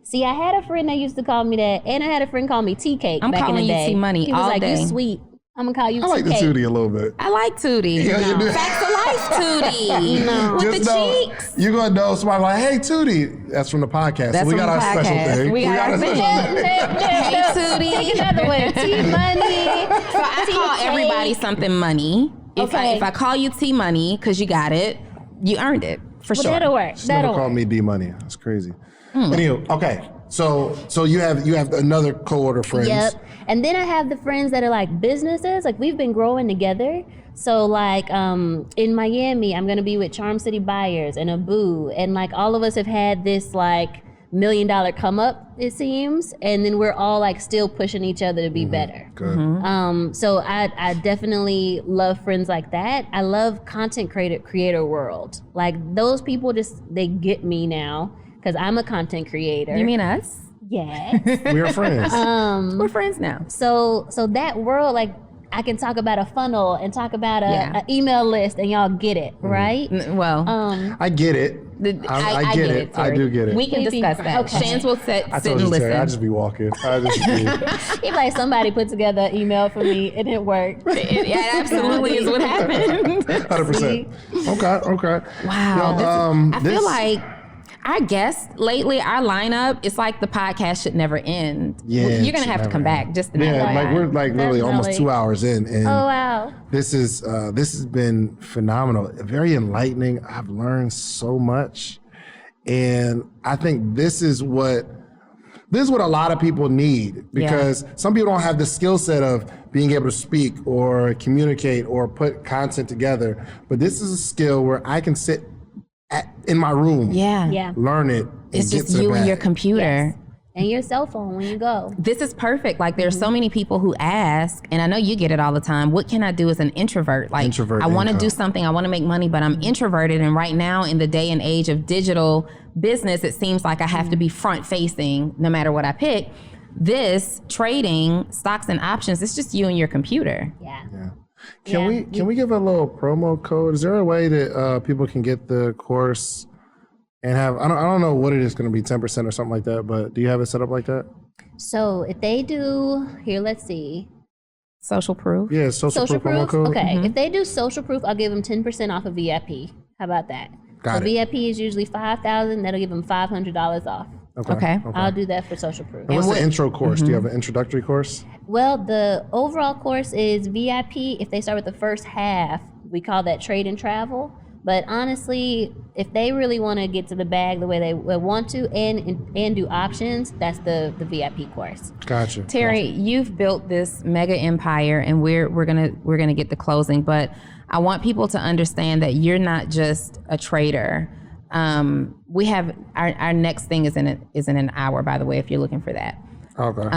S3: See, I had a friend that used to call me that, and I had a friend call me Tea Cake
S1: I'm
S3: back in
S1: calling
S3: the
S1: you
S3: day.
S1: T-Money
S3: He was
S1: all
S3: like,
S1: day.
S3: you sweet. I'm gonna call you
S5: I like the
S3: Tea Cake.
S5: Tootie a little bit.
S1: I like Tootie.
S5: Yeah, you do.
S1: Facts of life, Tootie.
S3: No.
S1: With
S5: Just
S1: the
S5: know,
S1: cheeks.
S5: you're going to know somebody like, hey, Tootie. That's from the podcast.
S1: That's
S5: so we
S1: from
S5: got
S1: the
S5: our special
S1: podcast.
S5: thing.
S1: We got our
S5: a
S1: thing.
S5: special thing.
S1: Hey, Tootie.
S3: Take another one. T-Money.
S1: So I call everybody something money.
S3: Okay.
S1: If I call you T-Money because you got it, you earned it for
S3: Well,
S1: sure.
S3: that'll work.
S5: She's never
S3: That'll
S5: called
S3: work.
S5: me D-Money. That's crazy. Anyway, okay. So you have another cohort of friends.
S3: Yep. And then I have the friends that are like businesses. Like we've been growing together. So like in Miami, I'm gonna be with Charm City Buyers and Abu, and like all of us have had this like $1 million come up, it seems, and then we're all like still pushing each other to be better.
S5: Good.
S3: So I definitely love friends like that. I love content creator world. Like those people they get me now because I'm a content creator.
S1: You mean us?
S3: Yes.
S5: We are friends.
S1: We're friends now.
S3: So that world, like I can talk about a funnel and talk about a email list, and y'all get it, right?
S1: Well,
S5: I get it. I get it. I
S1: Terry.
S5: do get it.
S1: We can discuss that.
S3: Okay.
S1: Shans will sit
S5: I
S1: and
S5: told you,
S1: listen.
S5: Terry, I just be walking. I just be.
S3: If like somebody put together an email for me, it didn't work.
S1: It absolutely is what happened.
S5: 100%. Okay.
S1: Wow. I feel
S5: this-
S1: like our guests lately, our lineup, it's like the podcast should never end.
S5: Yeah,
S1: You're
S5: it
S1: going to
S5: should
S1: have to
S5: never
S1: come
S5: end.
S1: back just to
S5: Yeah, like we're like literally almost
S3: Definitely.
S5: 2 hours in, and
S3: Oh wow.
S5: this has been phenomenal, very enlightening. I've learned so much, and I think this is what a lot of people need, because some people don't have the skill set of being able to speak or communicate or put content together. But this is a skill where I can sit in my room,
S3: Yeah.
S5: learn it.
S1: It's
S5: get
S1: just
S5: to the
S1: you and
S5: bag.
S1: your computer.
S3: Yes. And your cell phone when you go.
S1: This is perfect. Like there's so many people who ask, and I know you get it all the time, what can I do as an introvert? Like
S5: Introvert
S1: I want to
S5: income.
S1: do something, I want to make money, but I'm introverted. And right now in the day and age of digital business, it seems like I have to be front facing no matter what I pick. This trading, stocks and options, it's just you and your computer.
S3: Yeah.
S5: Can we give a little promo code? Is there a way that people can get the course and have, I don't know what it is going to be, 10% or something like that, but do you have it set up like that?
S3: So if they do, here, let's see.
S1: Social proof.
S5: Yeah, social proof promo code.
S3: Okay. If they do social proof, I'll give them 10% off of VIP. How about that?
S5: Got
S3: so
S5: it.
S3: VIP is usually $5,000. That'll give them $500 off.
S1: Okay.
S3: I'll do that for social proof.
S5: And what's the intro course? Do you have an introductory course?
S3: Well, the overall course is VIP. If they start with the first half, we call that trade and travel. But honestly, if they really want to get to the bag the way they want to and do options, that's the VIP course.
S5: Gotcha.
S1: Terry, you've built this mega empire, and we're gonna get the closing, but I want people to understand that you're not just a trader. We have our next thing is in an hour, by the way, if you're looking for that.
S5: Okay.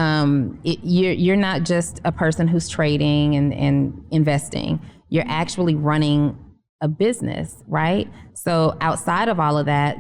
S1: You're not just a person who's trading and investing. You're actually running a business, right? So outside of all of that,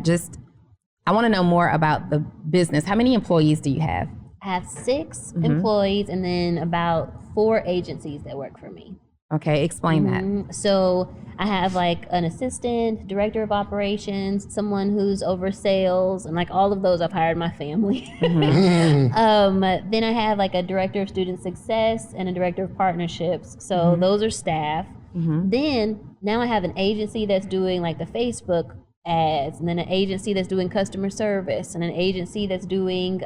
S1: I want to know more about the business. How many employees do you have?
S3: I have 6 employees and then about 4 agencies that work for me.
S1: Okay, explain that.
S3: So I have like an assistant, director of operations, someone who's over sales, and like all of those I've hired my family. Then I have like a director of student success and a director of partnerships. So those are staff. Then now I have an agency that's doing like the Facebook ads, and then an agency that's doing customer service, and an agency that's doing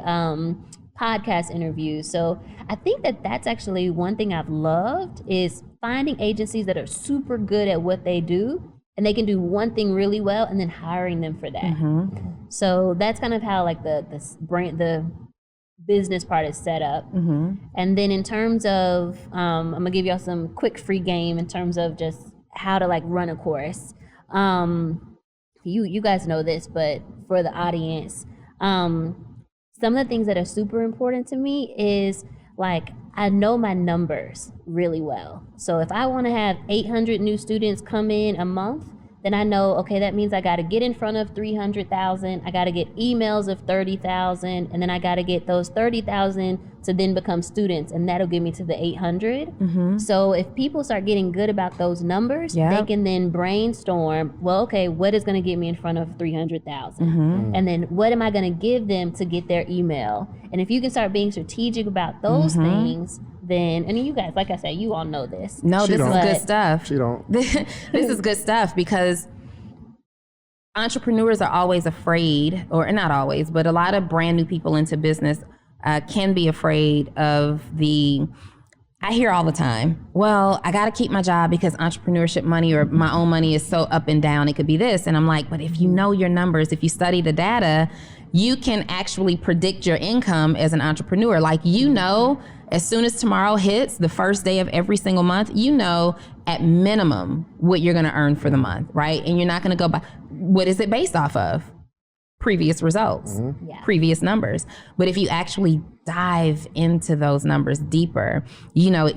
S3: podcast interviews. So I think that's actually one thing I've loved is finding agencies that are super good at what they do and they can do one thing really well and then hiring them for that. So that's kind of how like the business part is set up. And then in terms of I'm gonna give y'all some quick free game in terms of just how to like run a course. You guys know this, but for the audience, some of the things that are super important to me is like I know my numbers really well. So if I want to have 800 new students come in a month, then I know, okay, that means I got to get in front of 300,000. I got to get emails of 30,000, and then I got to get those 30,000 to then become students, and that'll get me to the 800. So if people start getting good about those numbers, they can then brainstorm, well, okay, what is going to get me in front of 300,000? And then what am I going to give them to get their email? And if you can start being strategic about those things, then, and you guys, like I said, you all know this.
S1: No, this is good stuff.
S5: She don't.
S1: This is good stuff because entrepreneurs are always afraid, or not always, but a lot of brand new people into business can be afraid of I hear all the time, well, I got to keep my job because entrepreneurship money or my own money is so up and down. It could be this. And I'm like, but if you know your numbers, if you study the data, you can actually predict your income as an entrepreneur. Like, as soon as tomorrow hits, the first day of every single month, at minimum what you're going to earn for the month, right? And you're not going to go by, what is it based off of? Previous results, previous numbers. But if you actually dive into those numbers deeper,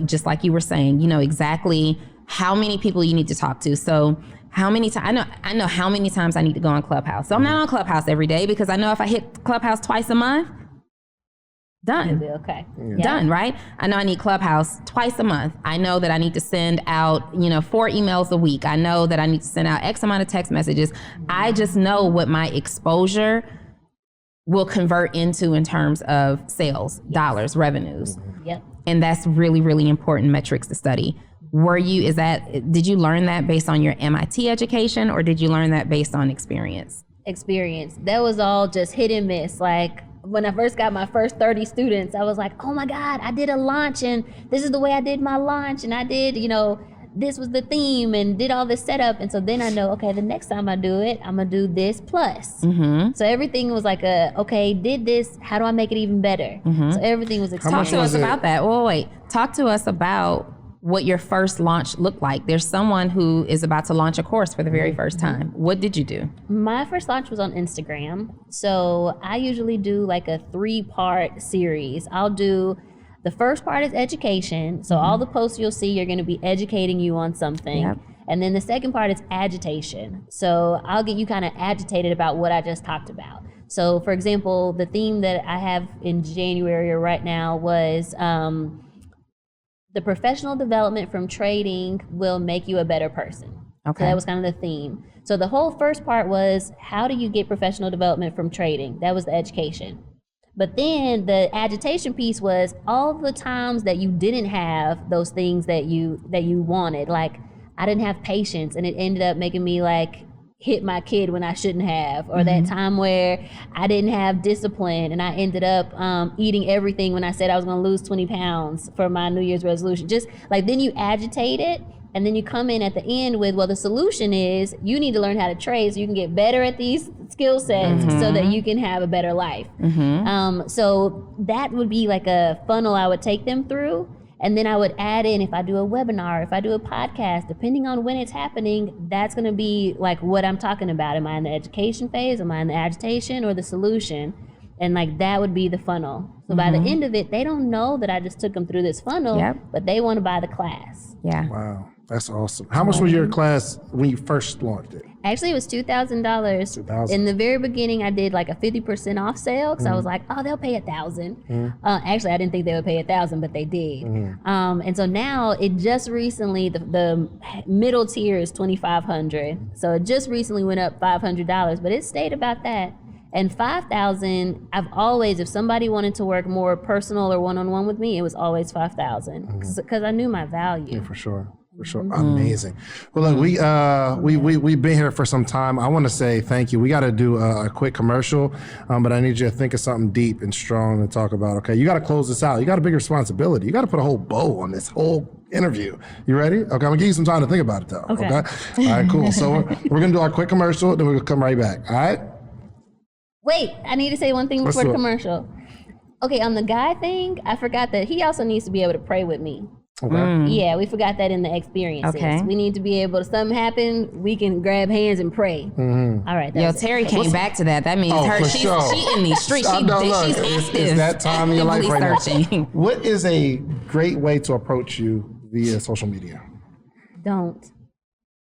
S1: just like you were saying, exactly how many people you need to talk to. So how many times, I know how many times I need to go on Clubhouse. So I'm not on Clubhouse every day because I know if I hit Clubhouse twice a month, done.
S3: It'll be okay.
S1: Done, right? I know I need Clubhouse twice a month. I know that I need to send out, 4 emails a week. I know that I need to send out X amount of text messages. I just know what my exposure will convert into in terms of sales, dollars, revenues.
S3: Yep.
S1: And that's really, really important metrics to study. Did you learn that based on your MIT education, or did you learn that based on experience?
S3: Experience. That was all just hit and miss. Like, when I first got my first 30 students, I was like, oh my God, I did a launch and this is the way I did my launch. And I did, this was the theme and did all this setup. And so then I know, okay, the next time I do it, I'm going to do this plus. So everything was like okay, did this, how do I make it even better? So everything was exciting.
S1: Talk to us about that. Well, wait, talk to us about what your first launch looked like. There's someone who is about to launch a course for the very first time. What did you do?
S3: My first launch was on Instagram. So I usually do like a 3-part series. I'll do, the first part is education. So all the posts you'll see are going to be educating you on something.
S1: Yep.
S3: And then the second part is agitation. So I'll get you kind of agitated about what I just talked about. So for example, the theme that I have in January or right now was, the professional development from trading will make you a better person. Okay. So that was kind of the theme. So the whole first part was, how do you get professional development from trading? That was the education. But then the agitation piece was all the times that you didn't have those things that you wanted. Like, I didn't have patience, and it ended up making me like hit my kid when I shouldn't have, or that time where I didn't have discipline and I ended up eating everything when I said I was going to lose 20 pounds for my New Year's resolution. Just like, then you agitate it, and then you come in at the end with, well, the solution is you need to learn how to trade so you can get better at these skill sets so that you can have a better life. So that would be like a funnel I would take them through. And then I would add in, if I do a webinar, if I do a podcast, depending on when it's happening, that's going to be like what I'm talking about. Am I in the education phase? Am I in the agitation or the solution? And like, that would be the funnel. So by the end of it, they don't know that I just took them through this funnel, but they want to buy the class.
S1: Yeah.
S5: Wow. That's awesome. How much was your class when you first launched it?
S3: Actually, it was $2,000.
S5: $2,000.
S3: In the very beginning, I did like a 50% off sale because I was like, oh, they'll pay $1,000. Actually, I didn't think they would pay $1,000, but they did. And so now it just recently, the middle tier is $2,500. So it just recently went up $500, but it stayed about that. And $5,000, I've always, if somebody wanted to work more personal or one-on-one with me, it was always $5,000 because I knew my value.
S5: Yeah, for sure. For sure. Amazing. Well, look, we've been here for some time. I want to say thank you. We got to do a quick commercial, but I need you to think of something deep and strong to talk about. Okay, you got to close this out. You got a big responsibility. You got to put a whole bow on this whole interview. You ready? Okay, I'm gonna give you some time to think about it, though. Okay. All right, cool. So we're gonna do our quick commercial, then we'll come right back. All right.
S3: Wait, I need to say one thing before the commercial. Okay, on the guy thing, I forgot that he also needs to be able to pray with me.
S5: Okay.
S3: Yeah, we forgot that in the experiences.
S1: Okay.
S3: We need to be able to, something happen, we can grab hands and pray. All right.
S1: Yo, Teri came back to that. That means she in these streets. She's active.
S5: It's that time in your life right
S1: searching.
S5: now. What is a great way to approach you via social media?
S3: Don't.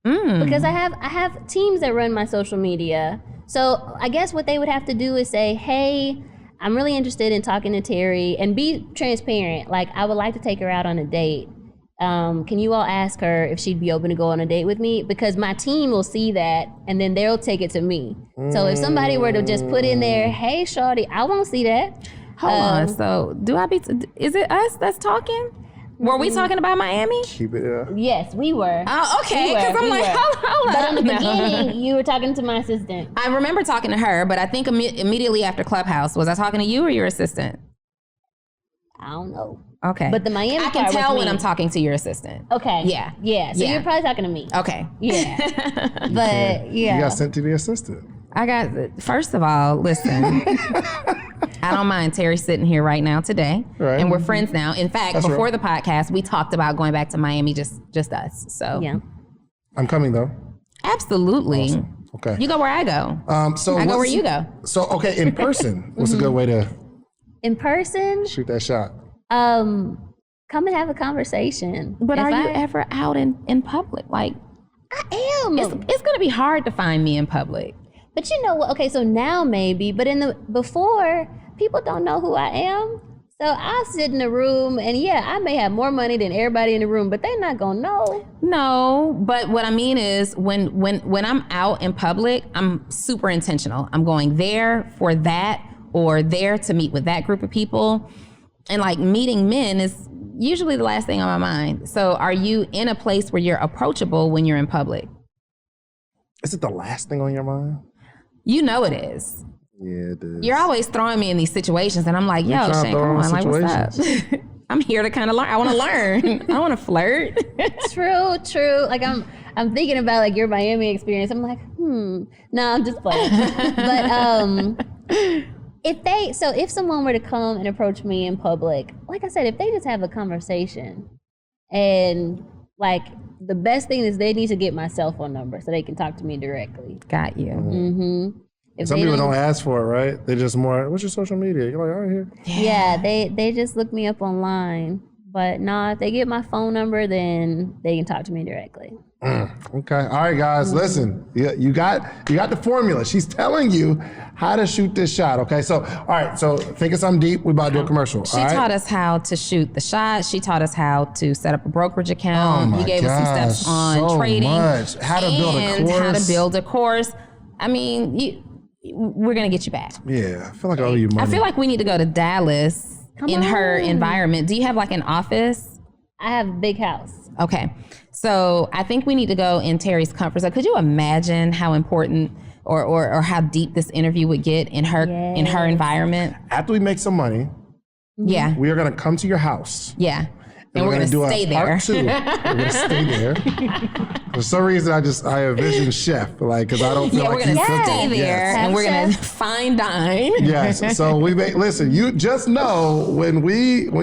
S3: Because I have teams that run my social media. So I guess what they would have to do is say, hey, I'm really interested in talking to Teri, and be transparent. Like, I would like to take her out on a date. Can you all ask her if she'd be open to go on a date with me? Because my team will see that, and then they'll take it to me. So if somebody were to just put in there, hey, shawty, I won't see that.
S1: Hold on. So is it us that's talking? Were we talking about Miami?
S5: Keep it.
S3: Yes, we were.
S1: Oh, okay. Because I'm like, hold on.
S3: But in the beginning, you were talking to my assistant.
S1: I remember talking to her, but I think immediately after Clubhouse, was I talking to you or your assistant?
S3: I don't know.
S1: Okay.
S3: But the Miami
S1: I can
S3: part
S1: tell
S3: was
S1: when
S3: me.
S1: I'm talking to your assistant.
S3: Okay.
S1: Yeah.
S3: Yeah. So you're probably talking to me.
S1: Okay.
S3: Yeah. But yeah.
S5: You got sent to the assistant.
S1: First of all, listen. I don't mind Teri sitting here right now today.
S5: Right.
S1: And we're friends now. In fact,
S5: That's
S1: before
S5: right.
S1: the podcast, we talked about going back to Miami, just us. So
S3: Yeah.
S5: I'm coming though.
S1: absolutely.
S5: Awesome. Okay.
S1: You go where I go.
S5: So
S1: I go where you go.
S5: So okay, in person, what's a good way to
S3: In person,
S5: shoot that shot?
S3: come and have a conversation.
S1: But
S3: If
S1: are you
S3: I
S1: ever out in public? Like,
S3: I am.
S1: it's going to be hard to find me in public.
S3: But you know what? Okay, so now maybe, but before, people don't know who I am. So I'll sit in the room, and yeah, I may have more money than everybody in the room, but they're not gonna know.
S1: No, but what I mean is when I'm out in public, I'm super intentional. I'm going there for that or there to meet with that group of people. And like meeting men is usually the last thing on my mind. So are you in a place where you're approachable when you're in public?
S5: Is it the last thing on your mind?
S1: You know it is.
S5: Yeah, it is.
S1: You're always throwing me in these situations and I'm like, yo,
S5: trying to
S1: Shane,
S5: throw
S1: come
S5: in
S1: on, like, what's up? I'm here to kind of learn. I want to learn. I want to flirt.
S3: True. Like I'm thinking about like your Miami experience. I'm like, No, I'm just playing. But if someone were to come and approach me in public, like I said, if they just have a conversation, and like the best thing is they need to get my cell phone number so they can talk to me directly.
S1: Got you.
S3: Mm-hmm. If
S5: Some
S3: they
S5: people don't ask for it, right? They just more, what's your social media? You're like, all right, here.
S3: Yeah, they just look me up online. But if they get my phone number, then they can talk to me directly.
S5: Okay. All right, guys, listen. You got the formula. She's telling you how to shoot this shot. Okay. So, all right. So think of something deep. We about to do a commercial.
S1: She
S5: all right?
S1: taught us how to shoot the shot. She taught us how to set up a brokerage account.
S5: Oh my
S1: You gave us some
S5: gosh,
S1: steps on
S5: so
S1: trading.
S5: much. How to build a
S1: and
S5: course.
S1: how to build a course. I mean, we're going to get you back.
S5: Yeah. I feel like I owe you money.
S1: I feel like we need to go to Dallas in her environment. Do you have like an office?
S3: I have a big house.
S1: Okay. So I think we need to go in Teri's comfort zone. Could you imagine how important or how deep this interview would get in her environment?
S5: After we make some money,
S1: Yeah.
S5: we are going to come to your house.
S1: Yeah. And we're going to
S5: do
S1: stay
S5: a
S1: there.
S5: part two. We're going to stay there. For some reason, I envision chef, like, because I don't feel
S1: Yeah,
S5: like
S1: we're going
S5: you
S1: to
S5: cook
S1: stay
S5: it.
S1: there
S5: Yes.
S1: and we're going to
S3: Chef.
S1: fine dine.
S5: Yes. So listen, you just know when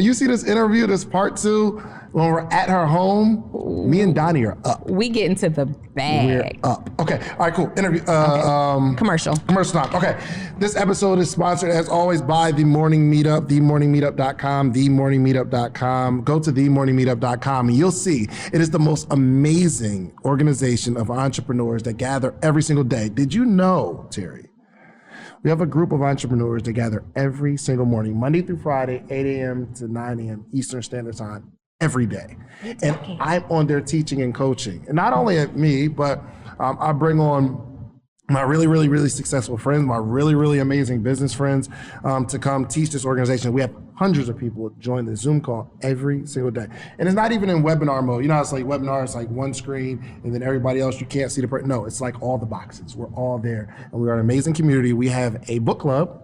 S5: you see this interview, this part two, when we're at her home, me and Donnie are up.
S1: We get into the bag.
S5: We're up. Okay. All right, cool. Interview.
S1: Commercial.
S5: Commercial time. Okay. This episode is sponsored, as always, by The Morning Meetup, themorningmeetup.com, themorningmeetup.com. Go to themorningmeetup.com and you'll see it is the most amazing organization of entrepreneurs that gather every single day. Did you know, Teri? We have a group of entrepreneurs that gather every single morning, Monday through Friday, 8 a.m. to 9 a.m. Eastern Standard Time, every day. And I'm on there teaching and coaching. And not only at me, but I bring on my really, really, really successful friends, my really, really amazing business friends to come teach this organization. We have hundreds of people join the Zoom call every single day. And it's not even in webinar mode. You know, it's like webinar, it's like one screen and then everybody else, you can't see the person. No, it's like all the boxes. We're all there. And we are an amazing community. We have a book club.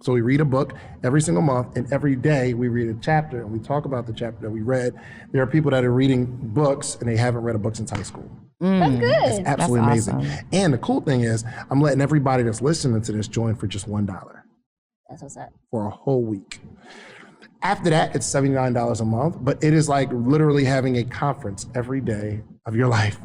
S5: So we read a book every single month, and every day we read a chapter, and we talk about the chapter that we read. There are people that are reading books, and they haven't read a book since high school.
S3: That's good.
S5: It's absolutely
S1: That's
S5: amazing.
S1: awesome.
S5: And the cool thing is, I'm letting everybody that's listening to this join for just $1
S3: That's what's up.
S5: for a whole week. After that, it's $79 a month, but it is like literally having a conference every day of your life.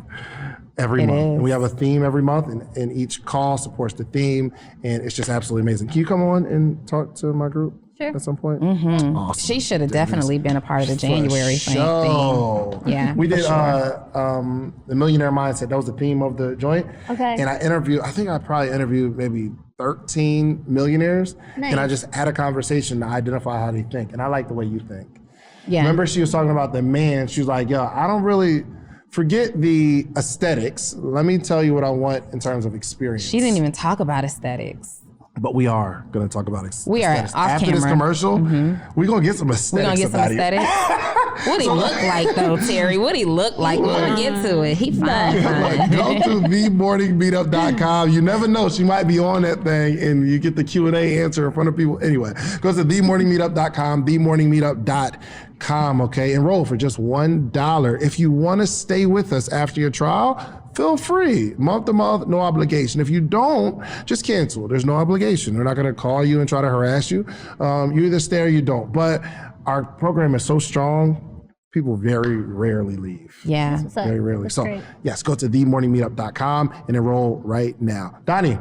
S5: Every month. And we have a theme every month, and each call supports the theme, and it's just absolutely amazing. Can you come on and talk to my group?
S3: Sure.
S5: at some point? Mm-hmm. Awesome.
S1: She should have definitely been a part of the January thing. Yeah,
S5: we did
S1: sure.
S5: the Millionaire Mindset. That was the theme of the joint.
S3: Okay.
S5: And I think I probably interviewed maybe 13 millionaires.
S3: Nice.
S5: And I just had a conversation to identify how they think. And I like the way you think.
S1: Yeah.
S5: Remember she was talking about the man. She was like, yo, I don't really forget the aesthetics. Let me tell you what I want in terms of experience.
S1: She didn't even talk about aesthetics.
S5: But we are going to talk about aesthetics.
S1: We are off
S5: After
S1: camera.
S5: this commercial, we're going to get some aesthetics.
S1: We're going to get some
S5: about it.
S1: aesthetics. What he look like though, Terry? What he look like when we get to it? He fine.
S5: Like, go to themorningmeetup.com. You never know. She might be on that thing and you get the Q&A answer in front of people. Anyway, go to themorningmeetup.com, themorningmeetup.com, okay? Enroll for just $1. If you want to stay with us after your trial, feel free, month to month, no obligation. If you don't, just cancel. There's no obligation. They're not going to call you and try to harass you. You either stay or you don't. But our program is so strong, people very rarely leave.
S1: Yeah.
S5: Very rarely.
S3: That's
S5: So
S3: great.
S5: yes, go to themorningmeetup.com and enroll right now. Donnie.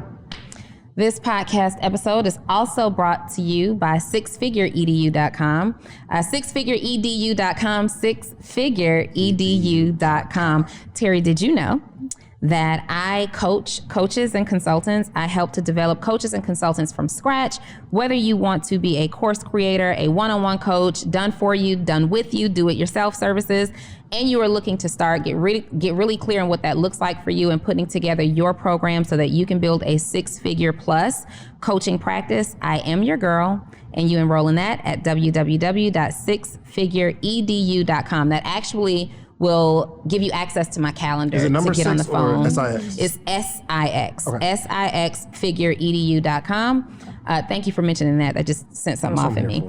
S1: This podcast episode is also brought to you by sixfigureedu.com, sixfigureedu.com, sixfigureedu.com. Terry, did you know that I coach coaches and consultants? I help to develop coaches and consultants from scratch. Whether you want to be a course creator, a one-on-one coach, done for you, done with you, do-it-yourself services, and you are looking to start, get really clear on what that looks like for you and putting together your program so that you can build a six-figure plus coaching practice, I am your girl, and you enroll in that at www.sixfigureedu.com. That actually will give you access to my calendar
S5: Is it number
S1: to get on the
S5: 6 or
S1: phone.
S5: SIX?
S1: It's SIX.
S5: Okay.
S1: sixfigureedu.com. Thank you for mentioning that. That just sent something
S5: That's
S1: off
S5: what
S1: at
S5: I'm
S1: me.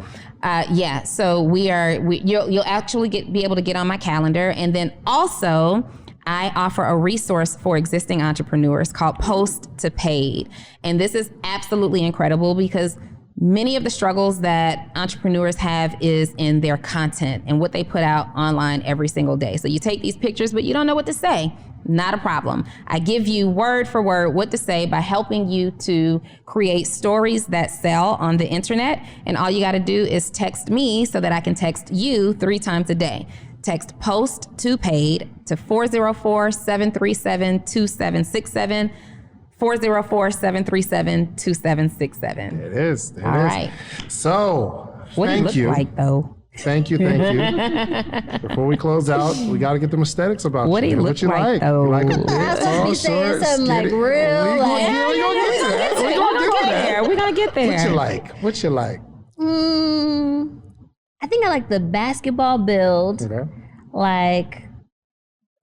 S5: here for.
S1: So you'll actually be able to get on my calendar, and then also I offer a resource for existing entrepreneurs called Post to Paid, and this is absolutely incredible because many of the struggles that entrepreneurs have is in their content and what they put out online every single day. So you take these pictures, but you don't know what to say. Not a problem. I give you word for word what to say by helping you to create stories that sell on the internet. And all you got to do is text me so that I can text you 3 times a day. Text Post to Paid to 404-737-2767. 404-737-2767.
S5: It is. It
S1: All
S5: is.
S1: right.
S5: So,
S1: What do you
S5: thank
S1: look like though?
S5: Thank you. Before we close out, we got to get them aesthetics about
S1: What do
S5: you.
S1: you
S5: What
S1: look like, though?
S5: You like a
S3: I was supposed to
S5: tall,
S3: be saying
S5: short,
S3: something like
S5: skinny?
S3: real,
S5: We
S3: like-
S5: gonna get to that. We gonna get to that.
S1: We're gonna get there.
S5: What you like?
S3: I think I like the basketball build.
S5: Okay.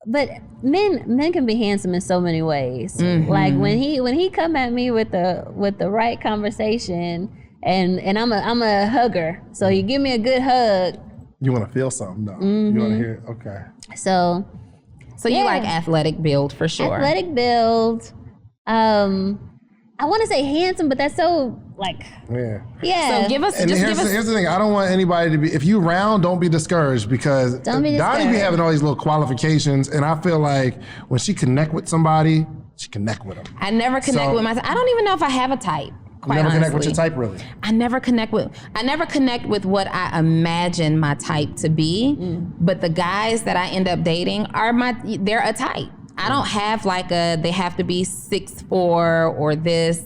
S3: But men can be handsome in so many ways.
S1: Mm-hmm.
S3: Like when he come at me with the right conversation, and I'm a hugger. So you give me a good hug.
S5: You want to feel something, though.
S3: Mm-hmm.
S5: You want to hear? Okay.
S3: So
S1: You
S3: yeah.
S1: like athletic build for sure.
S3: Athletic build. I want to say handsome, but that's so
S5: Yeah.
S3: yeah.
S1: So give us.
S5: And here's the thing. I don't want anybody to be. If you round, don't be discouraged because
S3: Don't be
S5: Donnie be
S3: discouraged.
S5: having all these little qualifications, and I feel like when she connect with somebody, she connect with them.
S1: I never connect
S5: So-
S1: with myself. I don't even know if I have a type. Quite
S5: You never
S1: honestly.
S5: connect with your type, really.
S1: I never connect with what I imagine my type to be. But the guys that I end up dating they're a type. I don't have they have to be 6'4" or this.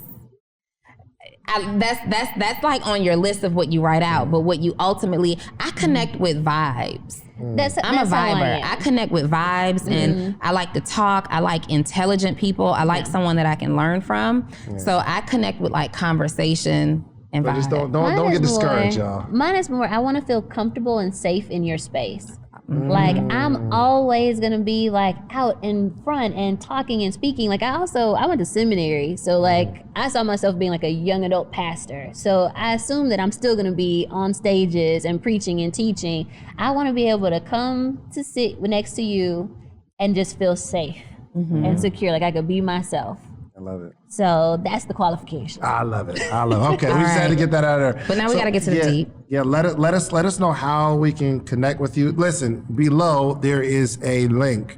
S1: That's like on your list of what you write out, but what you ultimately, I connect with vibes.
S3: That's
S1: I'm a
S3: how I
S1: viber.
S3: am.
S1: I connect with vibes, and I like to talk. I like intelligent people. I like someone that I can learn from. So I connect with conversation and
S5: But
S1: vibe.
S5: just don't
S3: Mine
S5: get
S3: is
S5: discouraged,
S3: more-
S5: y'all.
S3: Mine is more, I want to feel comfortable and safe in your space. I'm always going to be out in front and talking and speaking. I went to seminary. So I saw myself being a young adult pastor. So I assume that I'm still going to be on stages and preaching and teaching. I want to be able to come to sit next to you and just feel safe and secure. I could be myself.
S5: I love it.
S3: So that's the qualification.
S5: I love it. Okay, we just had to get that out of there.
S1: But now we got to get to the deep.
S5: Yeah, let us know how we can connect with you. Listen, below there is a link.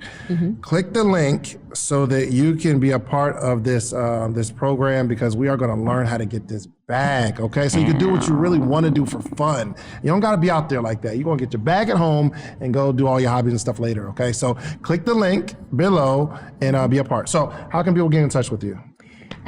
S5: Click the link so that you can be a part of this this program, because we are going to learn how to get this bag. Okay, so you can do what you really want to do for fun. You don't got to be out there like that. You're going to get your bag at home and go do all your hobbies and stuff later. Okay, so click the link below and be a part. So how can people get in touch with you?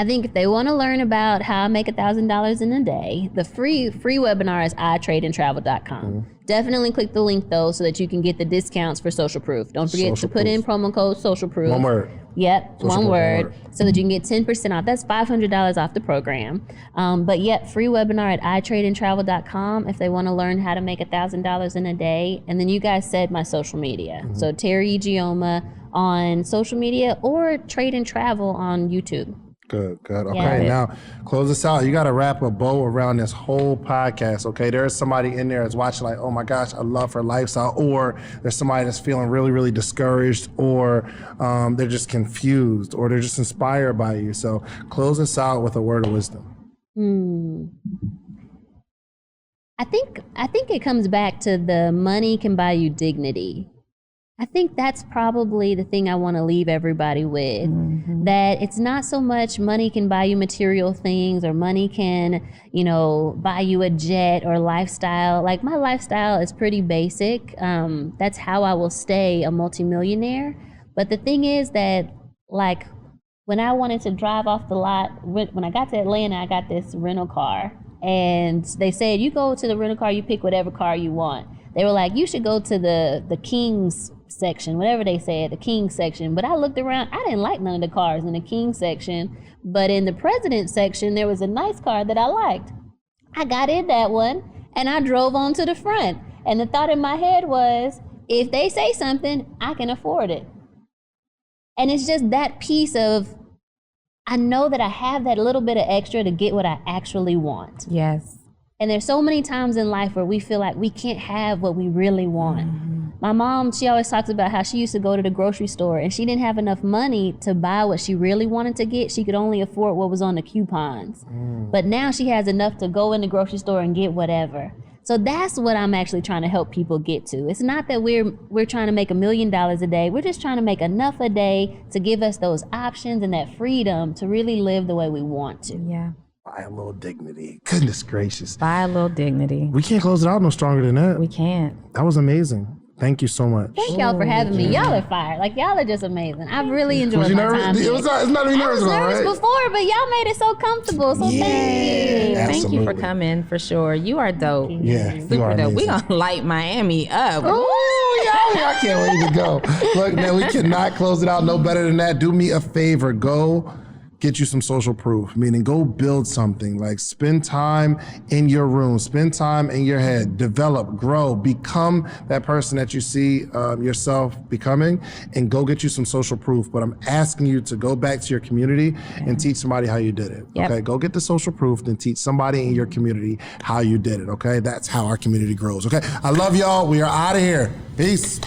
S3: I think if they want to learn about how I make $1,000 in a day, the free webinar is iTradeAndTravel.com. Definitely click the link though, so that you can get the discounts for Social Proof. Don't forget to put in promo code Social Proof.
S5: One word.
S3: Yep, one word, so that you can get 10% off. That's $500 off the program. But yet, free webinar at iTradeAndTravel.com if they want to learn how to make $1,000 in a day. And then you guys said my social media. So Teri Ijeoma on social media, or Trade and Travel on YouTube.
S5: Good. Okay, now close this out. You got to wrap a bow around this whole podcast, okay? There's somebody in there that's watching like, oh my gosh, I love her lifestyle. Or there's somebody that's feeling really, really discouraged, or they're just confused, or they're just inspired by you. So close this out with a word of wisdom.
S3: I think it comes back to the money can buy you dignity. I think that's probably the thing I want to leave everybody with, that it's not so much money can buy you material things, or money can, buy you a jet or lifestyle. Like, my lifestyle is pretty basic. That's how I will stay a multimillionaire. But the thing is that, like, when I wanted to drive off the lot, when I got to Atlanta, I got this rental car, and they said, you go to the rental car, you pick whatever car you want. They were like, you should go to the King's section, whatever they said, the King section. But I looked around, I didn't like none of the cars in the King section. But in the President section, there was a nice car that I liked. I got in that one and I drove on to the front. And the thought in my head was, if they say something, I can afford it. And it's just that piece of, I know that I have that little bit of extra to get what I actually want.
S1: Yes.
S3: And there's so many times in life where we feel like we can't have what we really want. My mom, she always talks about how she used to go to the grocery store and she didn't have enough money to buy what she really wanted to get. She could only afford what was on the coupons. But now she has enough to go in the grocery store and get whatever. So that's what I'm actually trying to help people get to. It's not that we're trying to make $1 million a day. We're just trying to make enough a day to give us those options and that freedom to really live the way we want to.
S1: Yeah.
S5: Buy a little dignity. Goodness gracious.
S1: Buy a little dignity.
S5: We can't close it out no stronger than that.
S1: We can't.
S5: That was amazing. Thank you so much.
S3: Thank y'all for having me. Y'all are fire. Like, y'all are just amazing. I've really enjoyed my time here.
S5: It's not even nervous,
S3: I was nervous
S5: right?
S3: before, but y'all made it so comfortable. So thank you.
S1: Thank you for
S5: Absolutely.
S1: coming, for sure. You are dope.
S5: Yeah, you
S1: Super
S5: are
S1: dope. We
S5: amazing.
S1: gonna light Miami up.
S5: Oh, yeah, I can't wait to go. Look, man, we cannot close it out no better than that. Do me a favor. Go get you some social proof, meaning go build something. Like, spend time in your room, spend time in your head, develop, grow, become that person that you see yourself becoming, and go get you some social proof. But I'm asking you to go back to your community and teach somebody how you did it.
S1: Yep.
S5: Okay, go get the social proof, then teach somebody in your community how you did it. Okay, that's how our community grows. Okay, I love y'all. We are out of here. Peace.